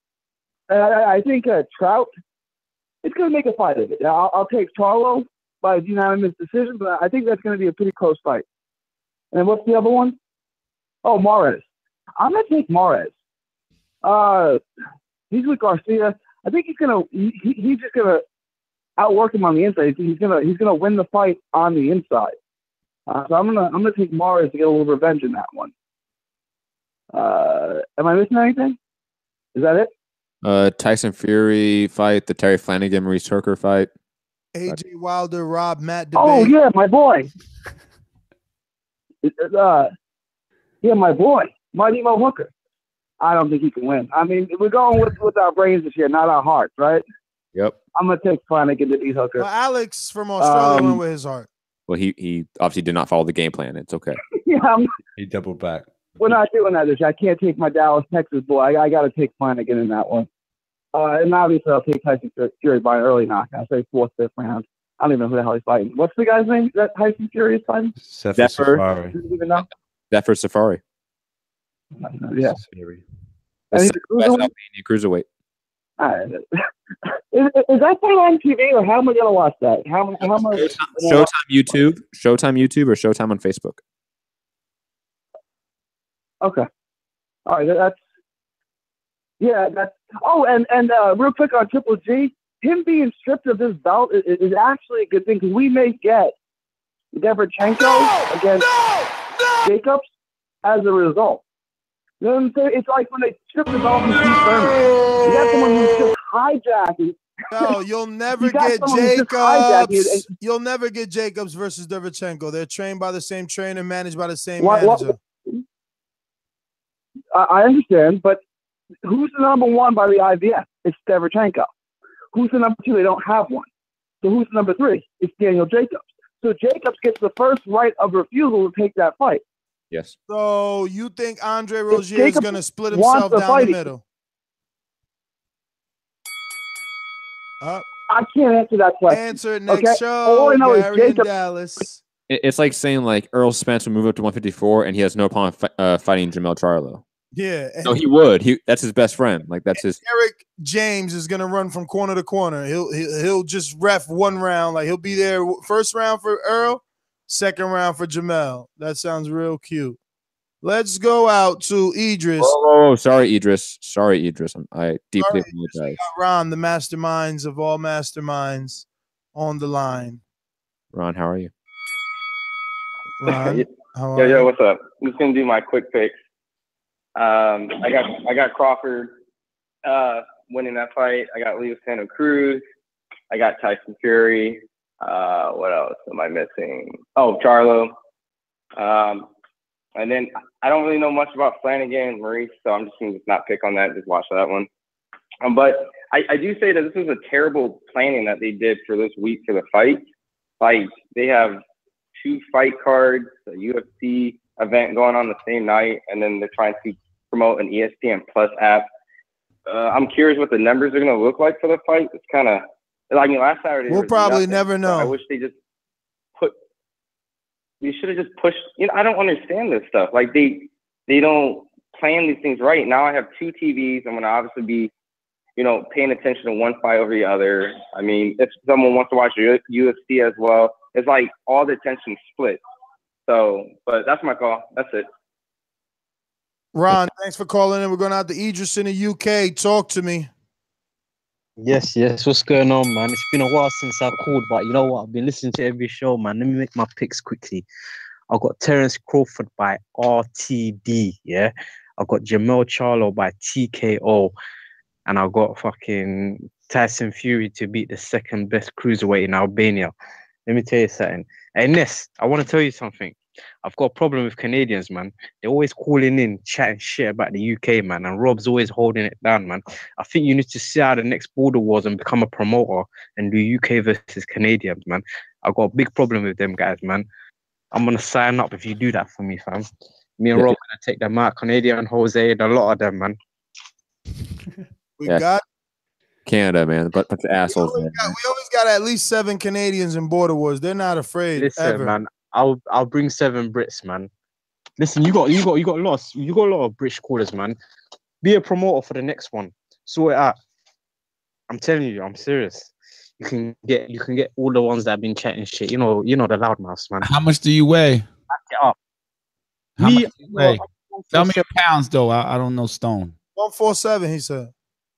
I think Trout, it's going to make a fight of it. I'll take Charlo by unanimous decision, but I think that's going to be a pretty close fight. And what's the other one? Oh, Mares. I'm going to take Mares. He's with Garcia. I think he's just gonna outwork him on the inside. He's gonna win the fight on the inside. So I'm gonna take Mares to get a little revenge in that one. Am I missing anything? Is that it? Tyson Fury fight, the Terry Flanagan Maurice Hooker fight. AJ Wilder, Rob, Matt debate. Oh yeah, my boy. Yeah, my boy, Mighty Mo Hooker. I don't think he can win. I mean, we're going with our brains this year, not our hearts, right? Yep. I'm going to take Flanagan to beat Hooker. Well, Alex from Australia went with his heart. Well, he obviously did not follow the game plan. It's okay. Yeah, he doubled back. We're not doing that this year. I can't take my Dallas, Texas boy. I got to take Flanagan in that one. And obviously, I'll take Tyson Fury by an early knockout. I say 4th, 5th round. I don't even know who the hell he's fighting. What's the guy's name that Tyson Fury is fighting? Zephyr Safari. Zephyr Safari. Yeah. That's Albanian cruiserweight. Is that thing on TV, or how am I going to watch that? How much? Showtime YouTube, or Showtime on Facebook. Okay. All right. That's. Oh, and real quick on Triple G, him being stripped of this belt is actually a good thing, because we may get Derevchenko against Jacobs as a result. You know what I'm saying? It's like when they strip the belt from Steve Thurman. You got someone who's just hijacking. No, you'll never get Jacobs. You'll never get Jacobs versus Derevchenko. They're trained by the same trainer, managed by the same manager. I understand, but who's the number one by the IBF? It's Derevchenko. Who's the number two? They don't have one. So who's the number three? It's Daniel Jacobs. So Jacobs gets the first right of refusal to take that fight. Yes. So you think Andre Rozier is going to split himself down the middle? I can't answer that question. Answer it next show. All I know is Jacobs. It's like saying Earl Spence will move up to 154 and he has no problem fighting Jermell Charlo. Yeah. No, he would. That's his best friend. Like that's his. Eric James is gonna run from corner to corner. He'll just ref one round. Like he'll be there first round for Earl, second round for Jermell. That sounds real cute. Let's go out to Idris. Oh, sorry, Idris. Sorry, Idris. I deeply apologize. Ron, the masterminds of all masterminds, on the line. Ron, how are you? Ron, yo, what's up? I'm just gonna do my quick picks. I got Crawford winning that fight. I got Santa Cruz. I got Tyson Fury. What else am I missing? Oh, Charlo. And then I don't really know much about Flanagan and Maurice, so I'm just gonna not pick on that. Just watch that one. But I do say that this was a terrible planning that they did for this week for the fight. Like they have 2 fight cards, a UFC event going on the same night, and then they're trying to promote an ESPN Plus app. I'm curious what the numbers are going to look like for the fight. It's kind of like last Saturday. We'll probably never know. I wish they just we should have just pushed. I don't understand this stuff. Like they don't plan these things right. Now I have 2 TVs. I'm going to obviously be, paying attention to one fight over the other. I mean, if someone wants to watch UFC as well, it's like all the attention split. So, but that's my call. That's it. Ron, thanks for calling in. We're going out to Idris in the UK. Talk to me. Yes. What's going on, man? It's been a while since I called, but you know what? I've been listening to every show, man. Let me make my picks quickly. I've got Terence Crawford by RTD, yeah? I've got Jermell Charlo by TKO. And I've got fucking Tyson Fury to beat the second best cruiserweight in Albania. Let me tell you something. Hey, Ness, I want to tell you something. I've got a problem with Canadians, man. They're always calling in, chatting shit about the UK, man. And Rob's always holding it down, man. I think you need to see out the next border wars and become a promoter and do UK versus Canadians, man. I've got a big problem with them guys, man. I'm going to sign up if you do that for me, fam. Me and Rob are going to take them out. Canadian, Jose, and a lot of them, man. We got Canada, man. But bunch of assholes. We always got at least 7 Canadians in border wars. They're not afraid. Listen, ever. man. I'll bring 7 Brits, man. Listen, you got a lot of British callers, man. Be a promoter for the next one. Sort it out. I'm telling you, I'm serious. You can get all the ones that have been chatting shit. You know the loudmouths, man. How much do you weigh? Back it up. How much do you weigh? Tell me your pounds, though. I don't know stone. 147, he said.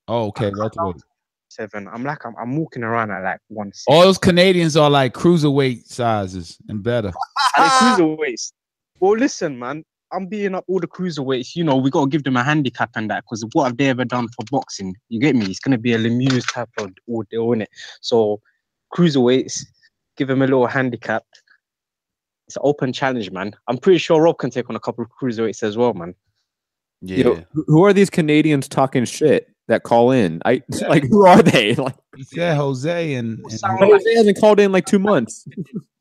Oh, okay. Welterweight. 7. I'm walking around at like 160. All those Canadians are like cruiserweight sizes and better. And cruiserweights. Well, listen, man. I'm beating up all the cruiserweights. We got to give them a handicap and that, because what have they ever done for boxing? You get me? It's going to be a Lemieux type of ordeal, innit? So, cruiserweights, give them a little handicap. It's an open challenge, man. I'm pretty sure Rob can take on a couple of cruiserweights as well, man. Yeah. Who are these Canadians talking shit that call in? Like, who are they? Like, he said Jose and Jose hasn't called in like 2 months.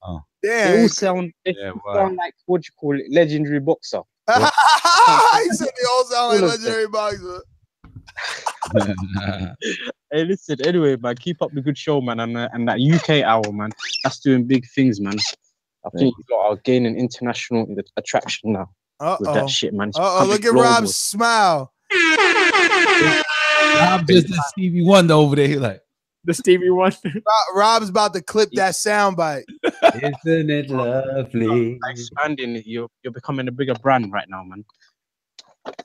Oh, yeah. They all sound like, what you call it, legendary boxer. He said they all sound like legendary boxer. Hey, listen. Anyway, man, keep up the good show, man, and that UK hour, man. That's doing big things, man. I think you lot are gaining international attraction now. With that shit, man. Look at Rob's smile. I'm just a Stevie Wonder over there. He like the Stevie Wonder. Rob's about to clip that soundbite. Isn't it lovely? Expanding, you're becoming a bigger brand right now, man.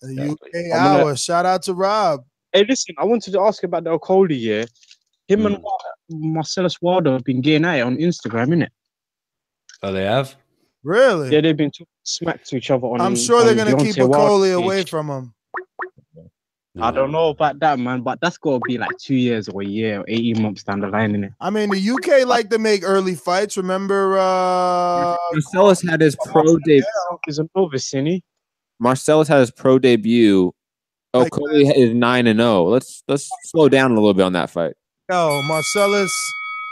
The UK hour. Shout out to Rob. Hey, listen, I wanted to ask about the Okolie, yeah. Him and Marcellus Wilder have been getting at it on Instagram, innit? Oh, they have? Really? Yeah, they've been talking smack to each other on. I'm sure they're gonna keep Okolie away from him. I don't know about that, man, but that's got to be like 2 years or a year or 18 months down the line, innit? I mean, the UK like to make early fights. Remember, Marcellus had his pro debut. He's a novice, isn't he? Marcellus had his pro debut. Okolie is 9-0. Let's slow down a little bit on that fight. No, Marcellus'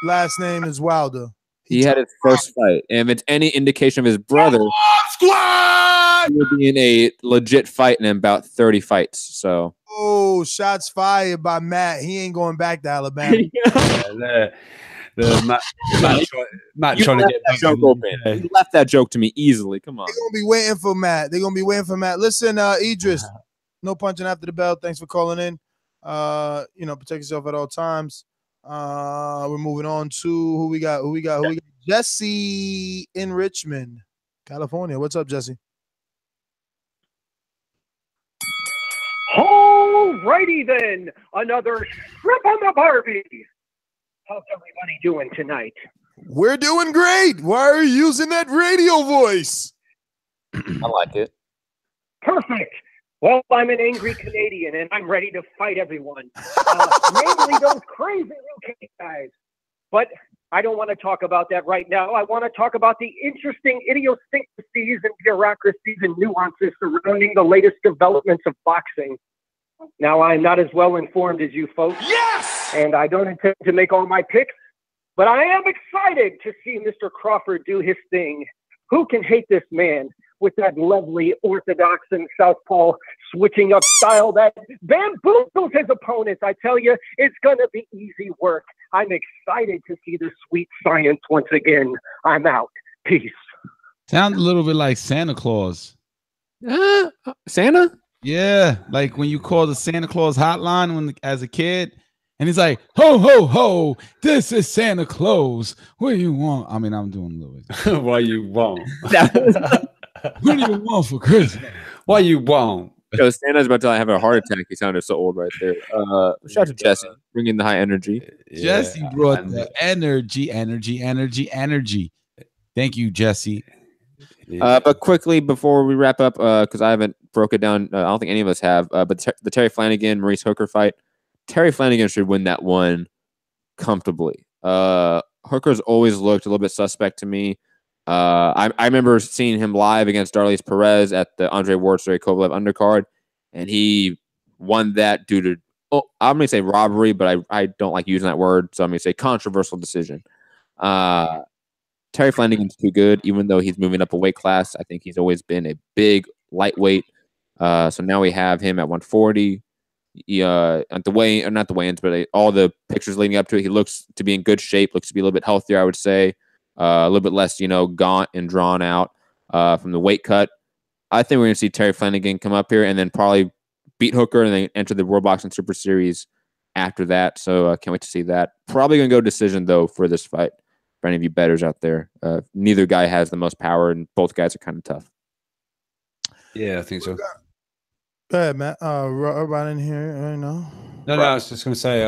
last name is Wilder. He had his first fight, and if it's any indication of his brother, he will be in a legit fight in about 30 fights. So, shots fired by Matt. He ain't going back to Alabama. Matt trying to get that joke open. He left that joke to me easily. Come on. They're gonna be waiting for Matt. Listen, Idris, No punching after the bell. Thanks for calling in. Protect yourself at all times. We're moving on to who we got. Jesse in Richmond, California. What's up, Jesse? Alrighty then, another strip on the Barbie. How's everybody doing tonight? We're doing great. Why are you using that radio voice? I like it. Perfect. Well, I'm an angry Canadian, and I'm ready to fight everyone. Mainly those crazy UK guys. But I don't want to talk about that right now. I want to talk about the interesting idiosyncrasies and bureaucracies and nuances surrounding the latest developments of boxing. Now, I'm not as well informed as you folks. Yes! And I don't intend to make all my picks, but I am excited to see Mr. Crawford do his thing. Who can hate this man with that lovely orthodox and southpaw switching up style that bamboozles his opponents? I tell you, it's going to be easy work. I'm excited to see the sweet science once again. I'm out. Peace. Sounds a little bit like Santa Claus. Santa? Yeah, like when you call the Santa Claus hotline as a kid, and he's like, "Ho ho ho! This is Santa Claus. What do you want?" I mean, I'm doing a little bit. What you want? What do you want for Christmas? What you want? Yo, Santa's about to have a heart attack. He sounded so old right there. Shout out to Jesse, bringing the high energy. Jesse brought the energy. Thank you, Jesse. But quickly before we wrap up, because I haven't broke it down, I don't think any of us have. But the Terry Flanagan Maurice Hooker fight, Terry Flanagan should win that one comfortably. Hooker's always looked a little bit suspect to me. I remember seeing him live against Darlis Perez at the Andre Ward-Sergey Kovalev undercard, and he won that due to, I'm going to say robbery, but I don't like using that word, so I'm going to say controversial decision. Terry Flanagan's too good, even though he's moving up a weight class. I think he's always been a big lightweight. So now we have him at 140. At the weigh, or not the weigh-ins, but all the pictures leading up to it, he looks to be in good shape, looks to be a little bit healthier, I would say. A little bit less, gaunt and drawn out from the weight cut. I think we're going to see Terry Flanagan come up here and then probably beat Hooker and then enter the World Boxing Super Series after that. So I can't wait to see that. Probably going to go decision, though, for this fight. For any of you bettors out there, neither guy has the most power, and both guys are kind of tough. Yeah, I think so. Go ahead, Matt. Right in here, No, I was just going to say,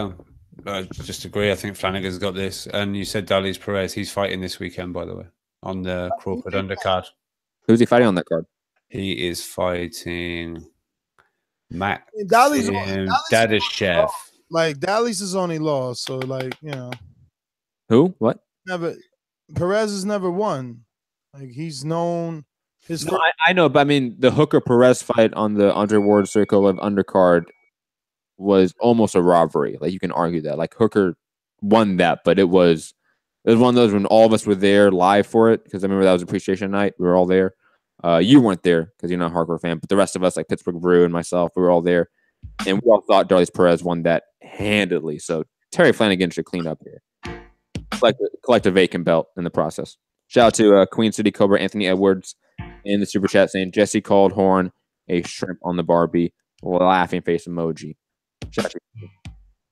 I just agree. I think Flanagan's got this. And you said Darlis Perez. He's fighting this weekend, by the way, on the Crawford undercard. Who's he fighting on that card? He is fighting Max Dadashev. Like, Dallas is only lost, so, Who? What? Perez has never won. Like, he's known his. No, I know, but I mean, the Hooker Perez fight on the Andre Ward-Sergey Kovalev undercard was almost a robbery. Like, you can argue that. Like, Hooker won that, but it was one of those when all of us were there live for it, because I remember that was appreciation night. We were all there. You weren't there because you're not a hardcore fan, but the rest of us, like Pittsburgh Brew and myself, we were all there, and we all thought Darlis Perez won that handedly. So Terry Flanagan should clean up here. Collect a vacant belt in the process. Shout out to Queen City Cobra Anthony Edwards in the super chat saying Jesse called Horn a shrimp on the Barbie, laughing face emoji. Shout out to you.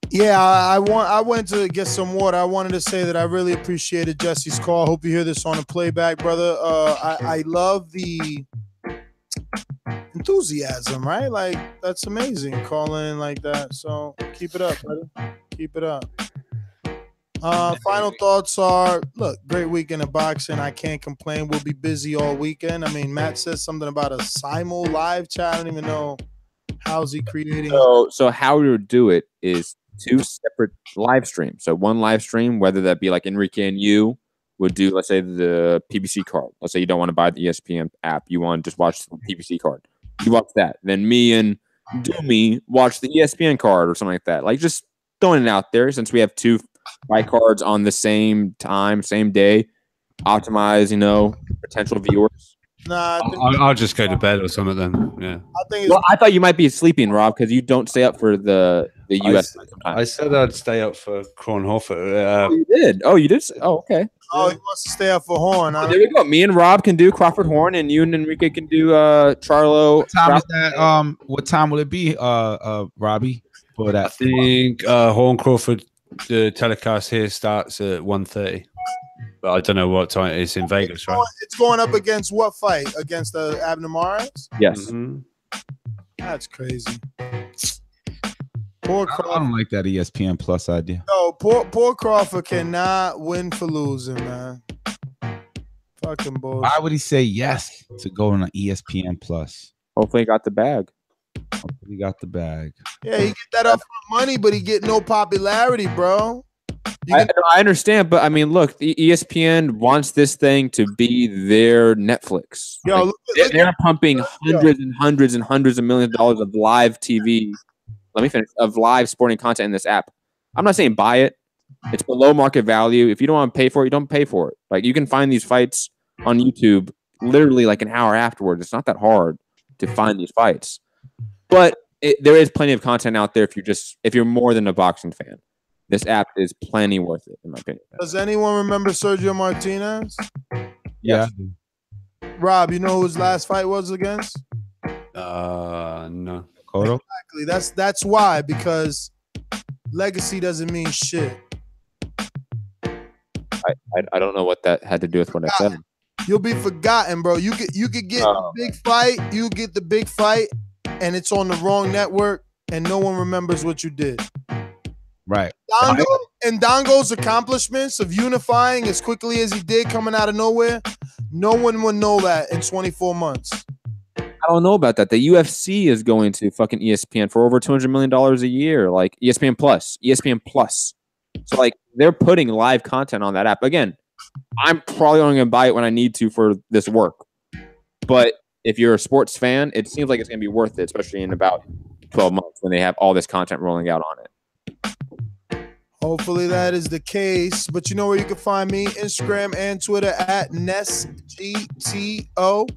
Yeah, I went to get some water. I wanted to say that I really appreciated Jesse's call. Hope you hear this on the playback, brother. I love the enthusiasm, right? Like, that's amazing, calling like that. So keep it up, brother. Keep it up. Final thoughts are, look, great weekend of boxing. I can't complain. We'll be busy all weekend. I mean, Matt says something about a simul live chat. I don't even know how's he creating. So how we would do it is 2 separate live streams. So one live stream, whether that be like Enrique and you would do, let's say, the PBC card. Let's say you don't want to buy the ESPN app. You want to just watch the PBC card. You watch that. Then me and Doomy watch the ESPN card or something like that. Like, just throwing it out there, since we have 2 fight cards on the same time, same day, optimize, potential viewers. Nah, I'll just go to bed or something then. Yeah. I thought you might be sleeping, Rob, because you don't stay up for the the U.S. I said I'd stay up for Crawford. You did. Oh, you did. Oh, okay. Oh, he wants to stay up for Horn. There we go. Me and Rob can do Crawford Horn, and you and Enrique can do Charlo. What time is that? What time will it be, Robbie? For that, I think Horn Crawford. The telecast here starts at 1:30, but I don't know what time it is in Vegas, right? It's going up against what fight? Against the Abner Morris? Yes. That's crazy. I don't like that ESPN Plus idea. No, poor Crawford cannot win for losing, man. Fucking bullshit. Why would he say yes to go on ESPN Plus? Hopefully, he got the bag. He got the bag. Yeah, he get that upfront money, but he get no popularity, bro. I understand, but I mean, look, the ESPN wants this thing to be their Netflix. Yo, they're pumping hundreds and hundreds and hundreds of millions of dollars of live TV. Let me finish. Of live sporting content in this app. I'm not saying buy it. It's below market value. If you don't want to pay for it, you don't pay for it. Like, you can find these fights on YouTube literally like an hour afterwards. It's not that hard to find these fights. But there is plenty of content out there if you're more than a boxing fan. This app is plenty worth it, in my opinion. Does anyone remember Sergio Martinez? Yeah. Rob, you know who his last fight was against? No. Cotto? Exactly. That's why, because legacy doesn't mean shit. I don't know what that had to do with what I said. You'll be forgotten, bro. You could get the big fight. You get the big fight, and it's on the wrong network, and no one remembers what you did. Right. Dongo's accomplishments of unifying as quickly as he did, coming out of nowhere, no one would know that in 24 months. I don't know about that. The UFC is going to fucking ESPN for over $200 million a year, like ESPN Plus. So, like, they're putting live content on that app. Again, I'm probably only going to buy it when I need to for this work. But if you're a sports fan, it seems like it's going to be worth it, especially in about 12 months when they have all this content rolling out on it. Hopefully that is the case. But you know where you can find me? Instagram and Twitter at NestGTO.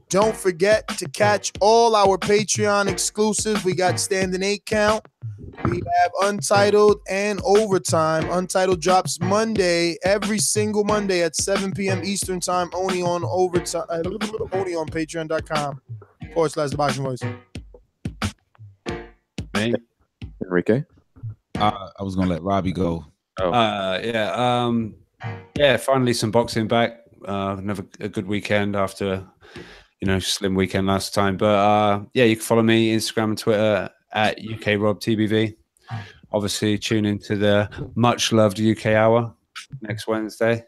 Don't forget to catch all our Patreon exclusives. We got Standing 8 Count. We have Untitled and Overtime. Untitled drops Monday, every single Monday at 7 p.m. Eastern Time, only on Overtime, only on patreon.com/ThaBoxingVoice. Me? Enrique? I was going to let Robbie go. Yeah, finally some boxing back. Another a good weekend after, slim weekend last time. But yeah, you can follow me Instagram and Twitter at UKRobTBV. Obviously, tune into the much loved UK Hour next Wednesday,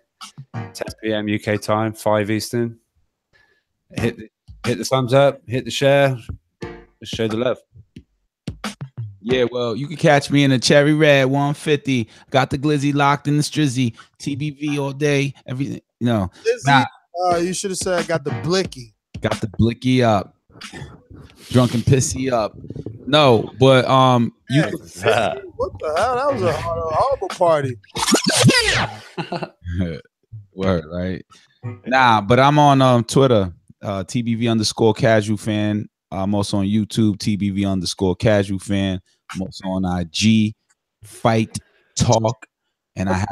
10 p.m. UK time, 5 Eastern. Hit the thumbs up, hit the share, just show the love. Yeah, well, you can catch me in a Cherry Red 150. Got the glizzy locked in the strizzy. TBV all day. Everything, you should have said I got the blicky. Got the blicky up. Drunk and pissy up. No, but what the hell? That was a horrible party. Word, right? Nah, but I'm on Twitter, TBV_casual fan. I'm also on YouTube, TBV_casual fan. I'm also on IG, Fight Talk, and I have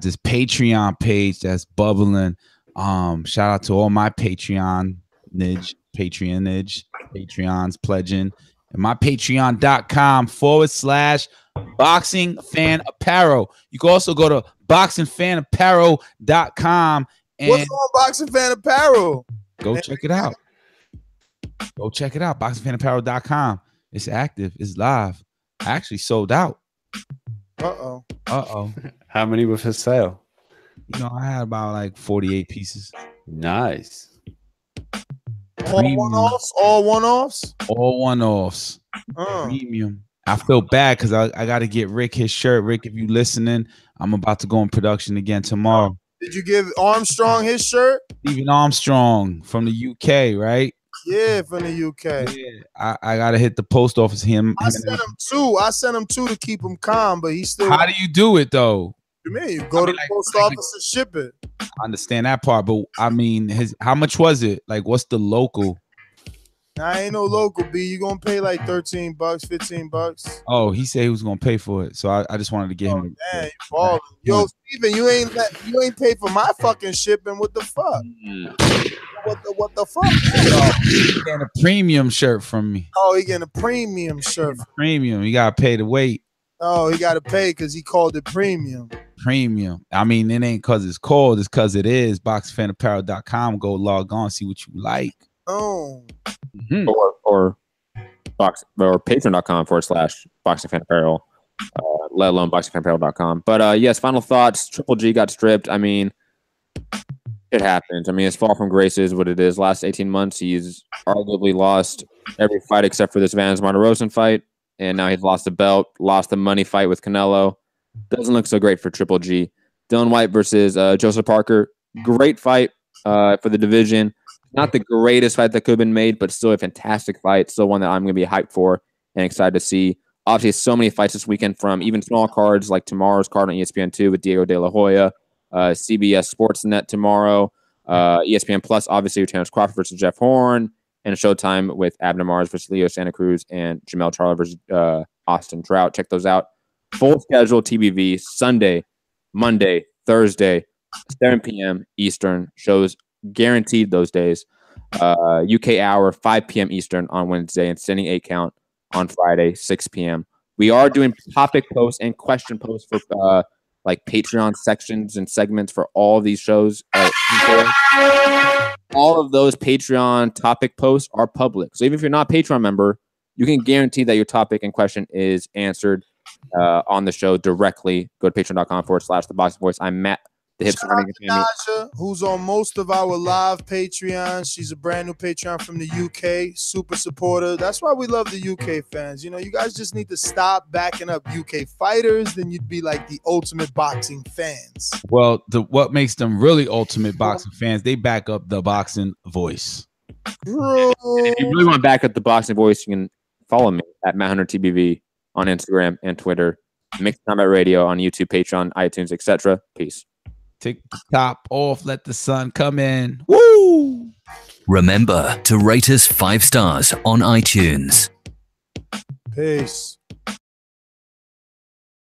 this Patreon page that's bubbling. Shout out to all my Patreons pledging, and my patreon.com/boxing fan apparel. You can also go to boxingfanapparel.com and what's on Boxing Fan Apparel? Go check it out. boxingfanapparel.com. It's active. It's live. I actually sold out. Uh-oh. How many were for sale? I had about like 48 pieces. Nice. All one-offs? All one-offs? Premium. I feel bad because I got to get Rick his shirt. Rick, if you listening, I'm about to go in production again tomorrow. Did you give Armstrong his shirt? Stephen Armstrong from the UK, right? Yeah, from the UK. Yeah, I got to hit the post office. I sent him two to keep him calm, but he's still. How do you do it, though? You mean you go to the post office and ship it? I understand that part, but I mean, how much was it? Like, what's the local? Nah, I ain't no local B. You gonna pay like $13, $15. Oh, he said he was gonna pay for it, so I just wanted to get him. Man, you balling. Yo, Steven, you ain't pay for my fucking shipping. What the fuck? What the fuck? He getting a premium shirt from me. Oh, he getting a premium shirt. Premium. You gotta pay the weight. Oh, he gotta pay because he called it premium. Premium. I mean, it ain't because it's called, it's because it is. BoxingFanApparel.com. Go log on, see what you like. Oh. Mm-hmm. Or patreon.com/BoxingFanApparel, let alone BoxingFanApparel.com. But yes, final thoughts. Triple G got stripped. I mean, it happens. I mean, his fall from grace is what it is. Last 18 months, he's arguably lost every fight except for this Vans Martin fight. And now he's lost the belt, lost the money fight with Canelo. Doesn't look so great for Triple G. DIllian Whyte versus Joseph Parker. Great fight for the division. Not the greatest fight that could have been made, but still a fantastic fight. Still one that I'm going to be hyped for and excited to see. Obviously, so many fights this weekend from even small cards like tomorrow's card on ESPN2 with Diego De La Hoya, CBS Sportsnet tomorrow, ESPN Plus, obviously, with Terence Crawford versus Jeff Horn, and a Showtime with Abner versus Leo Santa Cruz and Jermell Charlo versus Austin Trout. Check those out. Full schedule TBV Sunday, Monday, Thursday, 7 p.m. Eastern. Shows guaranteed those days. UK hour, 5 p.m. Eastern on Wednesday, and sending 8 count on Friday, 6 p.m. We are doing topic posts and question posts for like Patreon sections and segments for all of these shows. All of those Patreon topic posts are public. So even if you're not a Patreon member, you can guarantee that your topic and question is answered on the show directly. Go to patreon.com/ThaBoxingVoice. I'm Matt, the Hipster. Naja, who's on most of our live Patreons. She's a brand new Patreon from the UK, super supporter. That's why we love the UK fans. You know, you guys just need to stop backing up UK fighters, then you'd be like the ultimate boxing fans. Well, what makes them really ultimate boxing fans, they back up the Boxing Voice. Bro. If you really want to back up the Boxing Voice, you can follow me at MattHunterTBV on Instagram and Twitter. Mixed Combat Radio on YouTube, Patreon, iTunes, etc. Peace. Take the top off, let the sun come in. Woo! Remember to rate us 5 stars on iTunes. Peace.